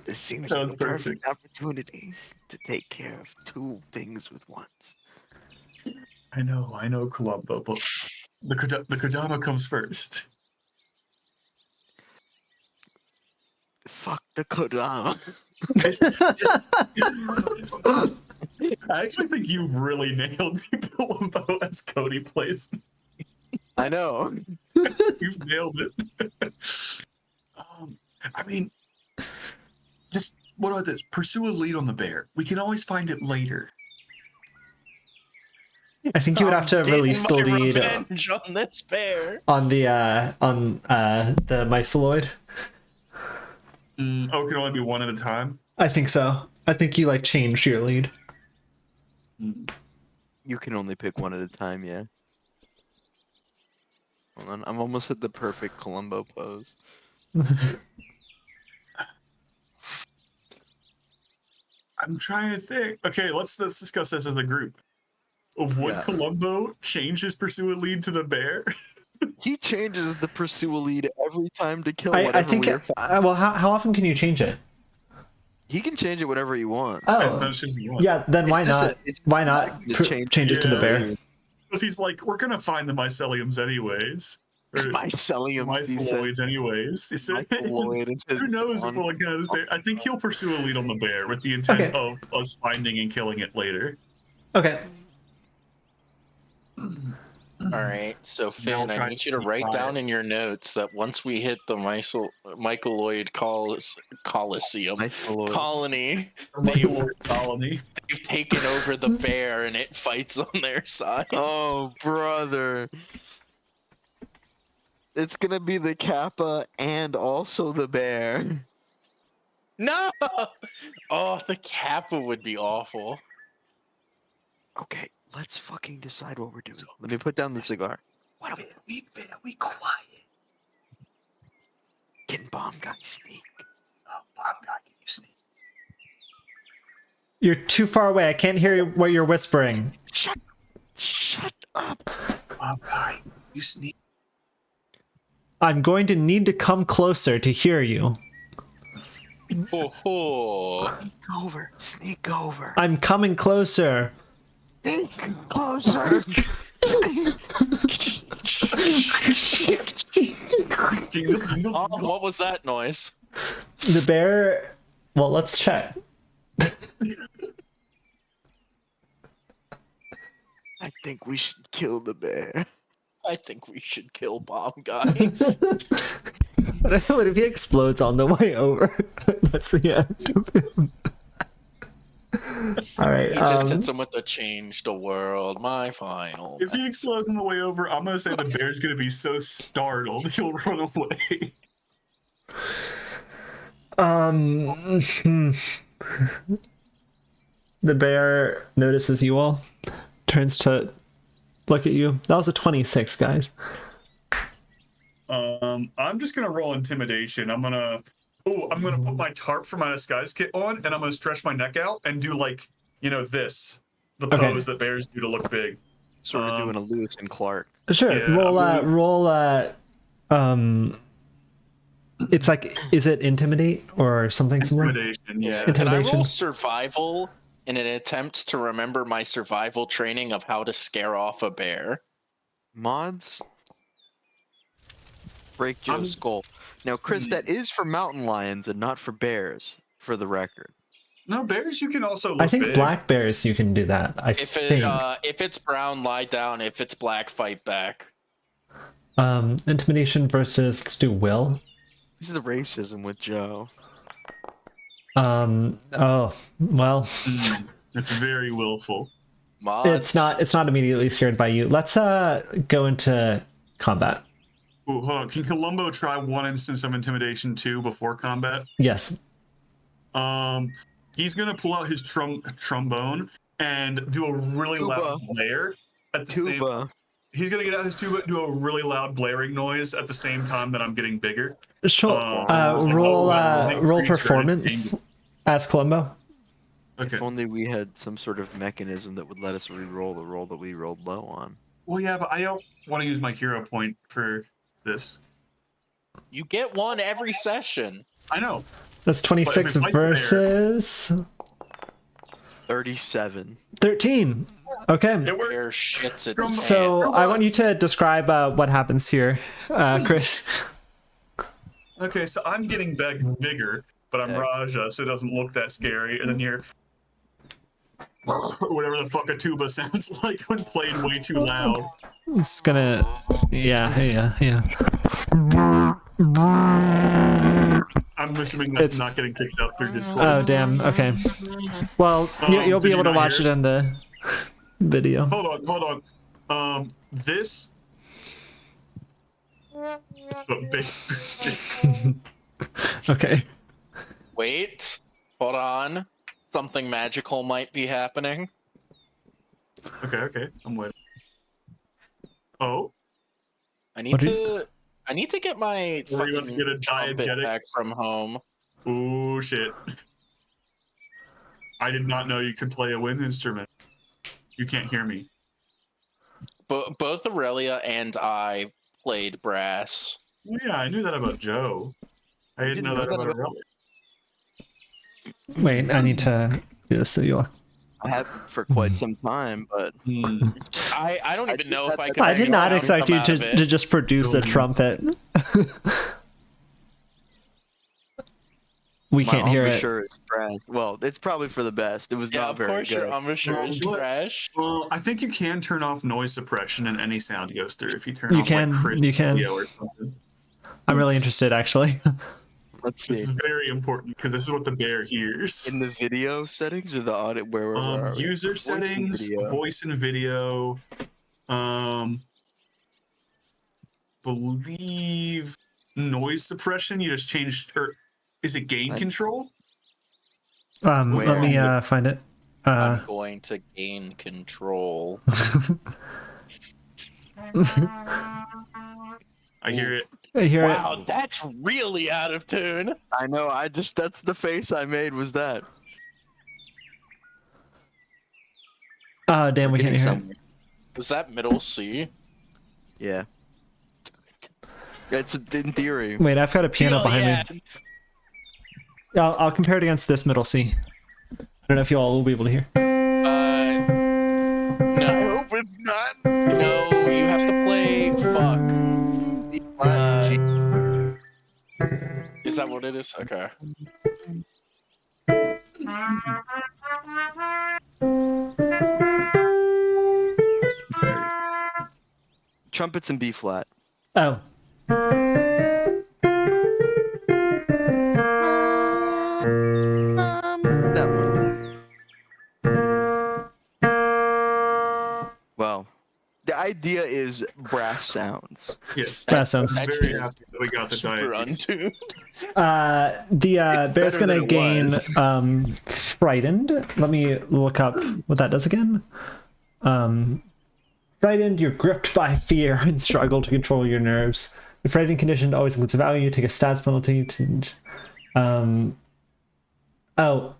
This seems like Sounds a perfect opportunity to take care of two things with once. I know, Columbo, but the Kodama comes first. Fuck the Kodama. I actually think you really nailed Columbo as Cody plays. I know. You've nailed it. I mean, just what about this? Pursue a lead on the bear. We can always find it later. I think you would have to release the Getting my lead revenge on this bear. on the myceloid. Oh, it can only be one at a time. I think so. I think you like changed your lead. You can only pick one at a time, yeah. Hold on, I'm almost at the perfect Columbo pose. I'm trying to think. Okay, let's discuss this as a group. Would Yeah. Columbo change his pursue a lead to the bear? He changes the pursue a lead every time to kill I whatever think. we are Well, how often can you change it? He can change it whatever he wants. As Oh, much as you want. yeah. Then why It's just not? it's Why not to change it to the Yeah. bear? Because he's like, we're gonna find the myceliums anyways. Or Mycelium, he said. myceloids anyways. He said, Myceloid is who knows if on- we're looking at this bear? I think he'll pursue a lead on the bear with the intent Okay. of us finding and killing it later. Okay. All right, so Finn, I try need to you to sneak write by down it. in your notes that once we hit the Myceloid Coliseum Myceloid. colony, Or Myceloid colony. they've taken over the bear and it fights on their side. Oh, brother. It's gonna be the Kappa and also the bear. No! Oh, the Kappa would be awful. Okay, let's fucking decide what we're doing. Let me put down the cigar. What are we very quiet. Getting bomb guy sneak. Oh, bomb guy, can you sneak? You're too far away. I can't hear what you're whispering. Shut up. Bomb guy, you sneak. I'm going to need to come closer to hear you. Oh, Sneak over. Sneak over. I'm coming closer. Sneak closer. Jingle, jingle, oh, jingle. what was that noise? The bear. Well, let's check. I think we should kill the bear. I think we should kill Bomb Guy. What if he explodes on the way over? That's the end of him. All right. He just hits him with the change the world, my final. If he explodes on the way over, I'm gonna say the bear's gonna be so startled he'll run away. The bear notices you all, turns to look at you. That was a 26, guys. I'm just gonna roll intimidation. I'm gonna put my tarp for my disguise kit on, and I'm gonna stretch my neck out and do like, this, the Okay. pose that bears do to look big. Sort of doing a Lewis and Clark. Sure. Yeah, roll. It's like, is it intimidate or something similar? Intimidation. Yeah. Yeah. Can I Intimidation. roll survival in an attempt to remember my survival training of how to scare off a bear? Mods? Break Joe's I'm- skull. Now, Chris, that is for mountain lions and not for bears, for the record. No, bears you can also look I think big. black bears you can do that. I If think. it's brown, lie down. If it's black, fight back. Intimidation versus, let's do will. This is the racism with Joe. Oh, well, It's very willful. Mods. it's not immediately scared by you. Let's go into combat. Ooh, hold on. Can Columbo try one instance of intimidation too before combat? Yes. He's gonna pull out his trombone and do a really loud blare at the same. Tuba. He's gonna get out his tuba and do a really loud blaring noise at the same time that I'm getting bigger. Sure. it's like Roll overwhelming roll creature performance and as Columbo. Okay. If only we had some sort of mechanism that would let us re-roll the roll that we rolled low on. Well, yeah, but I don't want to use my hero point for this. You get one every session. I know. That's 26 But if we fight the bear- versus 37. 13. Okay. It works. Bear shits its From- pants. So I want you to describe what happens here, Chris. Okay, so I'm getting bigger, but I'm Yeah. Raja, so it doesn't look that scary. And then you're whatever the fuck a tuba sounds like when played way too loud. It's gonna, yeah. I'm assuming that's It's- not getting picked up through Discord. Oh damn. Okay. Well, you'll be did able to you not watch it hear in the video. Hold on. This. But bass boosted. Okay. Wait. Hold on. something magical might be happening. Okay. I'm waiting. Oh, I need What are to get my Or you have to fucking get a trumpet diegetic? back from home. ooh, shit. I did not know you could play a wind instrument. You can't hear me. Both Aurelia and I played brass. Oh, yeah, I knew that about Joe. I didn't know that about Aurelia. Wait, I need to do this so you all. I haven't for quite some time, but I don't even know if I could. I make did a not sound expect come you out of it. to just produce a trumpet. We my can't hear it. embouchure is trash. Well, it's probably for the best. It was Yeah, not of very course your good. embouchure is Well, trash. Well, I think you can turn off noise suppression and any sound goes through if you turn You off can, like Chris you can. Leo or something. I'm really interested, actually. Let's This see. is very important because this is what the bear hears. In the video settings or the audio? Where are we? User Voice and settings, video. voice and video. Believe noise suppression. You just changed, or is it gain control? Let me find it. I'm going to gain control. I hear it. I hear Wow, that's really out of tune. I know. That's the face I made. Was that? it. Oh, damn, we can't hear it. Somewhere. Was that middle C? Yeah. It's in theory. Wait, I've got a piano behind me. I'll compare it against this middle C. I don't know if you all will be able to hear. No. I hope it's not. No, you have to play fuck. Is that what it is? Okay. Trumpets in B flat. Oh. That one. Well, the idea is brass sounds. Yes. Brass sounds. I'm very happy that we got the Super diabetes. untuned. The bear's better gonna than it gain was. frightened. Let me look up what that does again. Frightened, you're gripped by fear and struggle to control your nerves. The frightened condition always includes a value. Take a stats penalty to. Oh,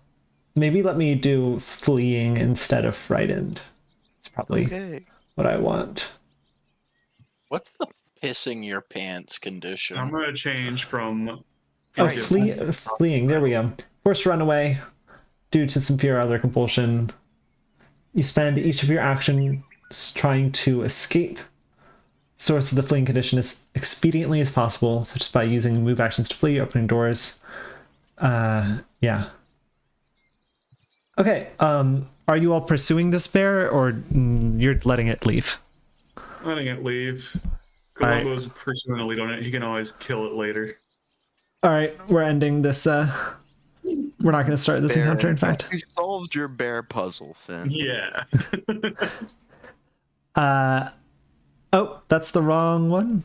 maybe let me do fleeing instead of frightened. It's probably Okay. what I want. What's the pissing your pants condition? I'm gonna change from. Oh, fleeing. There we go. Forced to run away due to some fear or other compulsion. You spend each of your actions trying to escape source of the fleeing condition as expediently as possible, such as by using move actions to flee, opening doors. Yeah. Okay. Are you all pursuing this bear, or you're letting it leave? Letting it leave. All right. Columbo's pursuing a lead on it. He can always kill it later. All right, we're ending this. We're not going to start this Bear. encounter. In fact. You solved your bear puzzle, Finn. Yeah. Oh, that's the wrong one.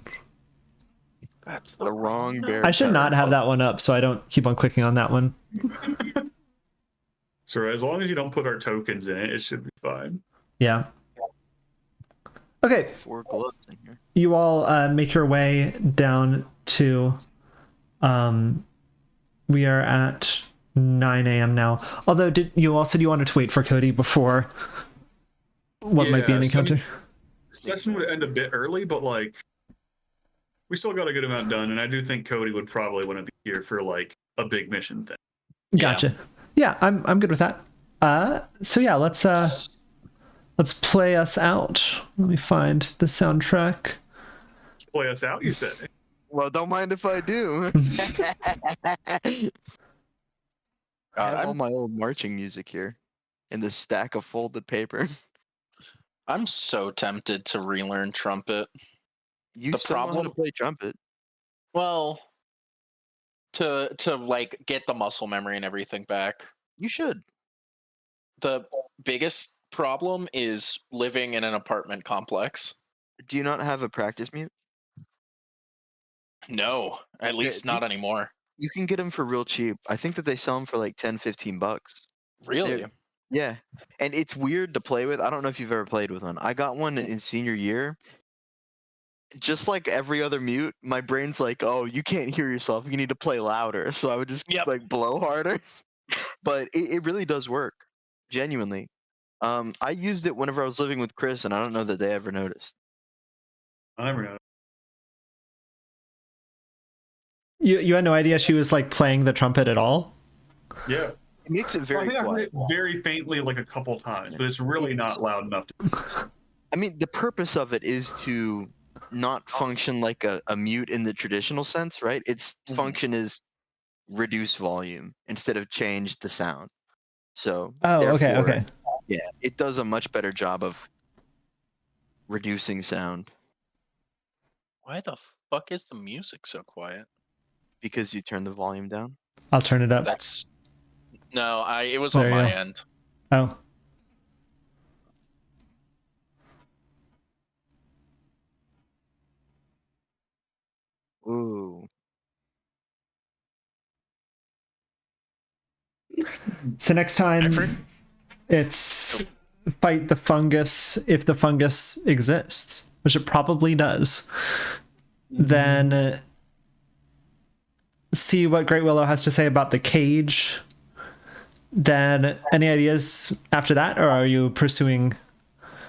That's the wrong bear. I should not have that one up, so I don't keep on clicking on that one. So as long as you don't put our tokens in it, it should be fine. Yeah. Okay, 4 gloves in here. you all make your way down to. We are at 9 a.m. now. Although, did you all said you wanted to wait for Cody before what might be an Yeah, so encounter? Session would end a bit early, but like we still got a good amount done, and I do think Cody would probably want to be here for like a big mission thing. Gotcha. Yeah, I'm good with that. So yeah, let's play us out. Let me find the soundtrack. Play us out, you said. Well, don't mind if I do. I have all my old marching music here in this stack of folded paper. I'm so tempted to relearn trumpet. You The still know how to problem- play trumpet. Well, to like get the muscle memory and everything back. You should. The biggest problem is living in an apartment complex. Do you not have a practice mute? No, at least Yeah, not anymore. You can get them for real cheap. I think that they sell them for like 10, $15. Really? Yeah, and it's weird to play with. I don't know if you've ever played with one. I got one in senior year. Just like every other mute, my brain's like, "Oh, you can't hear yourself. You need to play louder." So I would just like blow harder. But it really does work, genuinely. I used it whenever I was living with Chris, and I don't know that they ever noticed. I never know. You had no idea she was like playing the trumpet at all? Yeah. It makes it I very think I've heard quiet. it very faintly, like a couple times, but it's really not loud enough to. I mean, the purpose of it is to not function like a mute in the traditional sense, right? Its function is reduce volume instead of change the sound. So Oh, okay, therefore, okay. yeah, it does a much better job of reducing sound Why the fuck is the music so quiet? because you turn the volume down. I'll turn it up. That's no, it was There on you my go. end. Oh. Ooh. So next time it's fight the fungus if the fungus exists, which it probably does. Then see what Great Willow has to say about the cage. Then any ideas after that, or are you pursuing?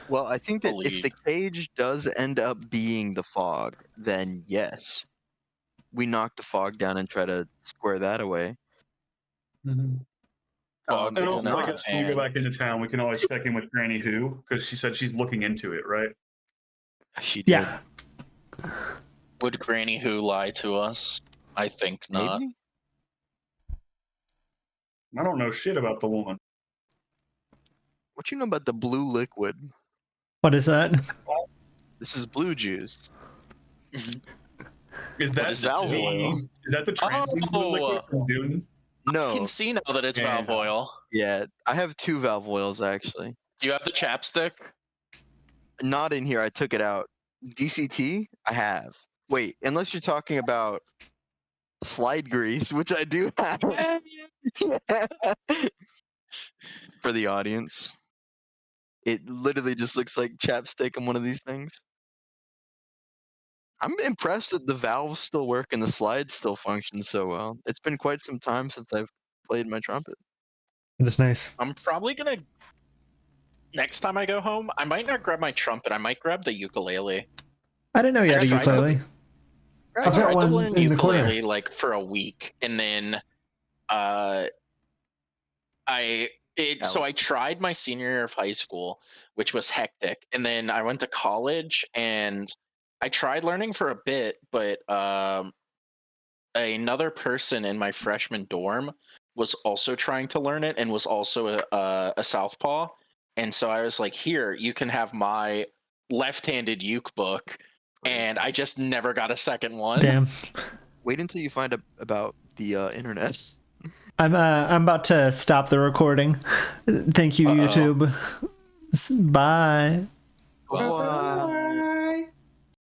Well, I think that if Believe. the cage does end up being the fog, then yes, we knock the fog down and try to square that away. Fog And is also, I not guess when we go and back into town, we can always check in with Granny Who, because she said she's looking into it, right? She did. Yeah. would Granny Who lie to us? I think not. Maybe? I don't know shit about the woman. What you know about the blue liquid? What is that? This is blue juice. Is that is it doing? the transient blue liquid from Dune? I No. can see now that it's Yeah. valve oil. Yeah, I have 2 valve oils actually. Do you have the chapstick? Not in here. I took it out. DCT, I have. Wait, unless you're talking about slide grease, which I do have. For the audience, it literally just looks like chapstick on one of these things. I'm impressed that the valves still work and the slides still function so well. It's been quite some time since I've played my trumpet. It is nice. I'm probably gonna. Next time I go home, I might not grab my trumpet. I might grab the ukulele. I didn't know you had a I tried to- ukulele. I I've got tried to one learn in the corner. ukulele like for a week, and then so I tried my senior year of high school, which was hectic, and then I went to college and I tried learning for a bit, but another person in my freshman dorm was also trying to learn it and was also a southpaw, and so I was like, "Here, you can have my left-handed uke book," and I just never got a second one. Damn. Wait until you find out about the internet. I'm about to stop the recording. Thank you, YouTube. Bye. Well,